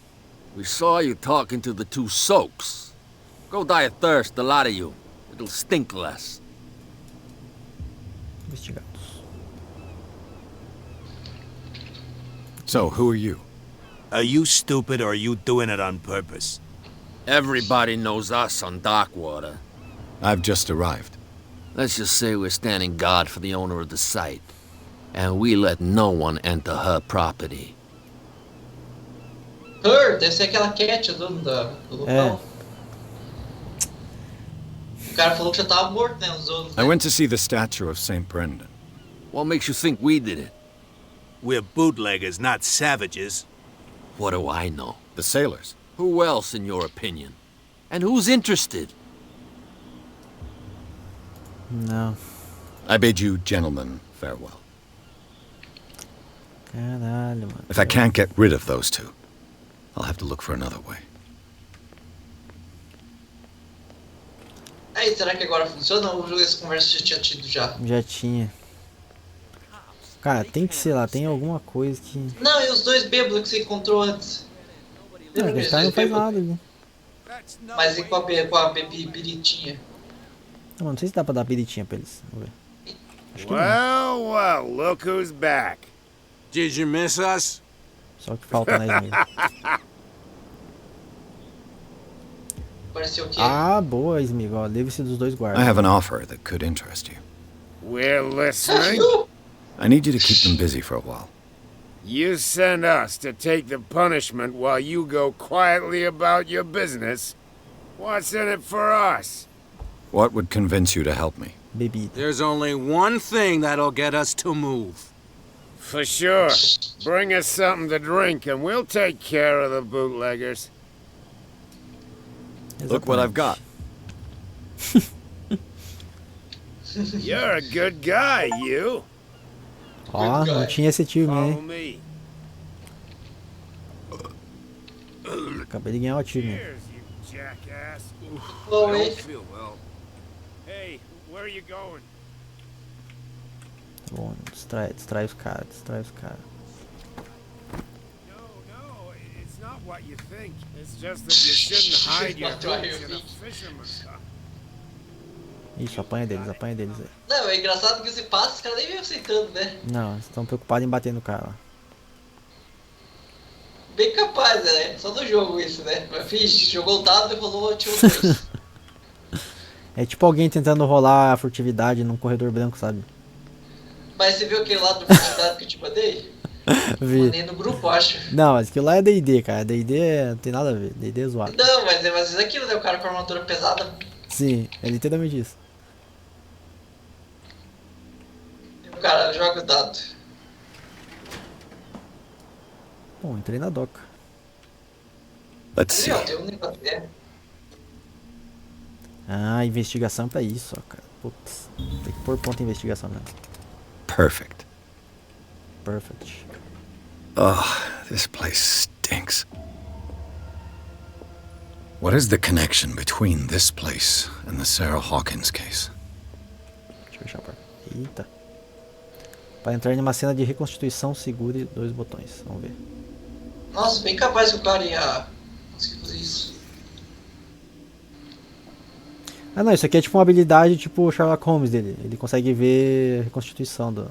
Speaker 11: We saw you talking to the two soaks. Go die of thirst, the lot of you. It'll stink less.
Speaker 1: Investigados.
Speaker 4: So, who are you?
Speaker 16: Are you stupid or are you doing it on purpose?
Speaker 11: Everybody knows us on Darkwater.
Speaker 4: I've just arrived.
Speaker 11: Let's just say we're standing guard for the owner of the site. And we let no one enter her property.
Speaker 2: Her, deve ser aquela Cat, dono do local. O cara falou que já tava morto, né? Os outros.
Speaker 4: I went to see the statue of St. Brendan.
Speaker 11: What makes you think we did it?
Speaker 16: We're bootleggers, not savages.
Speaker 11: What do I know?
Speaker 4: The sailors.
Speaker 11: Who else, in your opinion? And who's interested?
Speaker 1: Não.
Speaker 4: I bid you gentlemen farewell.
Speaker 1: Caralho, mano.
Speaker 4: If I can't get rid of those two, I'll have to look for another way.
Speaker 2: Aí, será que agora funciona ou essa conversa já tinha tido já?
Speaker 1: Já tinha. Cara, tem que ser lá, tem alguma coisa que...
Speaker 2: Não, e os dois bêbados que você encontrou antes?
Speaker 1: Não, aquele cara não faz nada ali.
Speaker 2: Mas e com a biritinha?
Speaker 1: Não sei se dá pra dar biritinha pra eles. Vamos ver. Acho que não.
Speaker 7: Well, look who's back. Did you miss us?
Speaker 1: Só que falta na Smith.
Speaker 2: Pareceu o quê?
Speaker 1: Ah, boa, Smith. Ó, livre-se dos dois guardas.
Speaker 4: I have an offer that could interest you.
Speaker 12: We're listening.
Speaker 4: I need you to keep them busy for a while.
Speaker 12: You send us to take the punishment while you go quietly about your business. What's in it for us?
Speaker 4: What would convince you to help me?
Speaker 1: Bebida.
Speaker 7: There's only one thing that'll get us to move.
Speaker 12: For sure. Bring us something to drink and we'll take care of the bootleggers.
Speaker 4: Look what I've got.
Speaker 12: You're a good guy, you.
Speaker 1: Ó, não tinha esse time,
Speaker 12: Follow
Speaker 1: hein?
Speaker 12: me.
Speaker 1: Acabei de ganhar o time.
Speaker 12: Cheers, you jackass.
Speaker 2: Bom,
Speaker 12: I
Speaker 2: hein?
Speaker 12: don't feel well. Hey, where are you going?
Speaker 1: Tá bom, distrai os caras,
Speaker 12: No, it's not what you think. It's just that you shouldn't hide your boots in a fisherman's cup.
Speaker 1: Isso, apanha deles aí.
Speaker 2: Não, é engraçado que esse passo os caras nem vêm aceitando, né?
Speaker 1: Não, eles estão preocupados em bater no cara.
Speaker 2: Bem capaz, né? Só no jogo isso, né? Mas, jogou o dado e rolou, tirou dois.
Speaker 1: É tipo alguém tentando rolar a furtividade num corredor branco, sabe?
Speaker 2: Mas você viu aquele lado do furtividade que eu te mandei?
Speaker 1: Vi.
Speaker 2: Mandei no grupo, acho.
Speaker 1: Não, mas aquilo lá é D&D, cara. D&D não tem nada a ver. D&D é zoado.
Speaker 2: Não, mas às vezes aquilo, né? O cara com a armadura pesada.
Speaker 1: Sim, é literalmente isso.
Speaker 2: E o cara joga o dado.
Speaker 1: Bom, entrei na doca.
Speaker 4: Let's see.
Speaker 2: Ali, ó, tem um negócio.
Speaker 1: Ah, investigação pra isso, ó, cara. Putz, tem que pôr ponto em investigação mesmo.
Speaker 4: Perfect.
Speaker 1: Perfect.
Speaker 4: Oh, this place stinks. What is the connection between this place and the Sarah Hawkins case?
Speaker 1: Deixa eu fechar a porta. Eita. Para entrar em uma cena de reconstituição, segure 2 botões. Vamos ver.
Speaker 2: Nossa, bem capaz que o cara ia conseguir fazer isso.
Speaker 1: Ah não, isso aqui é tipo uma habilidade tipo o Sherlock Holmes dele. Ele consegue ver a reconstituição do...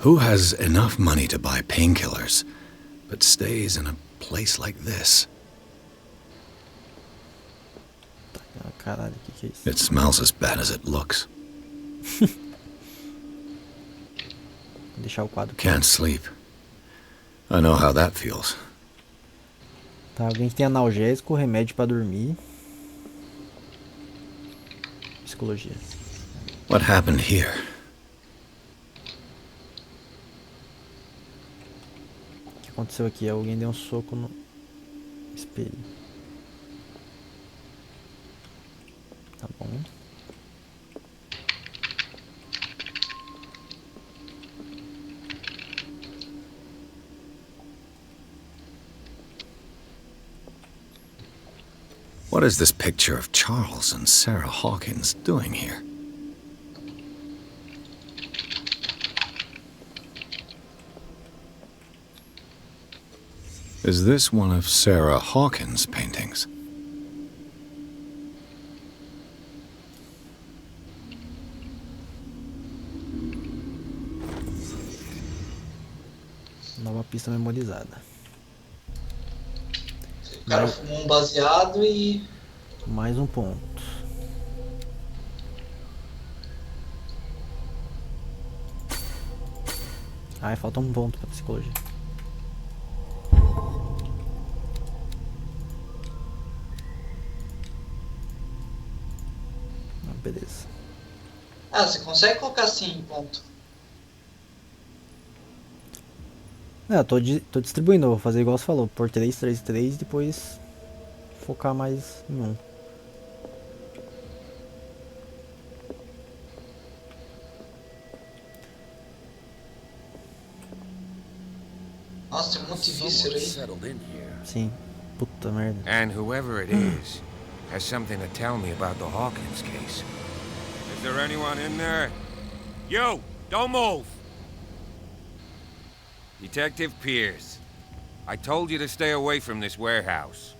Speaker 4: Who has enough money to buy painkillers, but stays in a place like this?
Speaker 1: Ah, caralho, que é isso?
Speaker 4: It smells as bad as it looks.
Speaker 1: Vou deixar o quadro.
Speaker 4: Can't sleep. I know how that feels.
Speaker 1: Tá, alguém que tem analgésico, remédio pra dormir. Psicologia.
Speaker 4: What happened here?
Speaker 1: O que aconteceu aqui? Alguém deu um soco no espelho. Tá bom.
Speaker 4: What is this picture of Charles and Sarah Hawkins doing here? Is this one of Sarah Hawkins' paintings?
Speaker 1: Nova pista memorizada.
Speaker 2: O cara fumou um baseado e...
Speaker 1: Mais um ponto. Ai, falta um ponto pra psicologia. Ah, beleza.
Speaker 2: Ah, você consegue colocar assim, ponto.
Speaker 1: É, tô distribuindo, vou fazer igual você falou, por 3, 3, 3 e depois focar mais em um.
Speaker 2: Nossa, tem um monte de víscera aí.
Speaker 1: Sim, puta merda.
Speaker 12: And whoever it is has something to tell me about the Hawkins case. Is there anyone in there? You! Don't move! Detective Pierce, I told you to stay away from this warehouse.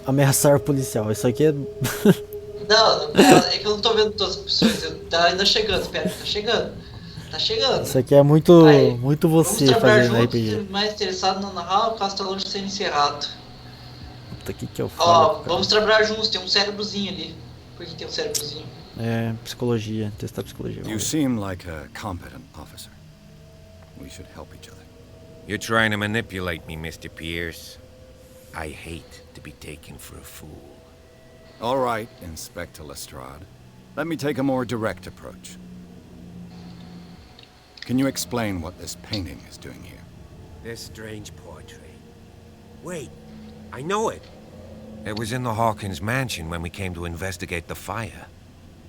Speaker 1: Ameaçar o policial, isso aqui é...
Speaker 2: Não, é que eu não tô vendo todas as opções. Tá ainda chegando, espera, tá chegando. Tá chegando.
Speaker 1: Isso aqui é muito,
Speaker 2: Aí,
Speaker 1: muito você
Speaker 2: vamos trabalhar
Speaker 1: fazendo
Speaker 2: juntos,
Speaker 1: RPG.
Speaker 2: mais interessado no narrar, o caso tá longe de ser encerrado.
Speaker 1: Puta, que eu
Speaker 2: Ó,
Speaker 1: falo, cara?
Speaker 2: vamos trabalhar juntos, tem um cérebrozinho ali. Por que tem um cérebrozinho?
Speaker 1: É, psicologia, testar psicologia.
Speaker 4: You seem like a competent officer. We should help each other.
Speaker 12: You're trying to manipulate me, Mr. Pierce. I hate to be taken for a fool.
Speaker 4: All right, Inspector Lestrade. Let me take a more direct approach. Can you explain what this painting is doing here?
Speaker 12: This strange portrait. Wait, I know it. It was in the Hawkins mansion when we came to investigate the fire.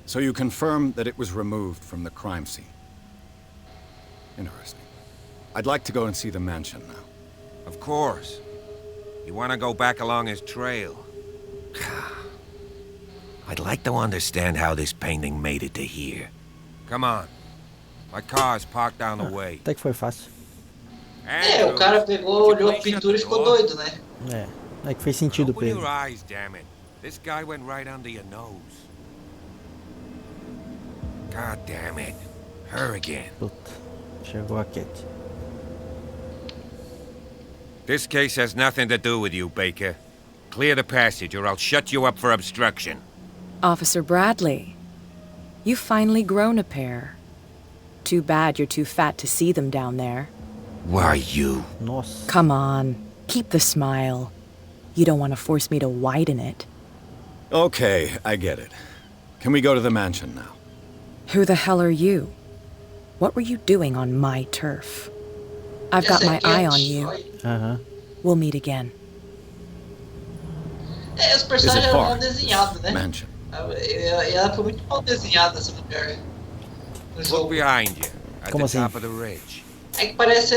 Speaker 4: So you confirm that it was removed from the crime scene? Interesting. I'd like to go and see the mansion now.
Speaker 12: Of course. You want to go back along his trail? I'd like to understand how this painting made it to here. Come on. My car's parked down the way.
Speaker 1: Até que foi fácil.
Speaker 2: É, o cara pegou, olhou a pintura e ficou doido, né?
Speaker 1: É que fez sentido pra
Speaker 12: Open
Speaker 1: ele.
Speaker 12: your eyes, damn it. This guy went right under your nose. God damn it. Her again.
Speaker 1: Puta, chegou a Cat.
Speaker 17: This case has nothing to do with you, Baker. Clear the passage or I'll shut you up for obstruction.
Speaker 15: Officer Bradley, you've finally grown a pair. Too bad you're too fat to see them down there.
Speaker 17: Why, you?
Speaker 1: Nossa.
Speaker 15: Come on, keep the smile. You don't want to force me to widen it.
Speaker 4: Okay, I get it. Can we go to the mansion now?
Speaker 15: Who the hell are you? What were you doing on my turf? I've got my eye on you. We'll meet again.
Speaker 2: Os personagens eram mal desenhados, né?
Speaker 4: Mansion.
Speaker 2: Ela foi muito mal desenhada, essa mulher.
Speaker 17: Look behind you, at
Speaker 1: Como
Speaker 17: the
Speaker 1: assim?
Speaker 17: top of the ridge.
Speaker 2: É que parece.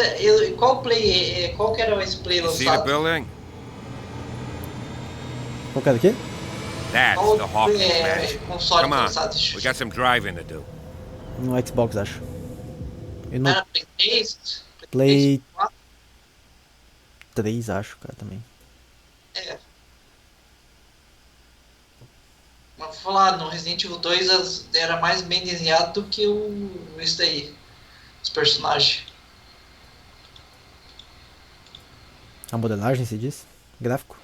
Speaker 2: Qual que era esse play
Speaker 17: You see the
Speaker 2: lançado?
Speaker 17: building?
Speaker 1: Qual que era aqui?
Speaker 17: That's
Speaker 2: Qual
Speaker 17: the Hawkins mansion.
Speaker 2: console
Speaker 17: Come on,
Speaker 2: lançado?
Speaker 17: we got some driving to do.
Speaker 1: No Xbox, acho. E no
Speaker 2: Era Play 3?
Speaker 1: Play 3, acho, cara, também.
Speaker 2: É. Mas vou falar, no Resident Evil 2 era mais bem desenhado do que esse daí. Os personagens.
Speaker 1: A modelagem, se diz? Gráfico?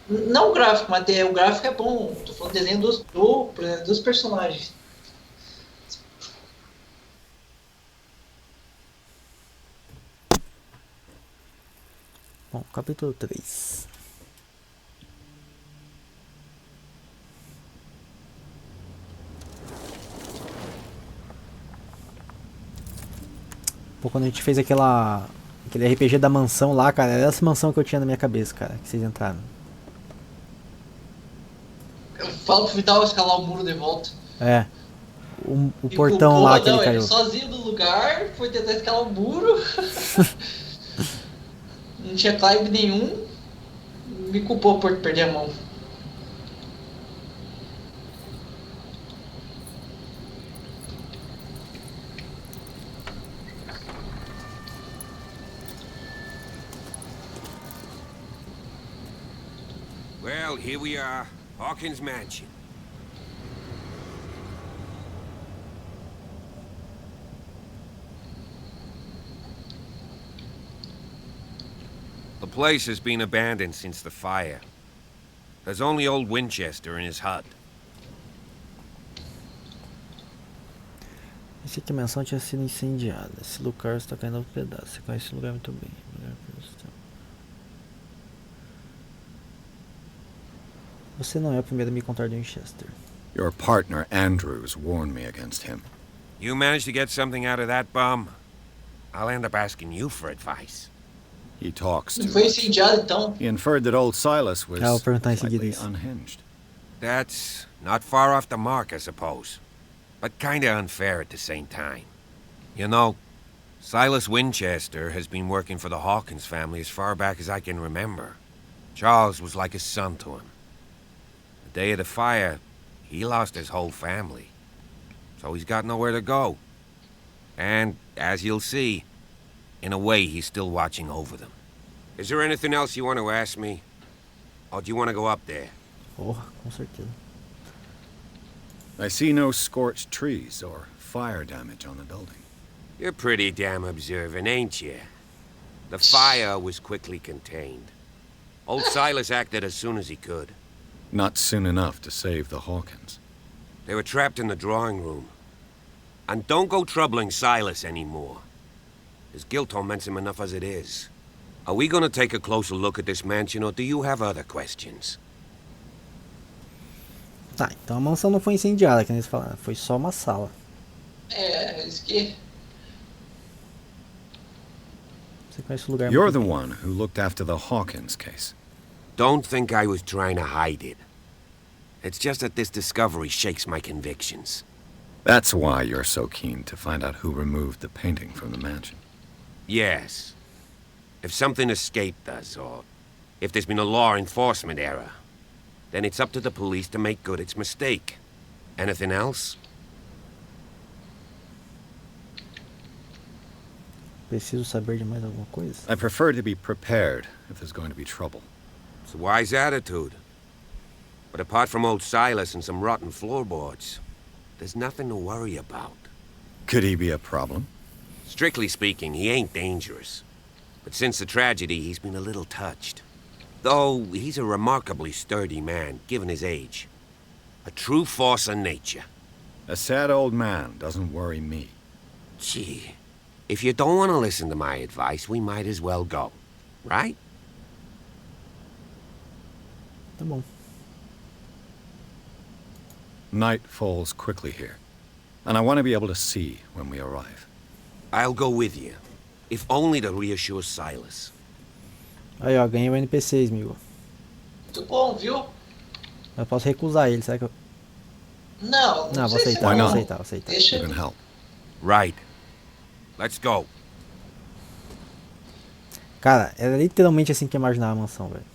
Speaker 2: Não o gráfico, mas o gráfico é bom. Tô falando do desenho dos personagens.
Speaker 1: Bom, capítulo 3. Pô, quando a gente fez aquele RPG da mansão lá, cara, era essa mansão que eu tinha na minha cabeça, cara, que vocês entraram.
Speaker 2: Eu falo pro Vital escalar o muro de volta.
Speaker 1: É. O portão lá que ele caiu.
Speaker 2: Ele sozinho do lugar, foi tentar escalar o muro. Não tinha climb nenhum. Me culpou por perder a mão.
Speaker 17: Well, here we are. Hawkins Mansion. The place has been abandoned since the fire. There's only old Winchester in his hut.
Speaker 1: Esse aqui, a mansão tinha sido incendiada. Esse lugar está caindo aos pedaços. Você conhece esse lugar muito bem. Você não é o primeiro a me contar de Winchester.
Speaker 4: Your partner, Andrews, warned me against him.
Speaker 17: You managed to get something out of that bum? I'll end up asking you for advice.
Speaker 4: He talks
Speaker 2: Não
Speaker 4: too
Speaker 2: foi
Speaker 4: much.
Speaker 2: incendiado então?
Speaker 4: He inferred that old Silas was
Speaker 1: Ah, vou perguntar em seguida
Speaker 4: slightly
Speaker 1: isso.
Speaker 4: unhinged.
Speaker 17: That's not far off the mark, I suppose. But kinda unfair at the same time. You know, Silas Winchester has been working for the Hawkins family as far back as I can remember. Charles was like a son to him. The day of the fire, he lost his whole family. So he's got nowhere to go. And, as you'll see, in a way he's still watching over them. Is there anything else you want to ask me? Or do you want to go up there?
Speaker 1: Porra, com certeza.
Speaker 4: I see no scorched trees or fire damage on the building.
Speaker 17: You're pretty damn observant, ain't you? The fire was quickly contained. Old Silas acted as soon as he could.
Speaker 4: Not soon enough to save the Hawkins.
Speaker 17: They were trapped in the drawing room. And don't go troubling Silas anymore. His guilt torments him enough as it is. Are we gonna take a closer look at this mansion, or do you have other questions?
Speaker 1: Tá, então a mansão não foi incendiada, que eles falaram. Foi só uma sala.
Speaker 2: É, isso que...
Speaker 1: Você conhece o lugar
Speaker 4: You're
Speaker 1: muito
Speaker 4: the
Speaker 1: bem.
Speaker 4: one who looked after the Hawkins case.
Speaker 17: Don't think I was trying to hide it. It's just that this discovery shakes my convictions.
Speaker 4: That's why you're so keen to find out who removed the painting from the mansion.
Speaker 17: Yes. If something escaped us, or if there's been a law enforcement error, then it's up to the police to make good its mistake. Anything else?
Speaker 1: Preciso saber de mais alguma coisa?
Speaker 4: I prefer to be prepared if there's going to be trouble.
Speaker 17: It's a wise attitude. But apart from old Silas and some rotten floorboards, there's nothing to worry about.
Speaker 4: Could he be a problem?
Speaker 17: Strictly speaking, he ain't dangerous. But since the tragedy, he's been a little touched. Though he's a remarkably sturdy man, given his age. A true force of nature.
Speaker 4: A sad old man doesn't worry me.
Speaker 17: Gee, if you don't want to listen to my advice, we might as well go. Right?
Speaker 1: Tá bom.
Speaker 4: Night falls quickly here, and I want to be able to see when we arrive.
Speaker 17: I'll go with you, if only to reassure Silas.
Speaker 1: Aí, ó, ganhei o NPCs, amigo.
Speaker 2: Muito bom, viu?
Speaker 1: Eu posso recusar ele, será que eu...
Speaker 2: Não,
Speaker 1: Não, vou
Speaker 2: sei se
Speaker 1: aceitar,
Speaker 2: não.
Speaker 1: vou aceitar, vou aceitar.
Speaker 2: Deixa
Speaker 4: You can help.
Speaker 17: Right. Let's go.
Speaker 1: Cara, era literalmente assim que eu imaginava a mansão, velho.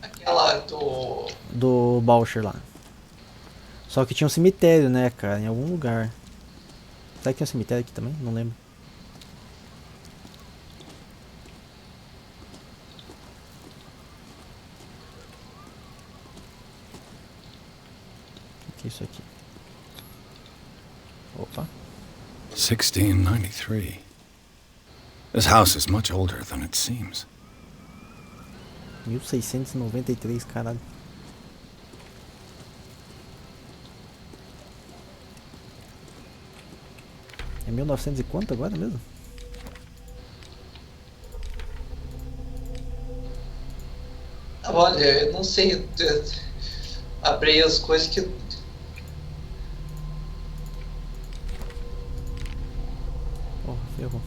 Speaker 2: aquela do...
Speaker 1: Do Boucher lá. Só que tinha um cemitério, né, cara, em algum lugar. Será que tem um cemitério aqui também? Não lembro. O que é isso aqui? Opa.
Speaker 4: 1693. This house is much older than it seems.
Speaker 1: 1693, caralho. É 1900 e quanto agora mesmo?
Speaker 2: Olha, eu não sei. Abri as coisas que...
Speaker 1: Porra, ferrou.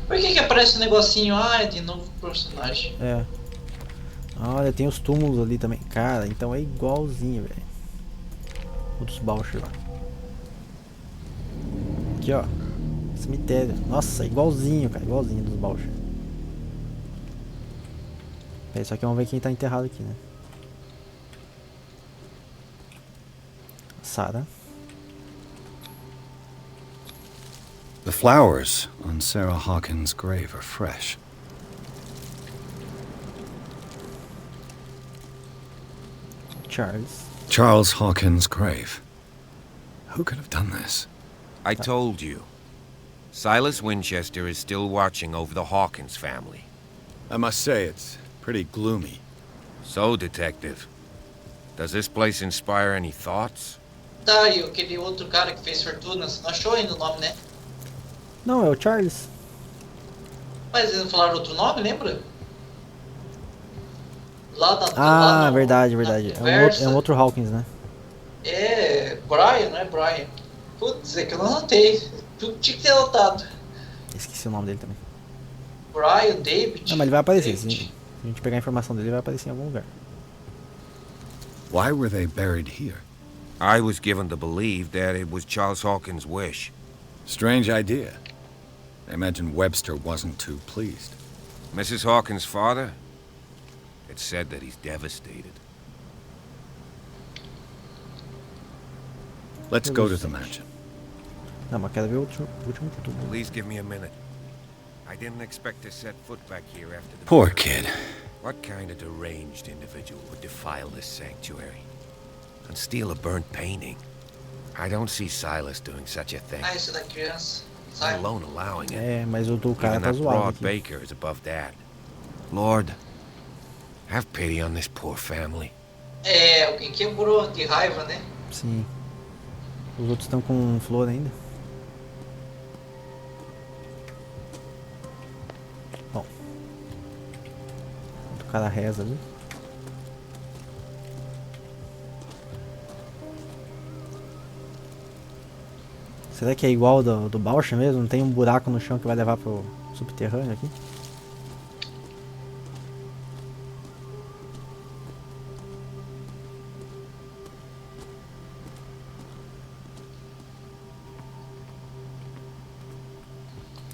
Speaker 2: Por que aparece um negocinho? Ah, é de novo personagem.
Speaker 1: É. Olha, tem os túmulos ali também. Cara, então é igualzinho, velho. O dos Boucher lá. Aqui, ó. Cemitério. Nossa, é igualzinho, cara. Igualzinho dos Boucher. É, só que vamos ver quem tá enterrado aqui, né? Sarah.
Speaker 4: The flowers on Sarah Hawkins' grave are fresh. Charles Hawkins' grave. Who could have done this?
Speaker 17: I told you. Silas Winchester is still watching over the Hawkins family.
Speaker 4: I must say, it's pretty gloomy.
Speaker 17: So, Detective, does this place inspire any thoughts?
Speaker 2: Tá, e aquele outro cara que fez fortunas, não achou ainda o nome, né?
Speaker 1: Não, é o Charles.
Speaker 2: Mas eles não falaram outro nome, lembra? Lá da...
Speaker 1: Ah,
Speaker 2: lá no,
Speaker 1: verdade. É um outro Hawkins, né?
Speaker 2: É... Brian, não é Brian? Putz, é que eu não anotei. Tu tinha que ter anotado.
Speaker 1: Esqueci o nome dele também.
Speaker 2: Brian, David...
Speaker 1: Não, mas ele vai aparecer.
Speaker 2: David.
Speaker 1: Se a gente pegar a informação dele, ele vai aparecer em algum lugar.
Speaker 4: Why were they buried here?
Speaker 17: I was given to believe that it was Charles Hawkins' wish.
Speaker 4: Strange idea. I imagine Webster wasn't too pleased.
Speaker 17: Mrs. Hawkins' father? It's said that he's devastated.
Speaker 4: Let's go to the mansion.
Speaker 1: Não, mas quero ver o último túmulo.
Speaker 17: Please give me a minute. I didn't expect to set foot back here after the...
Speaker 4: Poor kid.
Speaker 17: What kind of deranged individual would defile this sanctuary? And steal a burnt painting? I don't see Silas doing such a thing.
Speaker 2: Ah, isso da criança.
Speaker 17: Let alone allowing it.
Speaker 1: É, mas o do cara
Speaker 17: Even
Speaker 1: tá
Speaker 17: that
Speaker 1: zoado
Speaker 17: broad
Speaker 1: aqui.
Speaker 17: baker is above that. Lord, have pity on this poor family.
Speaker 2: É, alguém quebrou de raiva, né?
Speaker 1: Sim. Os outros estão com flor ainda. Bom. O cara reza ali. Será que é igual do Boucher mesmo? Não tem um buraco no chão que vai levar pro subterrâneo aqui?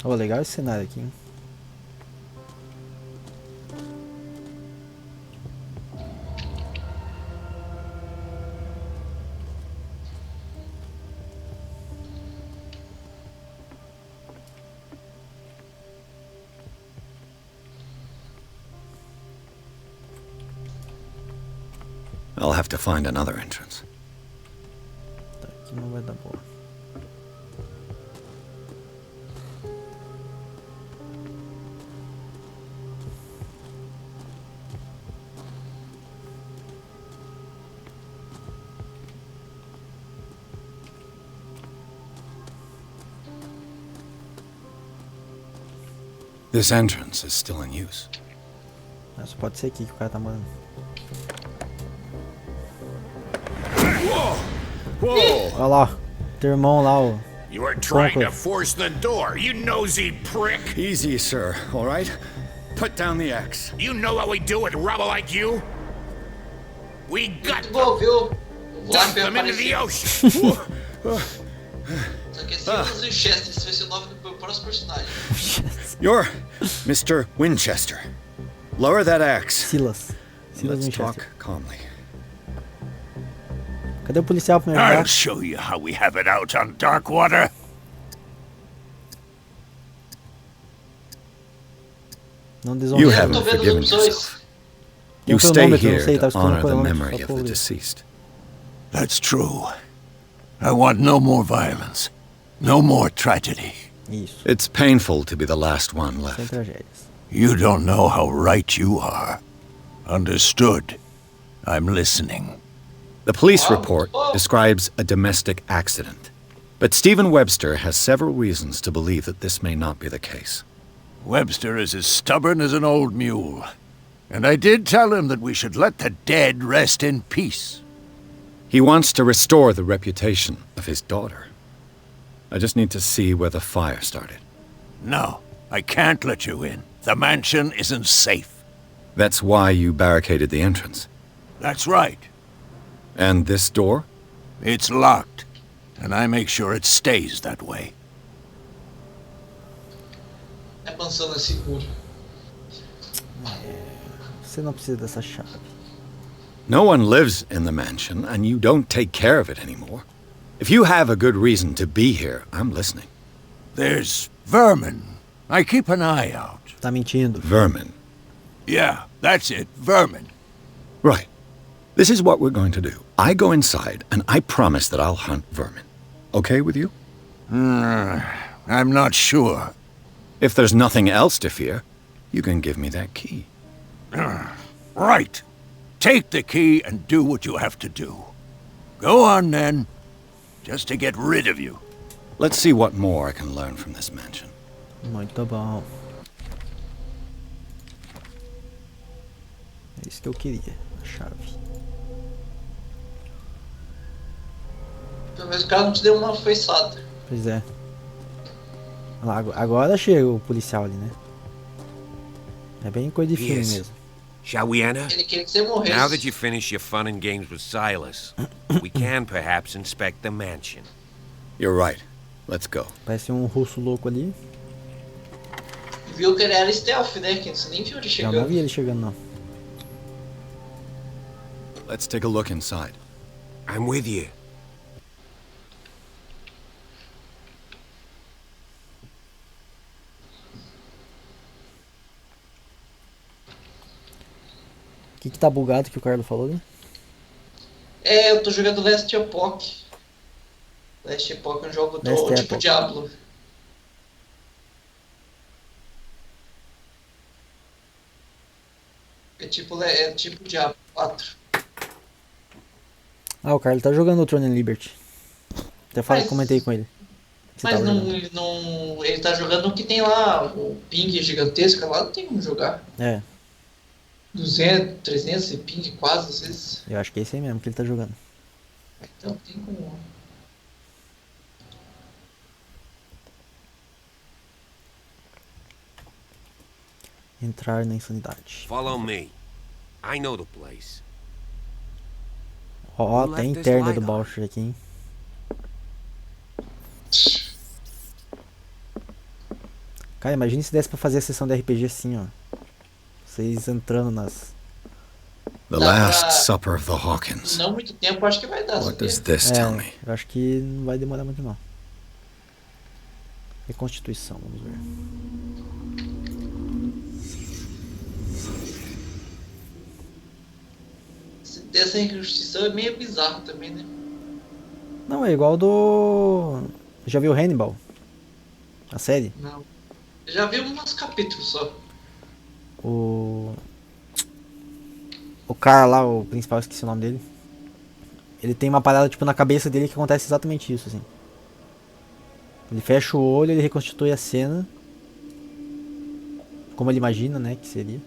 Speaker 1: Oh, legal esse cenário aqui, hein?
Speaker 4: I'll have to find another entrance.
Speaker 1: Tá, aqui não vai dar boa.
Speaker 4: This entrance is still in use.
Speaker 1: Mas pode ser aqui que o cara tá morando. Olha lá, teu irmão lá, o...
Speaker 3: You are trying to force the door, you nosy prick!
Speaker 4: Easy, sir, all right? Put down the axe.
Speaker 3: You know what we do with rubble like you? We gut
Speaker 2: Dump
Speaker 3: them into the ocean!
Speaker 2: Só que é Silas Winchester, esse vai ser o nome do meu próximo personagem.
Speaker 4: You're Mr. Winchester. Lower that axe.
Speaker 1: Silas
Speaker 4: Let's
Speaker 1: Winchester.
Speaker 4: talk calmly.
Speaker 1: Cadê o policial pra me ajudar?
Speaker 12: I'll show you how we have it out on Darkwater.
Speaker 1: Não
Speaker 4: You
Speaker 1: desonra.
Speaker 4: haven't forgiven yourself. You stay here to honor the memory of the deceased.
Speaker 10: That's true. I want no more violence. No more tragedy.
Speaker 1: Isso.
Speaker 4: It's painful to be the last one
Speaker 1: Sem
Speaker 4: left.
Speaker 1: tragédias.
Speaker 10: You don't know how right you are. Understood. I'm listening.
Speaker 4: The police report describes a domestic accident, but Stephen Webster has several reasons to believe that this may not be the case.
Speaker 10: Webster is as stubborn as an old mule. And I did tell him that we should let the dead rest in peace.
Speaker 4: He wants to restore the reputation of his daughter. I just need to see where the fire started.
Speaker 10: No, I can't let you in. The mansion isn't safe.
Speaker 4: That's why you barricaded the entrance.
Speaker 10: That's right.
Speaker 4: And this door?
Speaker 10: It's locked, and I make sure it stays that way.
Speaker 2: A mansão é segura.
Speaker 1: Você não precisa dessa chave.
Speaker 4: No one lives in the mansion, and you don't take care of it anymore. If you have a good reason to be here, I'm listening.
Speaker 10: There's vermin. I keep an eye out.
Speaker 1: Tá mentindo.
Speaker 4: Vermin.
Speaker 10: Yeah, that's it, vermin.
Speaker 4: Right. This is what we're going to do. I go inside, and I promise that I'll hunt vermin. Okay with you?
Speaker 10: I'm not sure.
Speaker 4: If there's nothing else to fear, you can give me that key.
Speaker 10: Right. Take the key and do what you have to do. Go on, then. Just to get rid of you.
Speaker 4: Let's see what more I can learn from this mansion.
Speaker 1: Muito bom. É isso que eu queria. A chave.
Speaker 2: Pelo menos o cara não te deu uma foiçada.
Speaker 1: Pois é. Olha lá, agora chega o policial ali, né? É bem coisa de filme
Speaker 17: Yes.
Speaker 1: mesmo.
Speaker 17: Shall we enter?
Speaker 2: Ele queria que você morresse.
Speaker 17: Now that you finish your fun and games with Silas, we can perhaps inspect the mansion.
Speaker 4: You're right. Let's go.
Speaker 1: Parece um russo louco ali.
Speaker 2: Viu que ele era stealth, né? Que você nem viu ele
Speaker 1: Eu
Speaker 2: chegando.
Speaker 1: não vi ele chegando, não.
Speaker 4: Let's take a look inside.
Speaker 17: I'm with you.
Speaker 1: O que tá bugado que o Carlos falou ali?
Speaker 2: É, eu tô jogando Last Epoch. Last Epoch é um jogo
Speaker 1: Last
Speaker 2: do tipo
Speaker 1: Epoch.
Speaker 2: Diablo. É tipo Diablo 4.
Speaker 1: Ah, o Carlos tá jogando o Throne and Liberty. Até falei,
Speaker 2: Mas-
Speaker 1: comentei com ele. Você
Speaker 2: Mas
Speaker 1: tava
Speaker 2: não,
Speaker 1: jogando.
Speaker 2: ele tá jogando o que tem lá, o ping gigantesco, lá não tem como jogar.
Speaker 1: É,
Speaker 2: 200, 300 e ping quase, às vezes.
Speaker 1: eu acho que é esse aí mesmo que ele tá jogando.
Speaker 2: Então tem como.
Speaker 1: Entrar na insanidade.
Speaker 17: Follow me. I know the place.
Speaker 1: Ó,
Speaker 17: Who
Speaker 1: tem
Speaker 17: left this
Speaker 1: interna
Speaker 17: light
Speaker 1: do
Speaker 17: on?
Speaker 1: Boucher aqui, hein? Cara, imagina se desse pra fazer a sessão de RPG assim, ó. Vocês entrando nas...
Speaker 4: The
Speaker 2: Dá
Speaker 4: Last
Speaker 2: pra-
Speaker 4: Supper of the Hawkins.
Speaker 2: Não muito tempo, acho que vai dar.
Speaker 4: What
Speaker 2: sabia?
Speaker 4: does this tell me?
Speaker 1: eu acho que não vai demorar muito não. Reconstituição, vamos ver.
Speaker 2: essa injustiça é meio bizarro também, né?
Speaker 1: Não, é igual do... Já viu Hannibal? A série?
Speaker 2: Não. Eu já vi uns capítulos só.
Speaker 1: O cara lá, o principal, esqueci o nome dele. Ele tem uma parada tipo na cabeça dele que acontece exatamente isso, assim. Ele fecha o olho, ele reconstitui a cena como ele imagina, né, que seria.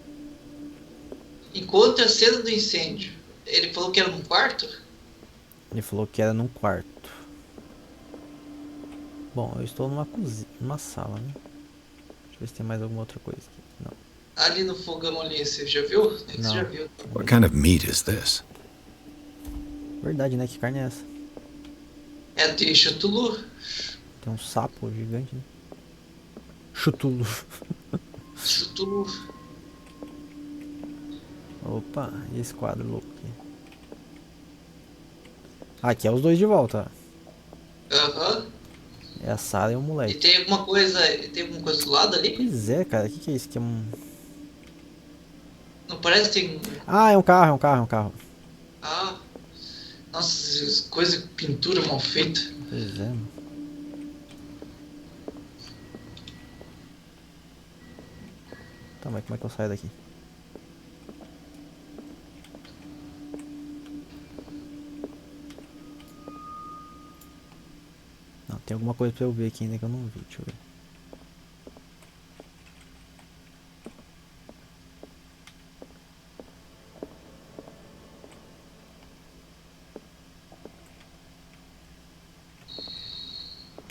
Speaker 2: Enquanto a cena do incêndio, ele falou que era num quarto?
Speaker 1: Ele falou que era num quarto. Bom, eu estou numa cozinha, numa sala, né? Deixa eu ver se tem mais alguma outra coisa aqui. Não.
Speaker 2: Ali no fogão ali, você já viu? Você
Speaker 1: Não.
Speaker 2: já viu?
Speaker 4: What kind of meat is this?
Speaker 1: Verdade, né? Que carne é essa?
Speaker 2: É de Cthulhu.
Speaker 1: Tem um sapo gigante, né? Cthulhu.
Speaker 2: Cthulhu.
Speaker 1: Opa, e esse quadro louco aqui? Ah, aqui é os dois de volta.
Speaker 2: Aham.
Speaker 1: É a Sarah e o
Speaker 2: E
Speaker 1: moleque.
Speaker 2: tem alguma coisa do lado ali?
Speaker 1: Pois é, cara. O que é isso? Que é um...
Speaker 2: Não parece que tem...
Speaker 1: Ah, é um carro, é um carro, é um carro.
Speaker 2: Ah. Nossa, coisa, pintura mal feita.
Speaker 1: Pois é, mano. Tá, mas como é que eu saio daqui? Não, tem alguma coisa pra eu ver aqui ainda que eu não vi, deixa eu ver.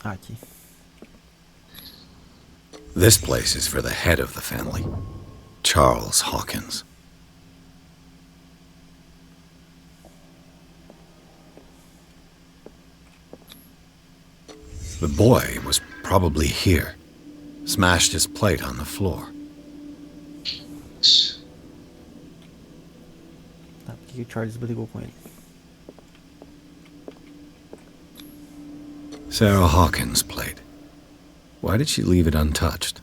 Speaker 1: Ah, aqui.
Speaker 4: This place is for the head of the family, Charles Hawkins. The boy was probably here. Smashed his plate on the floor.
Speaker 1: Tá, por que o Charles brigou com ele?
Speaker 4: Sarah Hawkins' plate. Why did she leave it untouched?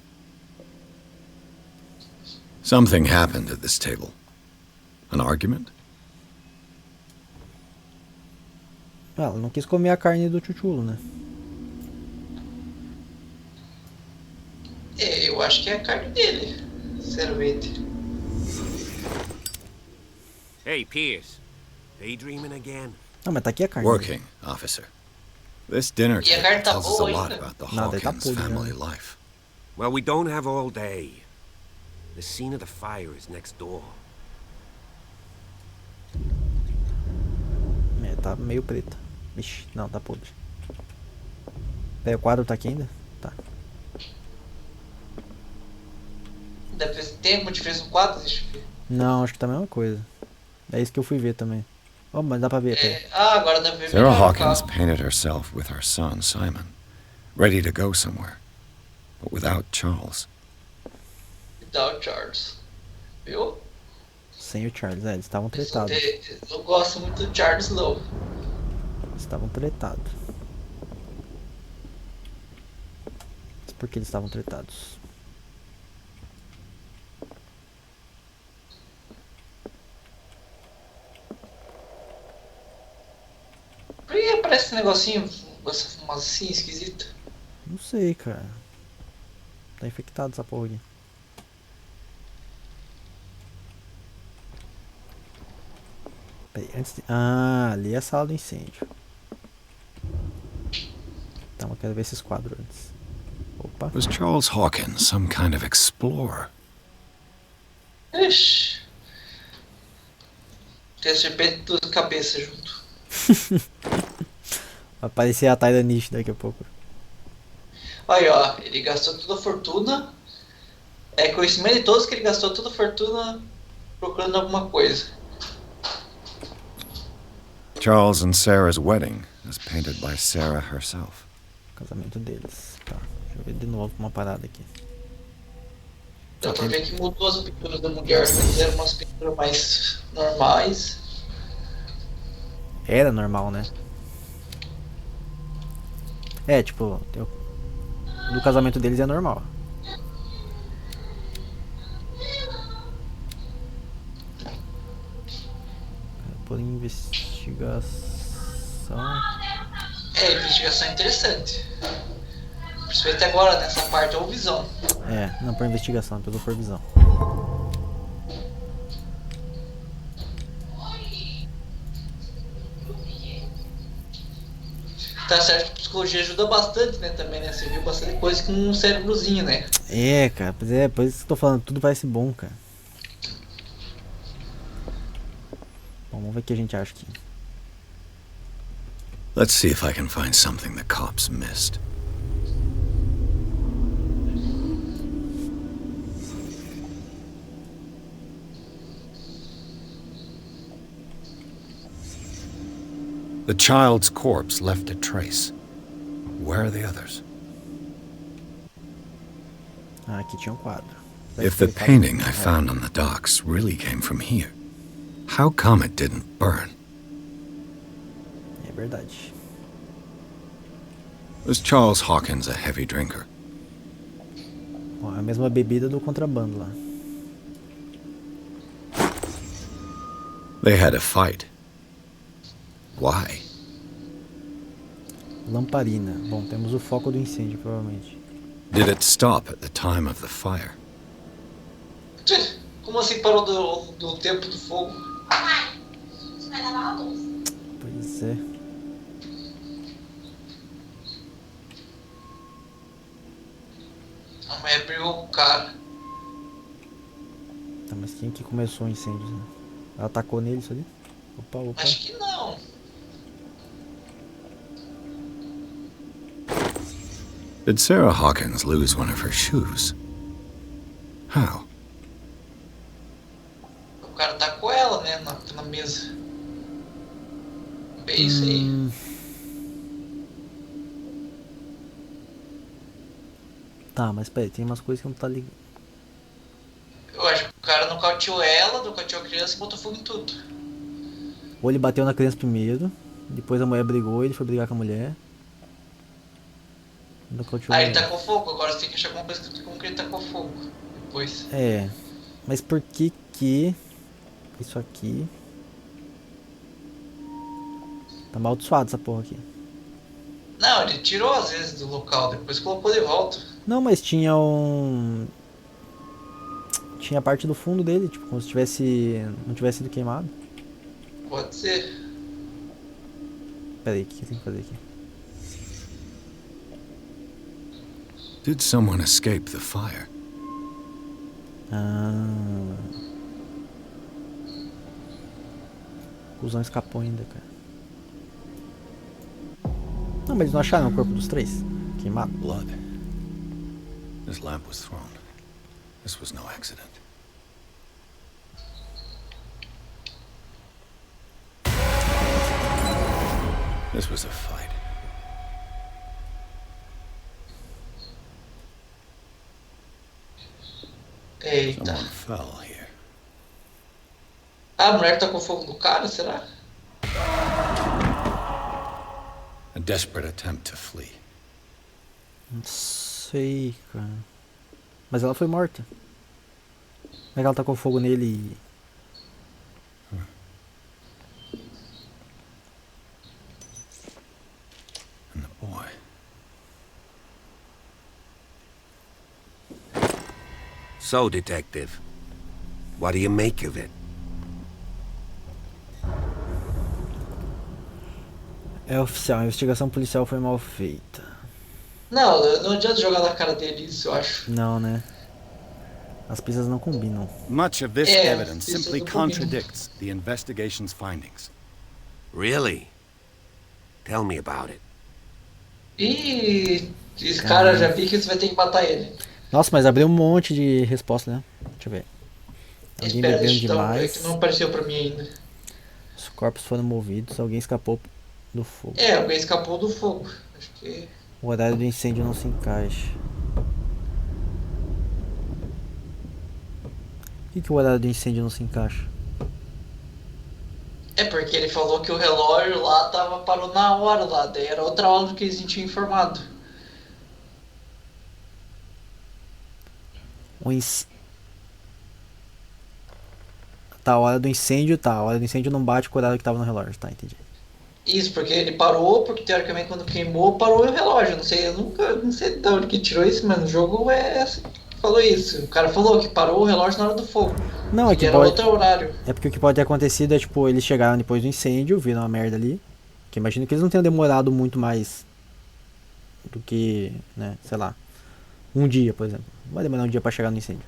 Speaker 4: Something happened at this table. An argument?
Speaker 1: Ah, ela não quis comer a carne do Cthulhu, né?
Speaker 2: É, eu acho que é a carne dele. Sinceramente.
Speaker 17: Hey, Pierce. Daydreaming again?
Speaker 1: Não, mas tá aqui a carne.
Speaker 4: Working, officer. This dinner
Speaker 2: E a carne
Speaker 4: table
Speaker 2: tá
Speaker 4: tells us a
Speaker 2: boa
Speaker 4: lot
Speaker 2: ainda.
Speaker 4: about the
Speaker 1: Não, daí tá
Speaker 4: Hawkins
Speaker 1: podre,
Speaker 4: family
Speaker 1: né?
Speaker 4: life.
Speaker 17: Well, we don't have all day. The scene of the fire is next door.
Speaker 1: É, tá meio preta. Ixi, não, tá podre. Pera, o quadro tá aqui ainda? Tá.
Speaker 2: Tem alguma diferença no quadro? Deixa eu ver.
Speaker 1: Não, acho que tá a mesma coisa. É isso que eu fui ver também. Oh, mas dá pra ver até.
Speaker 2: Agora dá pra ver
Speaker 4: Sarah
Speaker 2: melhor o
Speaker 4: Hawkins
Speaker 2: carro.
Speaker 4: painted herself with her son, Simon, ready to go somewhere, but without Charles.
Speaker 2: Without Charles. Viu?
Speaker 1: Sem o Charles, eles estavam tretados.
Speaker 2: Eu gosto muito do Charles Lowe.
Speaker 1: Eles estavam tretados. Mas por que eles estavam tretados?
Speaker 2: Por que aparece esse negocinho, essa fumacinha esquisita?
Speaker 1: Não sei, cara. Tá infectado essa porra aqui. Peraí, antes de... Ah, ali é a sala do incêndio. Então eu quero ver esses quadros antes. Opa.
Speaker 4: Was Charles Hawkins some kind of explorer?
Speaker 2: Ixi. Tem a serpente duas cabeças junto.
Speaker 1: Vai aparecer a Tyranish daqui a pouco.
Speaker 2: Aí, ó, ele gastou toda a fortuna. É conhecimento de todos que ele gastou toda a fortuna procurando alguma coisa.
Speaker 4: Charles and Sarah's wedding is painted by Sarah herself.
Speaker 1: Casamento deles. Tá, deixa eu ver de novo uma parada aqui.
Speaker 2: Dá pra ver que mudou as pinturas da mulher. Antes eram umas pinturas mais normais.
Speaker 1: Era normal, né? É, tipo, do casamento deles é normal. por investigação.
Speaker 2: É, investigação é interessante. Principalmente agora, nessa parte, ou visão.
Speaker 1: É, não por investigação, pelo por visão.
Speaker 2: Tá certo que psicologia ajuda bastante, né, também, né? Você viu bastante coisa com um cérebrozinho, né?
Speaker 1: É, cara, por isso que eu tô falando, tudo parece bom, cara. Bom, vamos ver o que a gente acha aqui.
Speaker 4: Let's see if I can find something the cops missed. The child's corpse left a trace. Where are the others?
Speaker 1: Ah, aqui tinha um quadro.
Speaker 4: If the painting I found on the docks really came from here, how come it didn't burn?
Speaker 1: É verdade.
Speaker 4: Was Charles Hawkins a heavy drinker?
Speaker 1: Bom, é a mesma bebida do contrabando lá.
Speaker 4: They had a fight. Why?
Speaker 1: Lamparina. Bom, temos o foco do incêndio, provavelmente.
Speaker 4: Did it stop at the time of the fire?
Speaker 2: Como assim parou do tempo do fogo?
Speaker 1: Pois é.
Speaker 2: A mãe abriu o cara.
Speaker 1: Tá, mas quem que começou o incêndio? Né? Ela atacou nele isso ali? Opa.
Speaker 2: Acho que não.
Speaker 4: Did Sarah Hawkins lose one of her shoes? How?
Speaker 2: O cara tacou ela, né, na mesa. Bem isso aí.
Speaker 1: Tá, mas peraí, tem umas coisas que não tá ligado.
Speaker 2: Eu acho que o cara nocauteou ela, nocauteou a criança e botou fogo em tudo.
Speaker 1: Ou ele bateu na criança primeiro, depois a mulher brigou, ele foi brigar com a mulher.
Speaker 2: Aí ele tacou fogo, agora você tem que achar alguma coisa como que ele tacou fogo. Depois.
Speaker 1: É, mas por que isso aqui tá amaldiçoado essa porra aqui?
Speaker 2: Não, ele tirou às vezes do local, depois colocou de volta.
Speaker 1: Não, mas tinha tinha a parte do fundo dele, tipo, como se não tivesse sido queimado.
Speaker 2: Pode ser.
Speaker 1: Pera aí, o que eu tenho que fazer aqui?
Speaker 4: Did someone escape the fire?
Speaker 1: O cuzão escapou ainda, cara. Não, mas eles não acharam o corpo dos três? Queimado.
Speaker 4: Blood. This lamp was thrown. This was no accident. This was a fight.
Speaker 2: Eita.
Speaker 4: Someone fell here.
Speaker 2: A mulher tá com fogo no cara, será?
Speaker 4: A desperate attempt to flee.
Speaker 1: Não sei, cara. Mas ela foi morta. Como é que ela tacou fogo nele e...
Speaker 4: And the boy.
Speaker 17: So, Detective, what do you make of it?
Speaker 1: É oficial, a investigação policial foi mal feita.
Speaker 2: Não adianta jogar na cara dele isso, eu acho.
Speaker 1: Não, né? As pistas não combinam.
Speaker 4: Much of this evidence simply contradicts the investigation's findings.
Speaker 17: Really? Tell me about it.
Speaker 2: Ih, esse cara já vi que você vai ter que matar ele.
Speaker 1: Nossa, mas abriu um monte de resposta, né? Deixa eu ver. Alguém bebeu demais.
Speaker 2: Que não apareceu pra mim ainda.
Speaker 1: Os corpos foram movidos, alguém escapou do fogo.
Speaker 2: É, alguém escapou do fogo. Acho que...
Speaker 1: O horário do incêndio não se encaixa. Por que o horário do incêndio não se encaixa?
Speaker 2: É porque ele falou que o relógio lá parou na hora lá, daí era outra hora do que eles tinham informado.
Speaker 1: Tá, a hora do incêndio, tá. A hora do incêndio não bate com o horário que tava no relógio, tá, entendi.
Speaker 2: Isso, porque ele parou, porque teoricamente quando queimou, parou o relógio. Não sei, não sei de onde que tirou isso, mas no jogo falou isso. O cara falou que parou o relógio na hora do fogo.
Speaker 1: Não, é que
Speaker 2: era outro horário.
Speaker 1: É porque o que pode ter acontecido é, tipo, eles chegaram depois do incêndio, viram uma merda ali. Que imagino que eles não tenham demorado muito mais do que, né, sei lá, um dia, por exemplo. Não vai demorar um dia pra chegar no incêndio.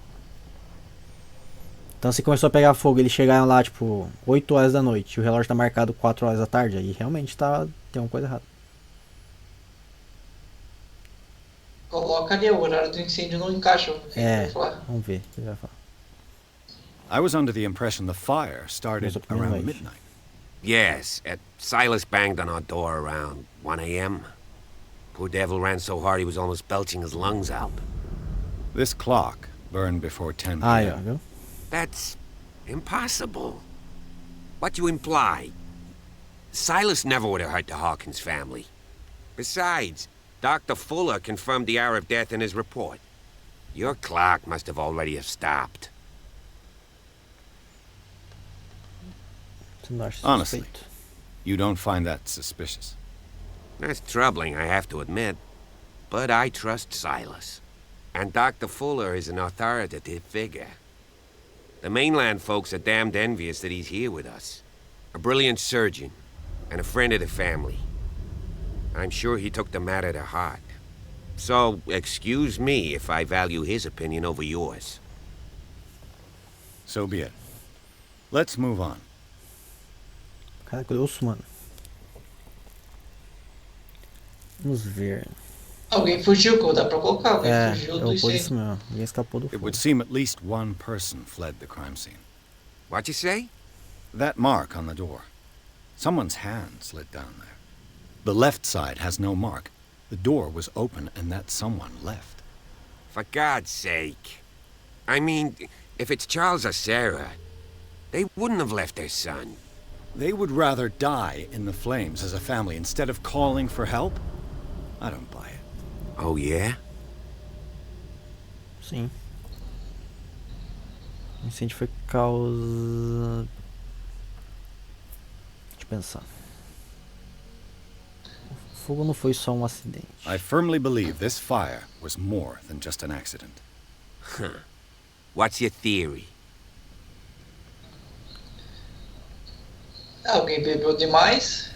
Speaker 1: Então se começou a pegar fogo, eles chegaram lá, tipo, 8 horas da noite, e o relógio tá marcado 4 horas da tarde, aí realmente tem uma coisa errada.
Speaker 2: Coloca ali, o horário do incêndio não encaixa.
Speaker 1: Vamos ver o que ele vai falar.
Speaker 4: I was under the impression the fire started around midnight.
Speaker 17: Yes, Silas banged on our door around 1 a.m. Poor devil ran so hard he was almost belching his lungs out.
Speaker 4: This clock burned before 10 p.m.
Speaker 1: Yeah, viu?
Speaker 17: That's impossible. What you imply? Silas never would have hurt the Hawkins family. Besides, Dr. Fuller confirmed the hour of death in his report. Your clock must have already have stopped.
Speaker 4: Honestly, you don't find that suspicious?
Speaker 17: That's troubling, I have to admit. But I trust Silas. And Dr. Fuller is an authoritative figure. The mainland folks are damned envious that he's here with us. A brilliant surgeon, and a friend of the family. I'm sure he took the matter to heart. So, excuse me if I value his opinion over yours.
Speaker 4: So be it. Let's move on.
Speaker 1: Cara grosso, mano. Vamos ver.
Speaker 2: Alguém fugiu, dá pra colocar. Alguém fugiu do
Speaker 1: incêndio. Mesmo. Alguém escapou do fogo.
Speaker 4: It would seem at least one person fled the crime scene.
Speaker 17: What'd you say?
Speaker 4: That mark on the door. Someone's hand slid down there. The left side has no mark. The door was open and that someone left.
Speaker 17: For God's sake. I mean, if it's Charles or Sarah, they wouldn't have left their son.
Speaker 4: They would rather die in the flames as a family instead of calling for help? I don't buy it.
Speaker 17: Oh, yeah?
Speaker 1: Sim. O incêndio foi causa... Deixa eu pensar. O fogo não foi só um acidente.
Speaker 4: I firmly believe this fire was more than just an accident.
Speaker 17: Huh. What's your theory?
Speaker 2: Alguém bebeu demais?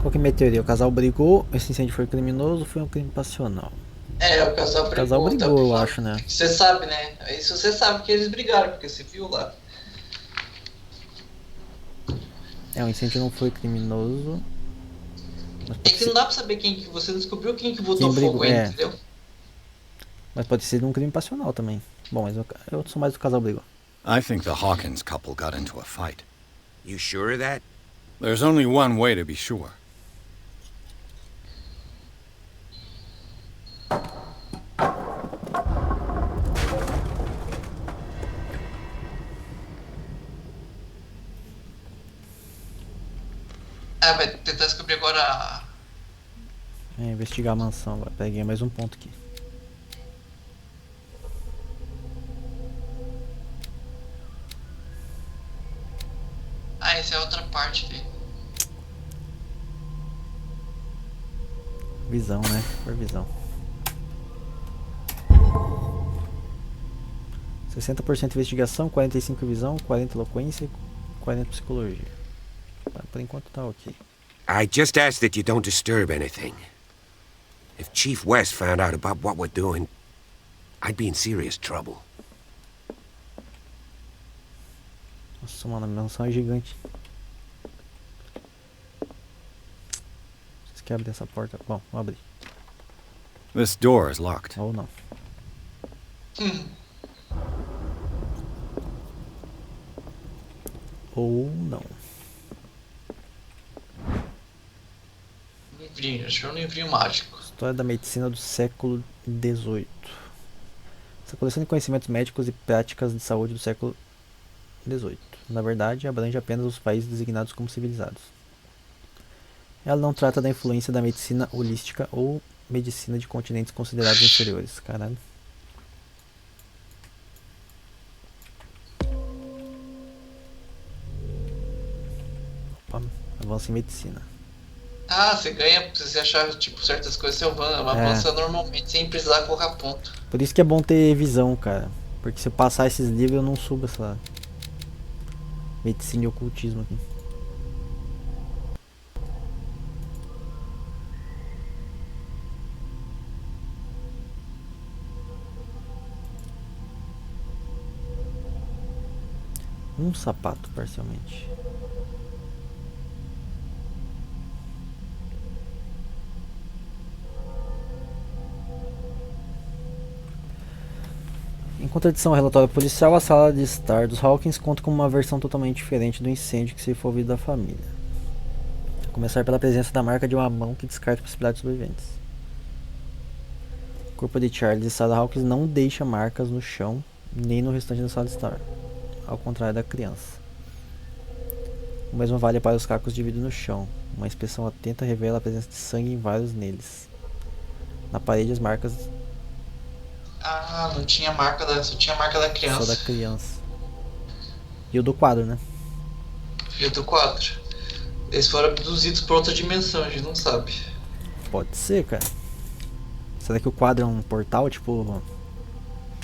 Speaker 1: Qual que é a minha teoria? O casal brigou, esse incêndio foi criminoso ou foi um crime passional?
Speaker 2: O casal brigou.
Speaker 1: O casal brigou, eu acho, né?
Speaker 2: Você sabe, né? Isso você sabe que eles brigaram, porque você viu lá.
Speaker 1: O incêndio não foi criminoso.
Speaker 2: É que não dá pra saber quem que você descobriu quem que botou fogo aí, entendeu?
Speaker 1: Mas pode ser um crime passional também. Bom, mas eu sou mais do casal brigou.
Speaker 4: I think the Hawkins couple got into a fight.
Speaker 17: You sure of that?
Speaker 4: There's only one way to be sure.
Speaker 2: Vai tentar descobrir agora.
Speaker 1: Investigar a mansão agora. Peguei mais um ponto aqui.
Speaker 2: Essa é outra parte dele.
Speaker 1: Visão, né? Supervisão. 60% investigação, 45% visão, 40% eloquência e 40% psicologia. Por enquanto tá ok.
Speaker 17: I just ask that you don't disturb anything. If Chief West found out about what we're doing, I'd be in serious trouble.
Speaker 1: Nossa, mano, a mansão é gigante. Vocês querem abrir essa porta? Bom, vou abrir.
Speaker 4: This door is locked.
Speaker 1: Ou não. Ou não.
Speaker 2: Livrinho, acho que é um livrinho mágico.
Speaker 1: História da medicina do século XVIII. Essa coleção de conhecimentos médicos e práticas de saúde do século XVIII. Na verdade, abrange apenas os países designados como civilizados. Ela não trata da influência da medicina holística ou medicina de continentes considerados inferiores. Caralho. Opa, avanço em medicina.
Speaker 2: Ah, você ganha, se você achar, tipo, certas coisas, você avança normalmente, sem precisar colocar ponto.
Speaker 1: Por isso que é bom ter visão, cara. Porque se eu passar esses livros, eu não subo essa medicina e ocultismo aqui. Um sapato, parcialmente. Em contradição ao relatório policial, a sala de estar dos Hawkins conta com uma versão totalmente diferente do incêndio que se foi ouvido da família. A começar pela presença da marca de uma mão que descarta possibilidades de sobreviventes. O corpo de Charles e Sarah Hawkins não deixa marcas no chão, nem no restante da sala de estar, ao contrário da criança. O mesmo vale para os cacos de vidro no chão. Uma inspeção atenta revela a presença de sangue em vários neles. Na parede, as marcas...
Speaker 2: Ah, não tinha marca só tinha marca da criança.
Speaker 1: Só da criança. E o do quadro, né?
Speaker 2: E o do quadro. Eles foram abduzidos por outra dimensão, a gente não sabe.
Speaker 1: Pode ser, cara. Será que o quadro é um portal, tipo...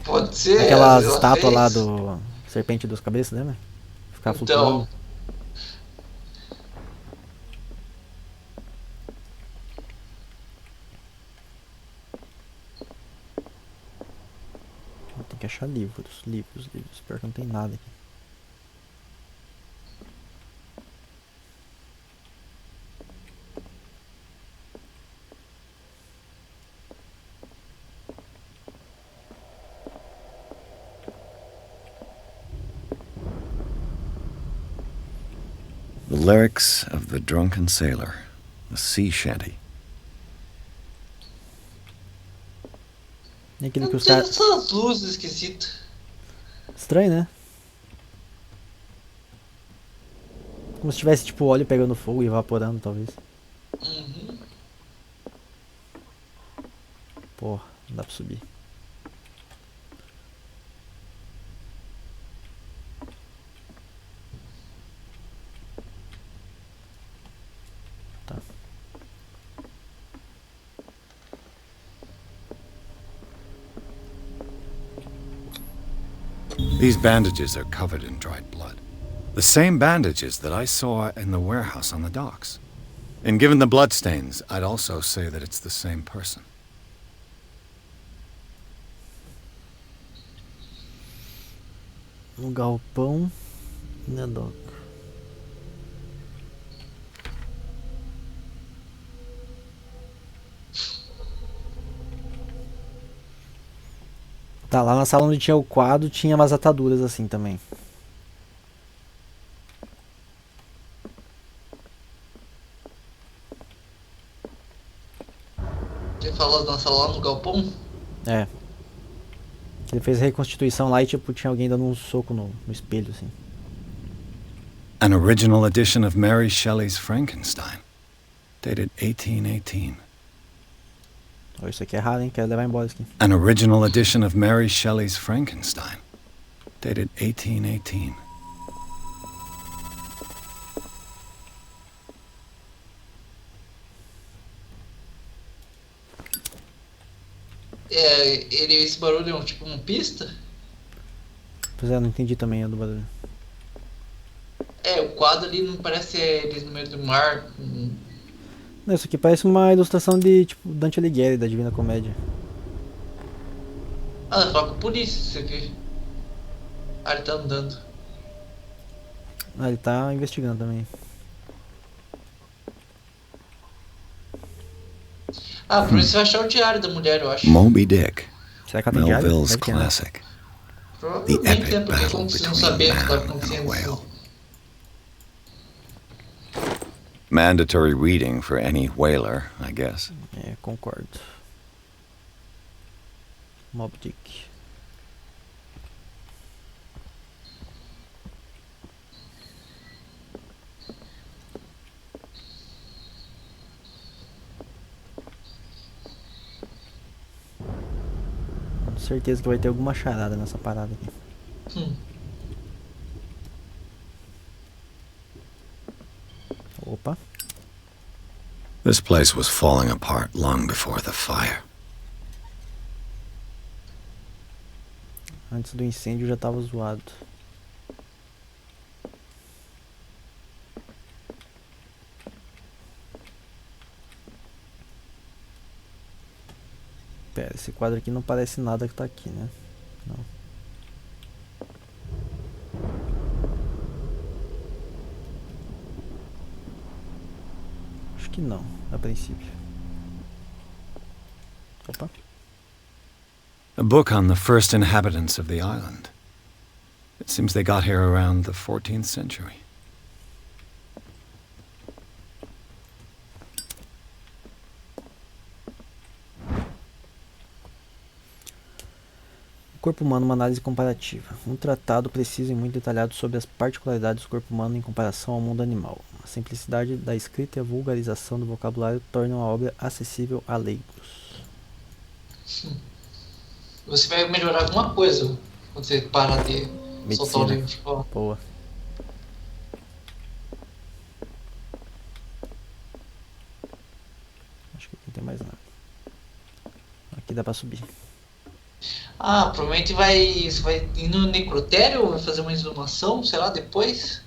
Speaker 2: Pode ser.
Speaker 1: Aquelas estátuas lá do... Serpente dos Cabeças, lembra? Ficar flutuando. Tem que achar livros. Pior que não tem nada aqui.
Speaker 4: The lyrics of the drunken sailor, a sea shanty.
Speaker 1: E aquilo que os
Speaker 2: Tem
Speaker 1: caras...
Speaker 2: essas luzes esquisitas.
Speaker 1: Estranho, né? Como se tivesse tipo óleo pegando fogo e evaporando, talvez.
Speaker 2: Uhum.
Speaker 1: Porra, não dá pra subir. Tá.
Speaker 4: These bandages are covered in dried blood. The same bandages that I saw in the warehouse on the docks. And given the bloodstains, I'd also say that it's the same person.
Speaker 1: No galpão e na doca. Tá, lá na sala onde tinha o quadro tinha umas ataduras assim também.
Speaker 2: Você falou da sala lá no galpão?
Speaker 1: É. Ele fez a reconstituição lá e tipo tinha alguém dando um soco no espelho assim.
Speaker 4: An original edition of Mary Shelley's Frankenstein, dated 1818.
Speaker 1: Oh, isso aqui é raro, hein? Quero levar embora isso aqui.
Speaker 4: An original edition of Mary Shelley's Frankenstein, dated 1818.
Speaker 2: Esse barulho é tipo uma pista?
Speaker 1: Pois é, não entendi também a do barulho.
Speaker 2: O quadro ali não parece eles no meio do mar.
Speaker 1: Não, isso aqui parece uma ilustração de tipo Dante Alighieri da Divina Comédia.
Speaker 2: Ah, fala com a polícia isso aqui. Ah, ele tá andando.
Speaker 1: Ah, ele tá investigando também.
Speaker 2: Ah, por isso você vai achar o diário da mulher, eu acho.
Speaker 4: Moby Dick,
Speaker 1: Será que ela tem diário?
Speaker 4: Melville's
Speaker 1: Deve ter, né?
Speaker 4: classic. The
Speaker 2: Provavelmente,
Speaker 4: epic
Speaker 2: né? Porque
Speaker 4: battle
Speaker 2: como você não
Speaker 4: between
Speaker 2: sabia o que tá
Speaker 4: man and a
Speaker 2: acontecendo.
Speaker 4: whale. Mandatory reading for any whaler, I guess.
Speaker 1: É, concordo. Moby Dick. Com certeza que vai ter alguma charada nessa parada aqui. Opa.
Speaker 4: This place was falling apart long before the fire.
Speaker 1: Antes do incêndio já tava zoado. Pera, esse quadro aqui não parece nada que tá aqui, né? Não. Acho que não, a princípio. Opa.
Speaker 4: A book on the first inhabitants of the island. It seems they got here around the 14th century.
Speaker 1: Corpo humano, uma análise comparativa. Um tratado preciso e muito detalhado sobre as particularidades do corpo humano em comparação ao mundo animal. A simplicidade da escrita e a vulgarização do vocabulário tornam a obra acessível a leigos.
Speaker 2: Você vai melhorar alguma coisa quando você parar de soltar o livro. Ó.
Speaker 1: Boa. Acho que aqui não tem mais nada. Aqui dá pra subir.
Speaker 2: Ah, provavelmente você vai ir no necrotério, vai fazer uma exumação, sei lá, depois.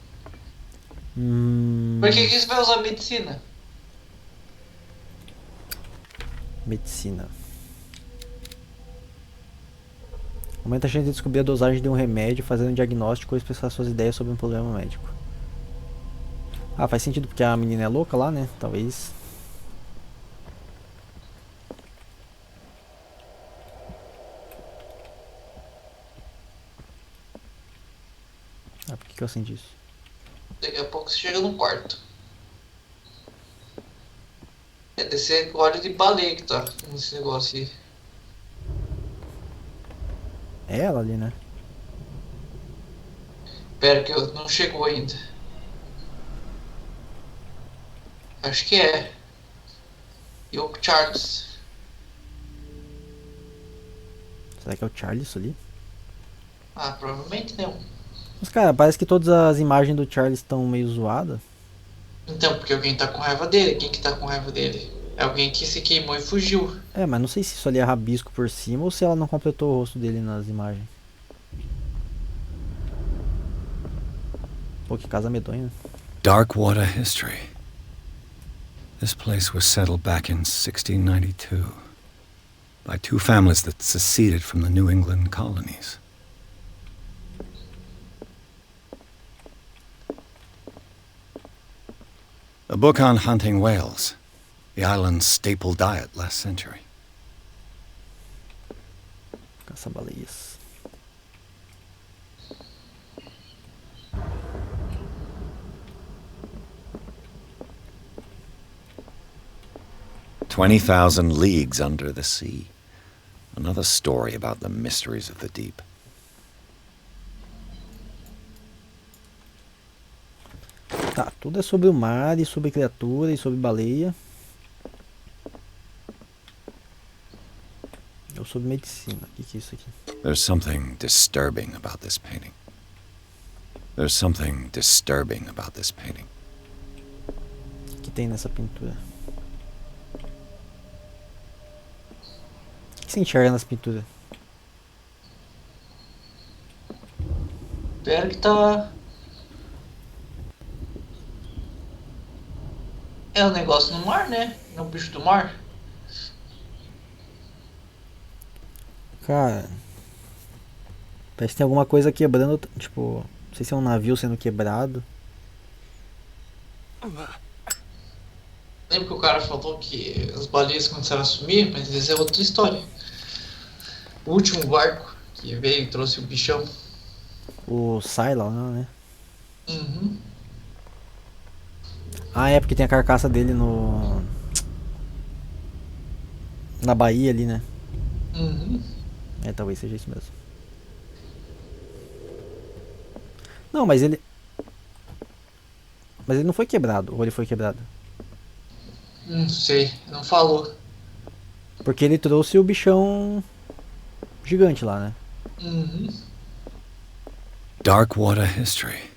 Speaker 2: Por que você vai usar medicina?
Speaker 1: Medicina. Aumenta a chance de descobrir a dosagem de um remédio, fazendo um diagnóstico ou expressar suas ideias sobre um problema médico. Ah, faz sentido porque a menina é louca lá, né? Talvez. Ah, por que eu senti isso?
Speaker 2: Daqui a pouco você chega no quarto. É desse óleo de baleia que tá nesse negócio aí.
Speaker 1: É ela ali, né?
Speaker 2: Pera que eu não chegou ainda. Acho que é. E o Charles.
Speaker 1: Será que é o Charlie isso ali?
Speaker 2: Ah, provavelmente não.
Speaker 1: Mas cara, parece que todas as imagens do Charlie estão meio zoadas.
Speaker 2: Então, porque alguém tá com raiva dele. Quem que tá com raiva dele? É alguém que se queimou e fugiu.
Speaker 1: É, mas não sei se isso ali é rabisco por cima ou se ela não completou o rosto dele nas imagens. Pô, que casa medonha.
Speaker 4: Darkwater history. This place was settled back in 1692 by two families that seceded from the New England colonies. A book on hunting whales, the island's staple diet last century.
Speaker 1: Caça-baleias.
Speaker 4: "20,000 Leagues Under the Sea. Another story about the mysteries of the deep."
Speaker 1: Tá, tudo é sobre o mar e sobre criatura e sobre baleia. Ou sobre medicina. O que é isso aqui?
Speaker 4: There's something disturbing about this painting. There's something disturbing about this painting.
Speaker 1: O que tem nessa pintura? O que se enxerga nessa pintura?
Speaker 2: Pera que tá... É um negócio no mar, né? É um bicho do mar.
Speaker 1: Cara, parece que tem alguma coisa quebrando, tipo, não sei se é um navio sendo quebrado.
Speaker 2: Lembra que o cara falou que as baleias começaram a sumir, mas essa é outra história. O último barco que veio e trouxe o bichão.
Speaker 1: O Syla, né?
Speaker 2: Uhum.
Speaker 1: Ah, é porque tem a carcaça dele no... na Bahia ali, né?
Speaker 2: Uhum.
Speaker 1: É, talvez seja isso mesmo. Não, mas ele... Mas ele não foi quebrado, ou ele foi quebrado?
Speaker 2: Não sei, não falou.
Speaker 1: Porque ele trouxe o bichão gigante lá, né?
Speaker 2: Uhum.
Speaker 4: Darkwater history.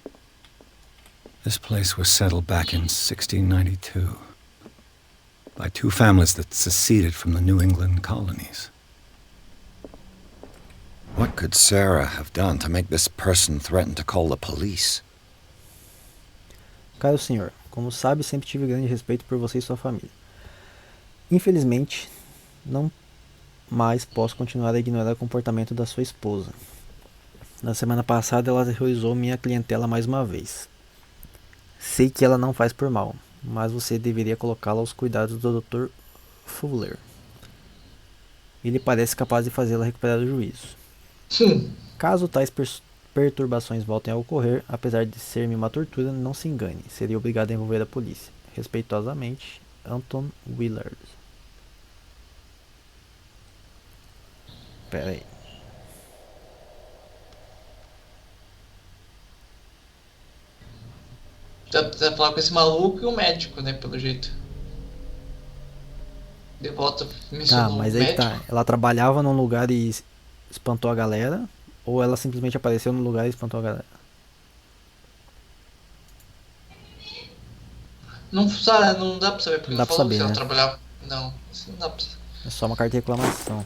Speaker 4: This place was settled back in 1692 by two families that seceded from the New England colonies. What could Sarah have done to make this person threaten to call the police?
Speaker 1: Caro senhor, como sabe, sempre tive grande respeito por você e sua família. Infelizmente, não mais posso continuar a ignorar o comportamento da sua esposa. Na semana passada, ela terrorizou minha clientela mais uma vez. Sei que ela não faz por mal, mas você deveria colocá-la aos cuidados do Dr. Fuller. Ele parece capaz de fazê-la recuperar o juízo. Caso tais perturbações voltem a ocorrer, apesar de ser-me uma tortura, não se engane. Seria obrigado a envolver a polícia. Respeitosamente, Anton Willard. Pera aí.
Speaker 2: Dá pra falar com esse maluco e o médico, né? Pelo jeito. De volta mencionou
Speaker 1: mas
Speaker 2: o
Speaker 1: aí
Speaker 2: médico.
Speaker 1: tá. Ela trabalhava num lugar e espantou a galera? Ou ela simplesmente apareceu no lugar e espantou a galera?
Speaker 2: Não, sabe, não dá pra saber porque
Speaker 1: Não dá
Speaker 2: ele
Speaker 1: pra
Speaker 2: falou
Speaker 1: saber,
Speaker 2: que ela
Speaker 1: né?
Speaker 2: trabalhava. Não, isso não dá pra saber.
Speaker 1: É só uma carta de reclamação.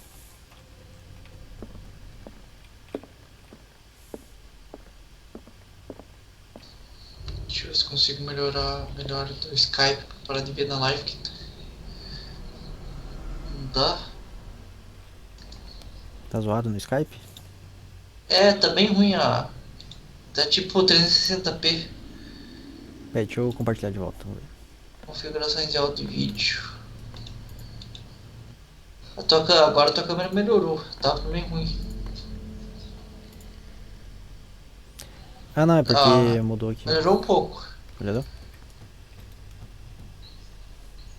Speaker 2: Deixa eu ver se consigo melhorar do Skype pra parar de ver na live. Que não dá.
Speaker 1: Tá zoado no Skype?
Speaker 2: É, tá bem ruim a. Tá tipo 360p.
Speaker 1: Pera, deixa eu compartilhar de volta. Vamos ver.
Speaker 2: Configurações de áudio e vídeo. Agora a tua câmera melhorou. Tava bem ruim.
Speaker 1: Ah não, é porque mudou aqui.
Speaker 2: Melhorou um pouco.
Speaker 1: Melhorou?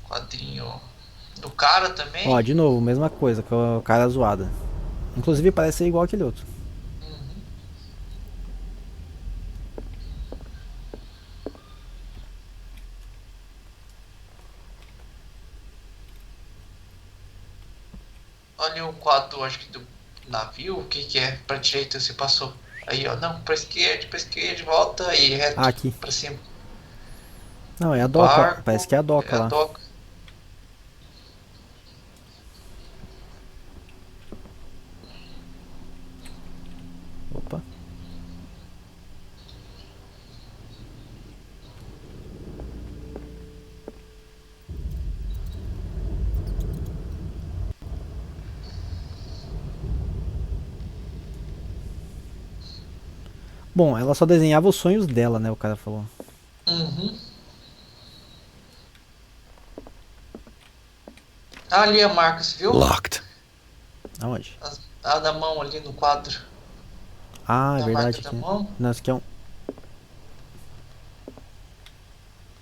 Speaker 2: Quadrinho do cara também.
Speaker 1: Ó, de novo, mesma coisa, com o cara zoado. Inclusive parece ser igual aquele outro.
Speaker 2: Olha o quadro, acho que do navio. O que é? Pra direita você passou. Aí, ó. Não, pra esquerda, volta aí, reto.
Speaker 1: Aqui.
Speaker 2: Pra cima.
Speaker 1: Não, é a doca.
Speaker 2: Barco,
Speaker 1: Parece que é a doca lá.
Speaker 2: A doca.
Speaker 1: Opa. Bom, ela só desenhava os sonhos dela, né? O cara falou.
Speaker 2: Uhum. Ah, ali a marca, você viu?
Speaker 4: Locked.
Speaker 1: Aonde?
Speaker 2: A da mão ali no quadro.
Speaker 1: Ah, é
Speaker 2: Da
Speaker 1: verdade.
Speaker 2: marca
Speaker 1: Aqui.
Speaker 2: da mão?
Speaker 1: Não, isso aqui é um...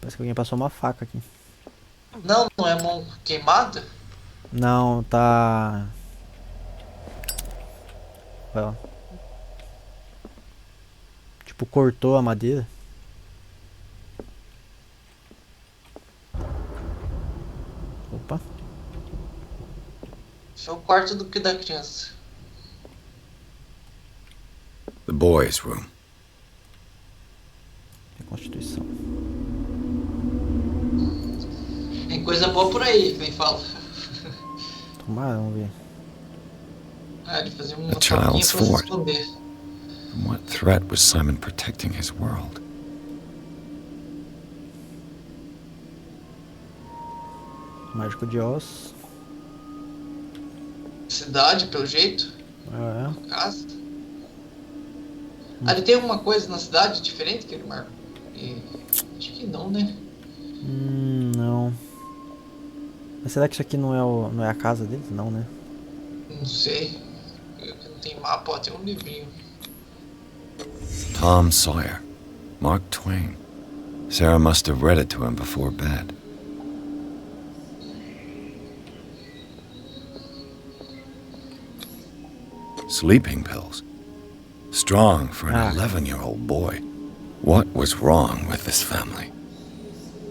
Speaker 1: Parece que alguém passou uma faca aqui.
Speaker 2: Não, não é mão queimada?
Speaker 1: Não, tá... Ó. Tipo, cortou a madeira. Opa.
Speaker 2: Isso é o quarto do que da criança.
Speaker 4: The boys' room.
Speaker 1: Constituição.
Speaker 2: Tem coisa boa por aí, quem fala.
Speaker 1: Tomara, vamos ver.
Speaker 2: Ah, ele fazia uma
Speaker 4: A child's
Speaker 2: toquinha pra se
Speaker 4: fort.
Speaker 2: esconder.
Speaker 4: From what threat was Simon protecting his world?
Speaker 1: Mágico de Oz.
Speaker 2: Cidade, pelo jeito.
Speaker 1: É.
Speaker 2: Casa. Ah, ele tem alguma coisa na cidade diferente que ele marca? Acho que não, né?
Speaker 1: Não. Mas será que isso aqui não é a casa deles? Não, né?
Speaker 2: Não sei. Não tem mapa, ó, tem um livrinho.
Speaker 4: Tom Sawyer. Mark Twain. Sarah must have read it to him before bed. Sleeping pills. Strong for an 11-year-old boy. What was wrong with this family?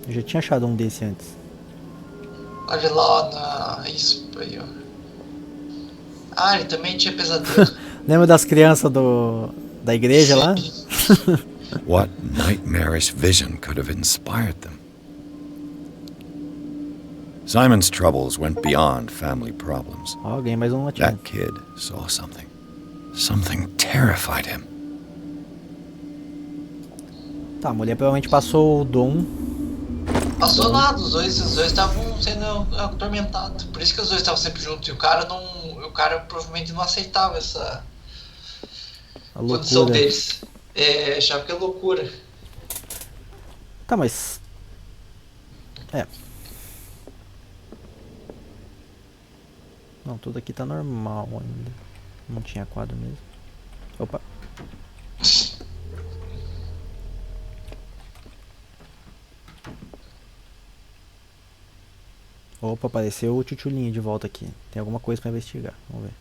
Speaker 1: Eu já tinha achado um desse antes.
Speaker 2: Olha lá na. Isso aí, ó. Ah, ele também tinha pesadelo.
Speaker 1: Lembra das crianças da igreja lá?
Speaker 4: What nightmarish vision could have inspired them? Simon's troubles went beyond family problems.
Speaker 1: Alguém mais um latino.
Speaker 4: That kid saw something. Something terrified him.
Speaker 1: Tá, a mulher provavelmente passou o dom.
Speaker 2: Passou nada, os dois estavam sendo atormentados. Por isso que os dois estavam sempre juntos. E o cara provavelmente não aceitava essa condição deles. Achava que é loucura.
Speaker 1: Tá, mas... Não, tudo aqui tá normal ainda. Não tinha quadro mesmo. Opa. Opa, apareceu o tchutchulinho de volta aqui. Tem alguma coisa pra investigar. Vamos ver.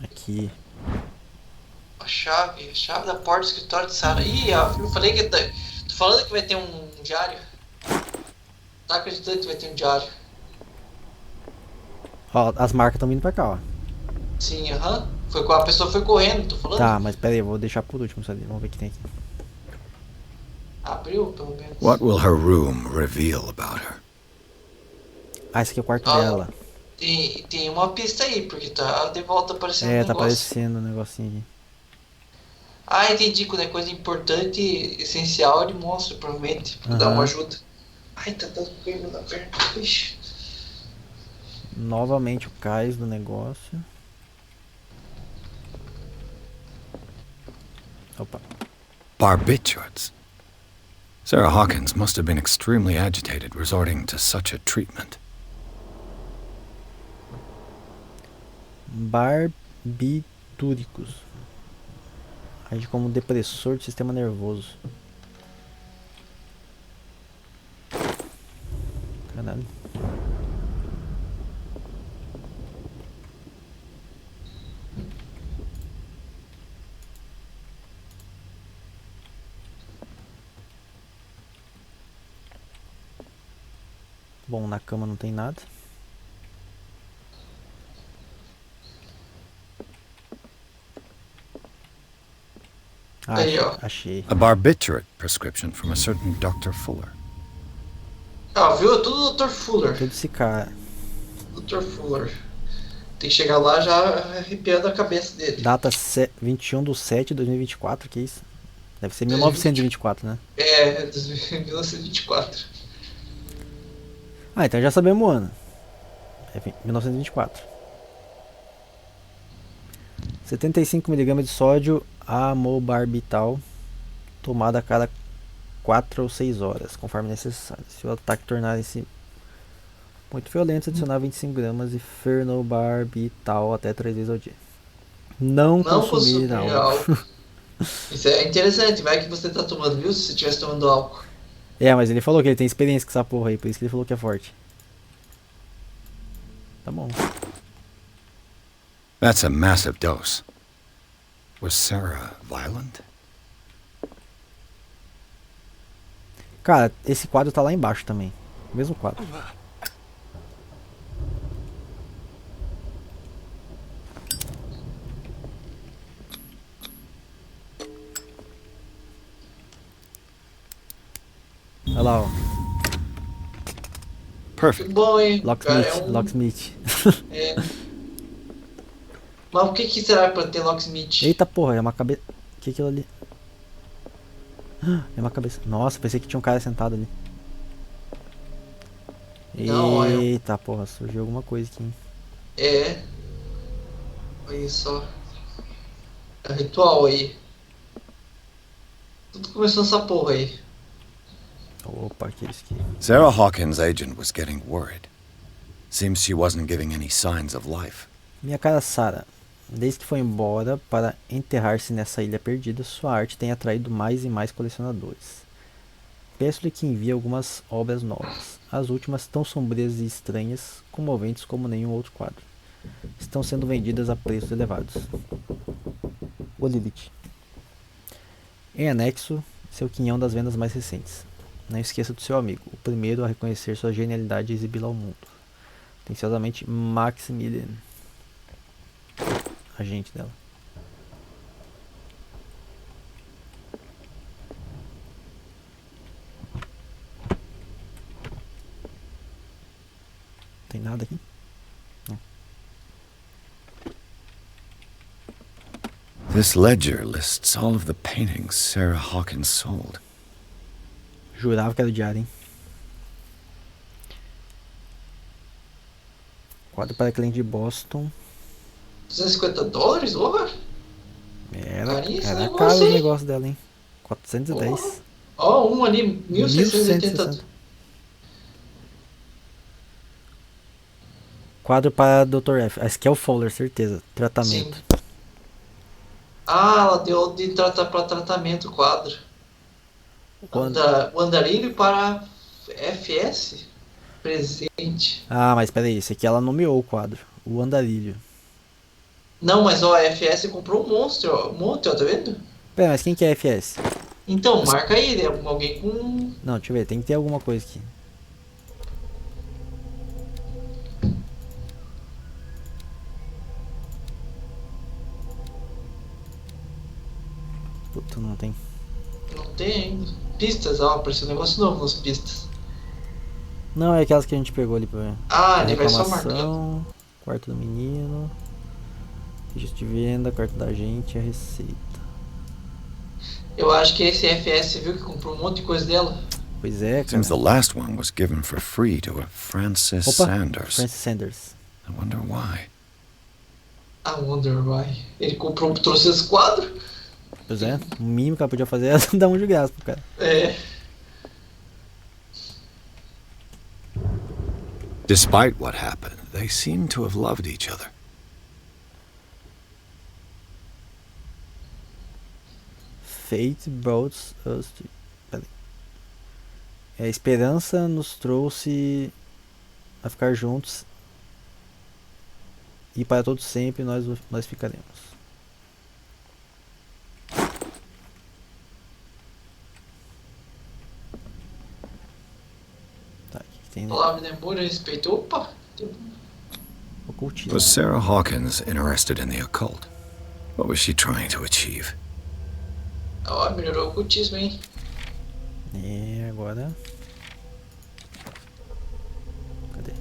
Speaker 1: Aqui.
Speaker 2: A chave da porta do escritório de Sarah. Ih, eu falei que... Tô falando que vai ter um diário. Tá acreditando que vai ter um diário.
Speaker 1: Ó, as marcas estão vindo pra cá, ó.
Speaker 2: Sim, aham. A pessoa foi correndo, tô falando.
Speaker 1: Tá, mas pera aí, eu vou deixar por último isso ali. Vamos ver o que tem aqui.
Speaker 2: Abriu, pelo menos.
Speaker 4: What will her room reveal about her?
Speaker 1: Ah, esse aqui é o quarto dela.
Speaker 2: Tem uma pista aí, porque tá de volta aparecendo um
Speaker 1: tá
Speaker 2: negócio.
Speaker 1: aparecendo um negocinho aqui.
Speaker 2: Ah, entendi, quando é coisa importante, essencial, ele mostra, provavelmente, pra dar uma ajuda. Ai, tá dando perna na perna. Ixi.
Speaker 1: Novamente o cais do negócio. Opa.
Speaker 4: Barbiturates. Sarah Hawkins must have been extremely agitated resorting to such a treatment.
Speaker 1: Barbitúricos. Age como depressor do sistema nervoso. Caralho. Bom, na cama não tem nada.
Speaker 2: Aí, ó.
Speaker 1: Achei.
Speaker 4: A barbiturate prescription from a certain Dr. Fuller.
Speaker 2: Viu? É tudo Dr. Fuller.
Speaker 1: Tudo esse cara.
Speaker 2: Dr. Fuller. Tem que chegar lá já arrepiando a cabeça dele.
Speaker 1: Data 21/7/2024, que isso? Deve ser 1924, né?
Speaker 2: 1924.
Speaker 1: Ah, então já sabemos o ano. É 1924. 75 mg de sódio amobarbital, tomada a cada 4 ou 6 horas, conforme necessário. Se o ataque tornar-se muito violento, adicionar 25 gramas de fenobarbital até 3 vezes ao dia. Não consumir álcool.
Speaker 2: Isso é interessante, vai que você tá tomando, viu? Se você estivesse tomando álcool.
Speaker 1: Mas ele falou que ele tem experiência com essa porra aí, por isso que ele falou que é forte. Tá bom.
Speaker 4: That's a massive dose. Was Sarah violent?
Speaker 1: Cara, esse quadro tá lá embaixo também. O mesmo quadro. Olha lá, ó.
Speaker 4: Perfect.
Speaker 2: Bom, hein?
Speaker 1: Locksmith.
Speaker 2: Mas o que será pra ter Locksmith?
Speaker 1: Eita porra, é uma cabeça. O que é aquilo ali? É uma cabeça. Nossa, pensei que tinha um cara sentado ali. Eita porra, surgiu alguma coisa aqui, hein?
Speaker 2: Olha só. É ritual aí. Tudo começou nessa porra aí.
Speaker 1: Opa, que é isso aqui?
Speaker 4: Sarah Hawkins' agent was getting worried. Seems she wasn't giving any signs of life.
Speaker 1: Minha cara Sarah, desde que foi embora para enterrar-se nessa ilha perdida, sua arte tem atraído mais e mais colecionadores. Peço-lhe que envie algumas obras novas. As últimas, tão sombrias e estranhas, comoventes como nenhum outro quadro. Estão sendo vendidas a preços elevados. O Lilith. Em anexo, seu quinhão das vendas mais recentes. Não esqueça do seu amigo, o primeiro a reconhecer sua genialidade e exibi-la ao mundo. Atenciosamente, Maximilian. Agente dela. Tem nada aqui? Não.
Speaker 4: This ledger lists all of the paintings Sarah Hawkins sold.
Speaker 1: Jurava que era o diário, hein? Quadro para cliente de Boston.
Speaker 2: $250? Porra!
Speaker 1: Era
Speaker 2: Caríssimo
Speaker 1: caro
Speaker 2: negócio,
Speaker 1: o
Speaker 2: hein?
Speaker 1: negócio dela, hein? 410.
Speaker 2: Ó, um ali, 1680.
Speaker 1: 1660. Quadro para Dr. F. Esse aqui é o Fowler, certeza. Tratamento.
Speaker 2: Sim. Ah, ela deu de para tratamento o quadro. O andarilho para FS? Presente.
Speaker 1: Ah, mas peraí, esse aqui ela nomeou o quadro. O andarilho.
Speaker 2: Não, mas ó, a FS comprou um monstro, ó, um monte, ó, tá vendo?
Speaker 1: Pera, mas quem que é FS?
Speaker 2: Então, marca aí, né? Alguém com...
Speaker 1: Não, deixa eu ver, tem que ter alguma coisa aqui. Puta, não tem.
Speaker 2: Não tem ainda. Pistas, ó, apareceu um negócio novo nas pistas.
Speaker 1: Não, é aquelas que a gente pegou ali pra ver.
Speaker 2: Ah, ele vai só marcando.
Speaker 1: Reclamação, quarto do menino, registro de venda, carta da agente e a receita.
Speaker 2: Eu acho que esse FS viu que comprou um monte de coisa dela.
Speaker 1: Pois é, cara.
Speaker 4: Seems the last one was given for free to a Francis Sanders.
Speaker 1: Francis Sanders.
Speaker 4: I wonder why.
Speaker 2: I wonder why. Ele comprou, trouxe esse quadro.
Speaker 1: Pois é, o mínimo que ela podia fazer era dar um de graça pro cara.
Speaker 2: É.
Speaker 4: Despite what happened, they seem to have loved each other.
Speaker 1: Fate brought us to... Peraí. A esperança nos trouxe a ficar juntos e para todos sempre nós ficaremos. Tá, o que tem, né?
Speaker 2: Palavra de amor a respeito. Opa!
Speaker 1: Ocultismo.
Speaker 4: Was Sarah Hawkins interested in the occult? What was she trying to achieve?
Speaker 2: Ó, melhorou o ocultismo, hein?
Speaker 1: E agora... Cadê?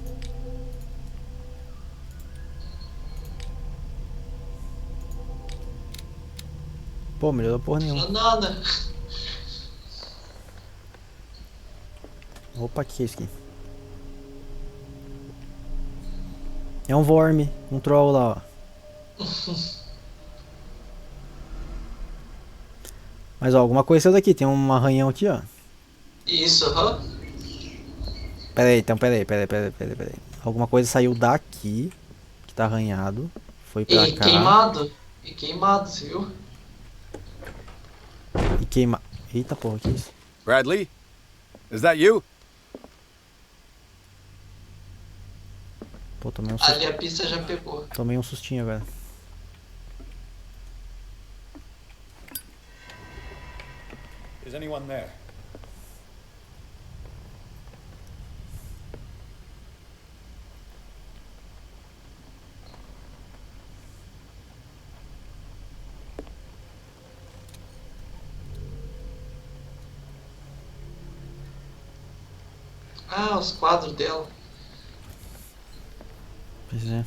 Speaker 1: Pô, melhorou porra nenhuma.
Speaker 2: Não nada.
Speaker 1: Opa, que é isso aqui? É um worm, um troll lá, ó. Mas ó, alguma coisa saiu daqui, tem um arranhão aqui, ó.
Speaker 2: Isso, aham.
Speaker 1: Peraí, então, peraí. Alguma coisa saiu daqui, que tá arranhado, foi pra
Speaker 2: E
Speaker 1: cá.
Speaker 2: queimado, você viu?
Speaker 1: E queima... Eita porra, que isso?
Speaker 16: Bradley? Is that you?
Speaker 1: Pô, tomei um susto.
Speaker 2: Ali a pista já pegou.
Speaker 1: Tomei um sustinho agora.
Speaker 16: Is anyone there?
Speaker 2: Ah, os quadros dela.
Speaker 1: Pois é.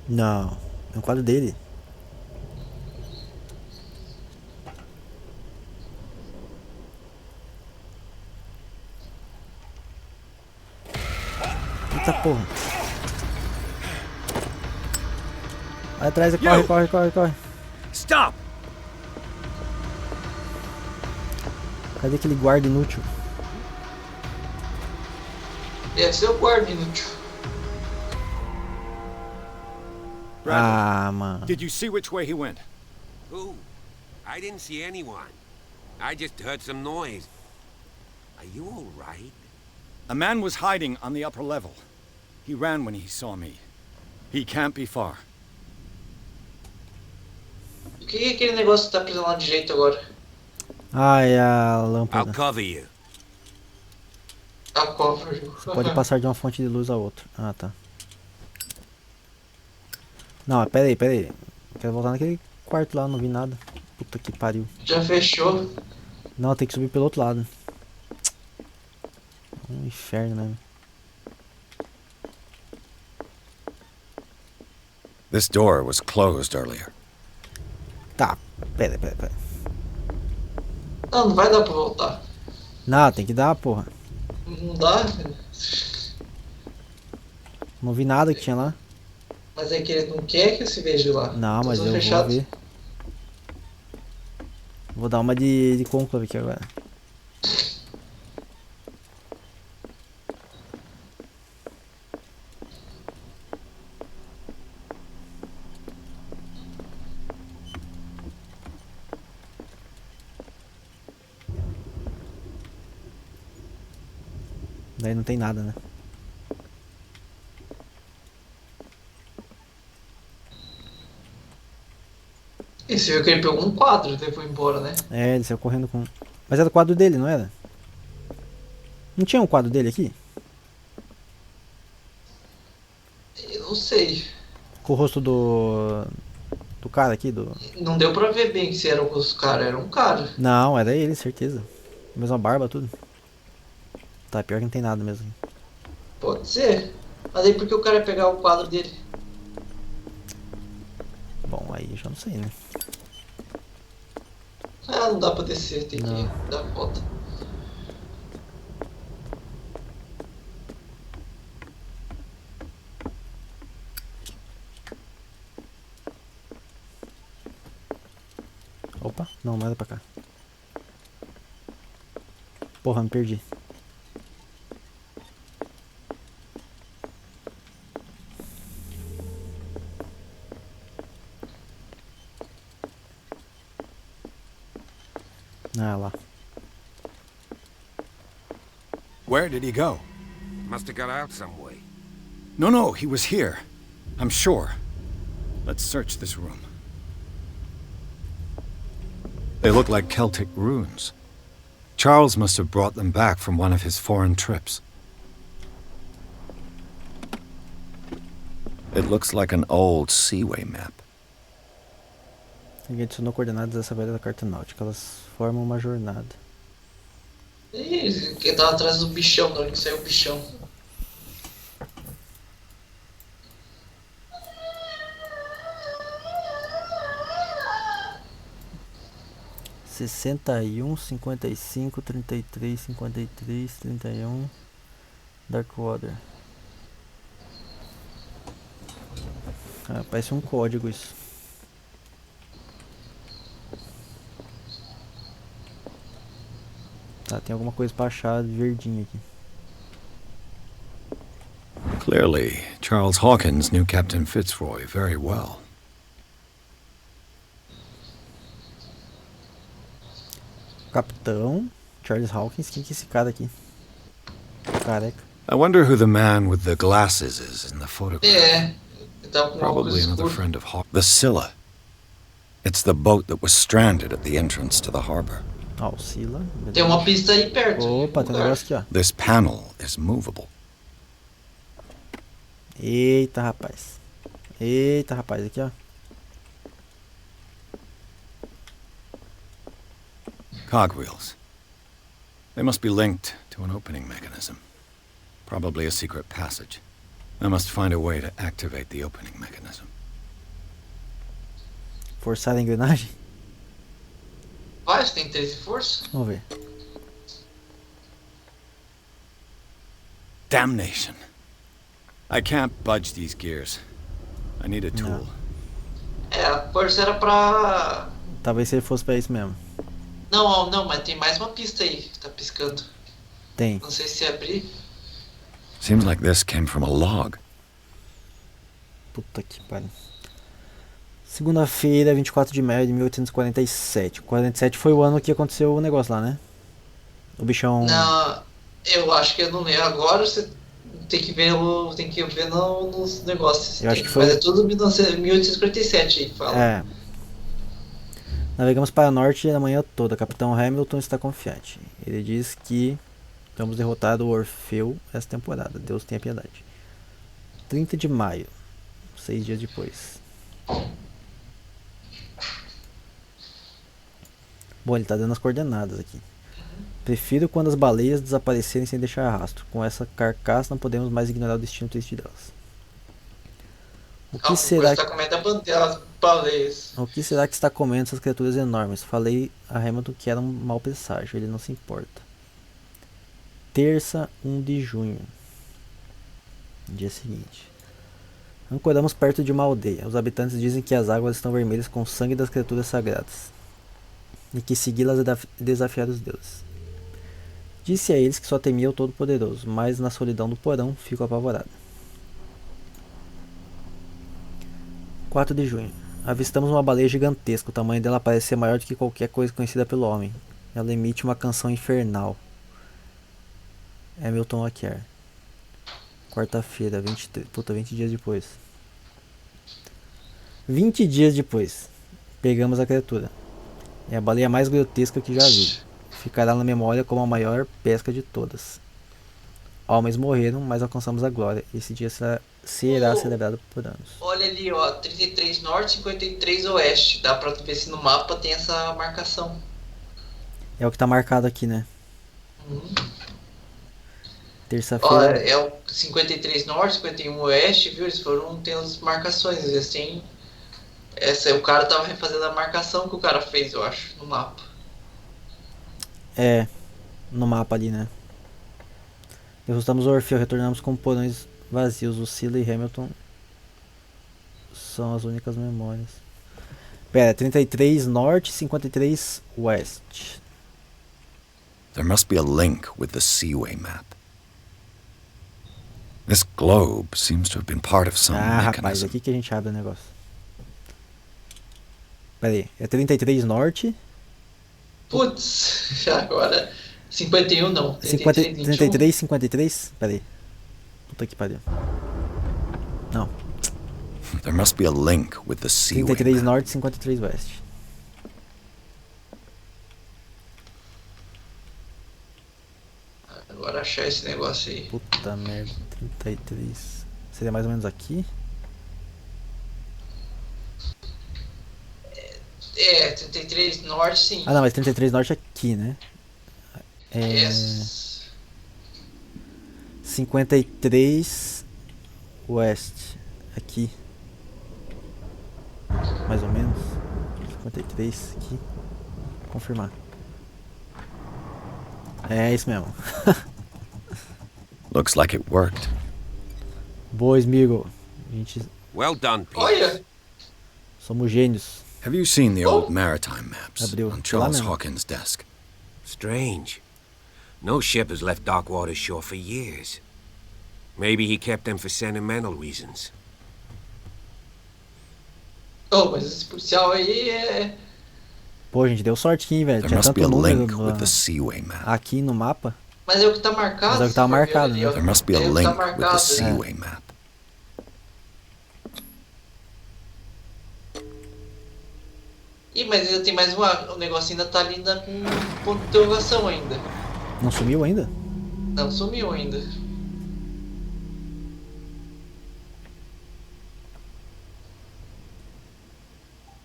Speaker 1: Não, é um quadro dele. Eita porra. Vai atrás, corre.
Speaker 16: Stop!
Speaker 1: Cadê aquele guarda inútil?
Speaker 2: Deve ser o guarda inútil.
Speaker 1: Ah, mano.
Speaker 16: Did you see which way he went?
Speaker 17: Who? I didn't see anyone. I just heard some noise. Are you all right?
Speaker 4: A man was hiding on the upper level. He ran when he saw me. He can't be far.
Speaker 2: O que é aquele negócio que tá preso lá de jeito agora?
Speaker 1: Ah, é a
Speaker 17: I'll
Speaker 1: lâmpada.
Speaker 17: cover you.
Speaker 2: A cofre.
Speaker 1: Você pode passar de uma fonte de luz a outra. Ah, tá. Não, pera aí. Quero voltar naquele quarto lá, não vi nada. Puta que pariu.
Speaker 2: Já fechou?
Speaker 1: Não, tem que subir pelo outro lado. Um inferno mesmo.
Speaker 4: This door was closed earlier.
Speaker 1: Tá, pera.
Speaker 2: Não vai dar pra voltar.
Speaker 1: Não, tem que dar, porra.
Speaker 2: Não dá?
Speaker 1: Não vi nada que tinha lá.
Speaker 2: Mas é que ele não quer que eu se veja lá.
Speaker 1: Não, mas eu
Speaker 2: fechado.
Speaker 1: vou ver. Vou dar uma de conclave aqui agora. Daí não tem nada, né?
Speaker 2: E você viu que ele pegou um quadro e depois foi embora, né?
Speaker 1: É, ele saiu correndo com... Mas era o quadro dele, não era? Não tinha um quadro dele aqui?
Speaker 2: Eu não sei.
Speaker 1: Com o rosto do cara aqui, do...
Speaker 2: Não deu pra ver bem que se era os caras, era um cara.
Speaker 1: Não, era ele, certeza. Mesma barba, tudo. Tá, pior que não tem nada mesmo.
Speaker 2: Pode ser. Mas aí por que o cara ia pegar o quadro dele?
Speaker 1: Bom, aí eu já não sei, né?
Speaker 2: Ah, não dá pra descer, tem que dar volta.
Speaker 1: Opa, não era pra cá. Porra, me perdi. Ah, lá.
Speaker 4: Where did he go?
Speaker 17: Must have got out some way.
Speaker 4: No, he was here. I'm sure. Let's search this room. They look like Celtic runes. Charles must have brought them back from one of his foreign trips. It looks like an old seaway map.
Speaker 1: Ninguém adicionou coordenadas dessa velha da carta náutica. Elas formam uma jornada.
Speaker 2: Ih, quem tava atrás do bichão, da onde que saiu o bichão.
Speaker 1: Sessenta e um, 55, 33, 53, 31. Darkwater. Ah, parece um código isso. Tá, tem alguma coisa pra achar verdinha aqui.
Speaker 4: Clearly, Charles Hawkins knew Captain Fitzroy very well.
Speaker 1: Capitão Charles Hawkins, quem que é esse cara aqui? Careca.
Speaker 4: I wonder who the man with the glasses is in the photograph.
Speaker 2: É, ele tava com uma
Speaker 4: Probably
Speaker 2: óculos
Speaker 4: another
Speaker 2: escuro.
Speaker 4: friend of Hawkins. The Scylla. It's the boat that was stranded at the entrance to the harbor.
Speaker 1: Ó, o Sila.
Speaker 2: Tem uma pista aí perto.
Speaker 1: Opa, tem um negócio aqui, ó.
Speaker 4: This panel is movable.
Speaker 1: Eita, rapaz. Eita, rapaz, aqui, ó.
Speaker 4: Cogwheels. They must be linked to an opening mechanism. Probably a secret passage. I must find a way to activate the opening mechanism.
Speaker 1: Forçar a engrenagem?
Speaker 2: Vai, você tem 13 de força?
Speaker 1: Vamos ver.
Speaker 4: Damnation. I can't budge these gears. I need a tool.
Speaker 2: É, a força era pra...
Speaker 1: Talvez se ele fosse pra isso mesmo.
Speaker 2: Não, mas tem mais uma pista aí que tá piscando.
Speaker 1: Tem.
Speaker 2: Não sei se abrir.
Speaker 4: Seems like this came from a log.
Speaker 1: Puta que pariu. Segunda-feira, 24 de maio de 1847. 47 foi o ano que aconteceu o negócio lá, né? O bichão...
Speaker 2: Não, eu acho que eu não lembro. Agora você tem que ver, nos negócios.
Speaker 1: Eu acho que foi...
Speaker 2: Mas é tudo 1847 aí que fala.
Speaker 1: É. Navegamos para o norte a manhã toda. Capitão Hamilton está confiante. Ele diz que Vamos derrotar o Orfeu essa temporada. Deus tenha piedade. 30 de maio. 6 dias depois. Bom, ele tá dando as coordenadas aqui. Prefiro quando as baleias desaparecerem sem deixar rastro. Com essa carcaça não podemos mais ignorar o destino triste delas. O que será que... O que será que está comendo essas criaturas enormes? Falei a Hamilton que era um mau presságio. Ele não se importa. Terça, 1 de junho. Dia seguinte. Ancoramos perto de uma aldeia. Os habitantes dizem que as águas estão vermelhas com o sangue das criaturas sagradas. E que segui-las é desafiar os deuses. Disse a eles que só temia o Todo-Poderoso, mas na solidão do porão fico apavorado. 4 de junho. Avistamos uma baleia gigantesca. O tamanho dela parece ser maior do que qualquer coisa conhecida pelo homem. Ela emite uma canção infernal. Hamilton Aker. Quarta-feira, 20 dias depois. 20 dias depois. Pegamos a criatura. É a baleia mais grotesca que já vi. Ficará na memória como a maior pesca de todas. Homens morreram, mas alcançamos a glória. Esse dia será celebrado por anos.
Speaker 2: Olha ali, ó, 33 norte, 53 oeste. Dá pra ver se no mapa tem essa marcação.
Speaker 1: É o que tá marcado aqui, né? Terça-feira.
Speaker 2: Olha, é o 53 norte, 51 oeste, viu? Eles tem as marcações, assim. O cara tava refazendo a marcação que o cara fez, eu acho, no mapa.
Speaker 1: É, no mapa ali, né? Derrotamos o Orfeu, retornamos com porões vazios. O Sila e Hamilton são as únicas memórias. Pera, 33 norte, 53 oeste.
Speaker 4: There must be a link with the Seaway map. This globe seems to have been part of some mechanism.
Speaker 1: Rapaz, aqui que a gente abre o negócio. Pera aí, é 33 norte.
Speaker 2: Putz, já agora 51 não.
Speaker 1: 33, 53? Pera aí. Puta que pariu. Não.
Speaker 4: There must be a link with the Seaway
Speaker 1: 33
Speaker 4: map.
Speaker 1: norte, 53 oeste.
Speaker 2: Agora achar esse negócio aí.
Speaker 1: Puta merda, 33. Seria mais ou menos aqui?
Speaker 2: É, 33 norte sim.
Speaker 1: Ah não, mas 33 norte é aqui, né? É... 53 oeste. Aqui. Mais ou menos. 53 aqui. Confirmar. É isso mesmo.
Speaker 4: Looks like it worked.
Speaker 1: Boa, Smigo. Gente...
Speaker 17: Well done, Pete.
Speaker 2: Olha!
Speaker 1: Somos gênios.
Speaker 4: Have you seen the old maritime maps
Speaker 1: Abriu.
Speaker 4: on Charles Hawkins' desk?
Speaker 17: Strange. No ship has left Darkwater shore for years. Maybe he kept them for sentimental reasons.
Speaker 2: Oh, mas esse policial aí é...
Speaker 1: Pô, gente, deu sorte aqui, velho. Tinha tanto número aqui no mapa.
Speaker 2: Mas é o que tá marcado.
Speaker 1: Mas é o que tá marcado, né?
Speaker 4: There must be a link with the Seaway map.
Speaker 2: Ih, mas ainda tem mais um negocinho, ainda tá ali com ponto de interrogação ainda.
Speaker 1: Não sumiu ainda?
Speaker 2: Não sumiu ainda.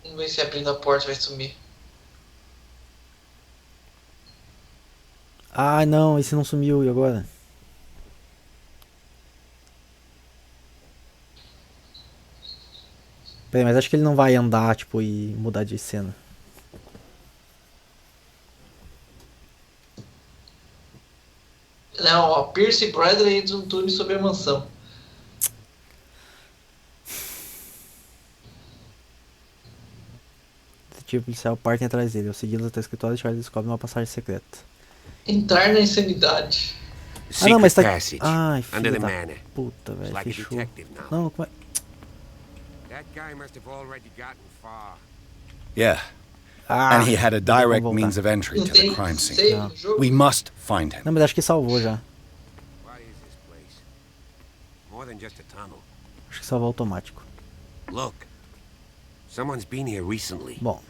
Speaker 2: Vamos ver se abrindo a porta vai sumir.
Speaker 1: Ah, não, esse não sumiu, e agora? Peraí, mas acho que ele não vai andar, tipo, e mudar de cena.
Speaker 2: Não, ó, Pierce e Bradley entram no túnel sobre a mansão.
Speaker 1: Detetive policial partem atrás dele. Ao segui-los até o escritório, e Charlie descobre uma passagem secreta.
Speaker 2: Entrar na insanidade.
Speaker 1: Ah, não, mas tá...
Speaker 17: Passage,
Speaker 1: Ai,
Speaker 17: under
Speaker 1: filho
Speaker 17: the
Speaker 1: da
Speaker 17: manor.
Speaker 1: puta, velho,
Speaker 17: Like a
Speaker 1: fechou.
Speaker 17: detective now.
Speaker 1: Não, como é...
Speaker 17: That guy must have already gotten far.
Speaker 4: Yeah.
Speaker 1: Ah,
Speaker 4: and he had a direct
Speaker 1: vamos
Speaker 4: means
Speaker 1: voltar.
Speaker 4: of entry to the crime scene.
Speaker 2: Save no jogo.
Speaker 4: We must find him.
Speaker 1: Não, mas acho que salvou já.
Speaker 17: What is this place? More than just a tunnel.
Speaker 1: Acho que salvou automático.
Speaker 17: Look. Someone's been here recently.
Speaker 1: Bom,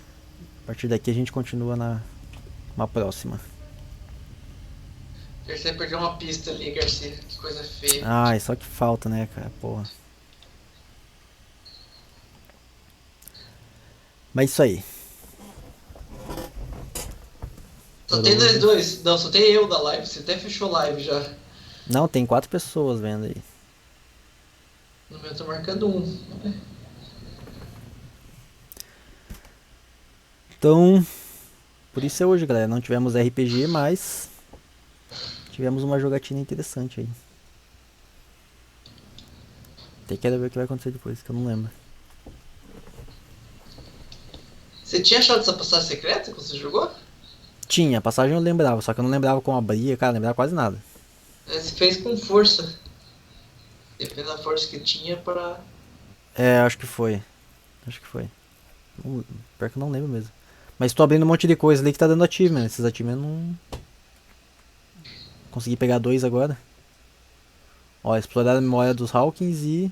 Speaker 1: a partir daqui a gente continua na próxima.
Speaker 2: Garcia perdeu uma pista ali, Garcia. Que coisa feia.
Speaker 1: Ai, só que falta, né, cara? Porra. Mas isso aí.
Speaker 2: Só tem nós dois. Não, só tem eu da live. Você até fechou live já.
Speaker 1: Não, tem 4 pessoas vendo aí.
Speaker 2: No meu eu tô marcando 1.
Speaker 1: Então, por isso é hoje, galera. Não tivemos RPG, mas tivemos uma jogatina interessante aí. Até quero ver o que vai acontecer depois, que eu não lembro.
Speaker 2: Você tinha achado essa passagem secreta quando você jogou?
Speaker 1: Tinha, a passagem eu lembrava, só que eu não lembrava como abria, cara, não lembrava quase nada.
Speaker 2: Você fez com força. Dependendo da força que tinha pra...
Speaker 1: É, acho que foi. Acho que foi. Não, pior que eu não lembro mesmo. Mas tô abrindo um monte de coisa ali que tá dando achievement. Esses achievement não... Consegui pegar 2 agora. Ó, explorar a memória dos Hawkins e...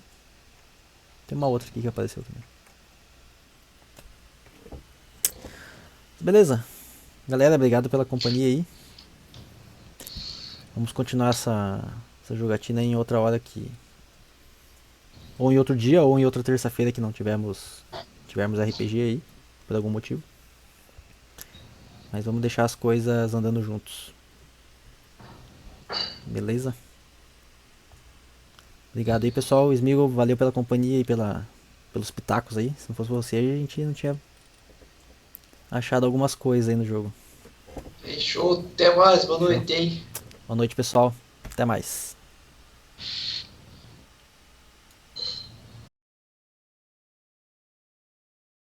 Speaker 1: Tem uma outra aqui que apareceu também. Beleza. Galera, obrigado pela companhia aí. Vamos continuar essa jogatina em outra hora aqui. Ou em outro dia, ou em outra terça-feira que não tivermos RPG aí, por algum motivo. Mas vamos deixar as coisas andando juntos. Beleza? Obrigado aí, pessoal. Smigo, valeu pela companhia e pelos pitacos aí. Se não fosse você, a gente não tinha achado algumas coisas aí no jogo.
Speaker 2: Fechou. Até mais. Boa noite, hein?
Speaker 1: Boa noite, pessoal. Até mais.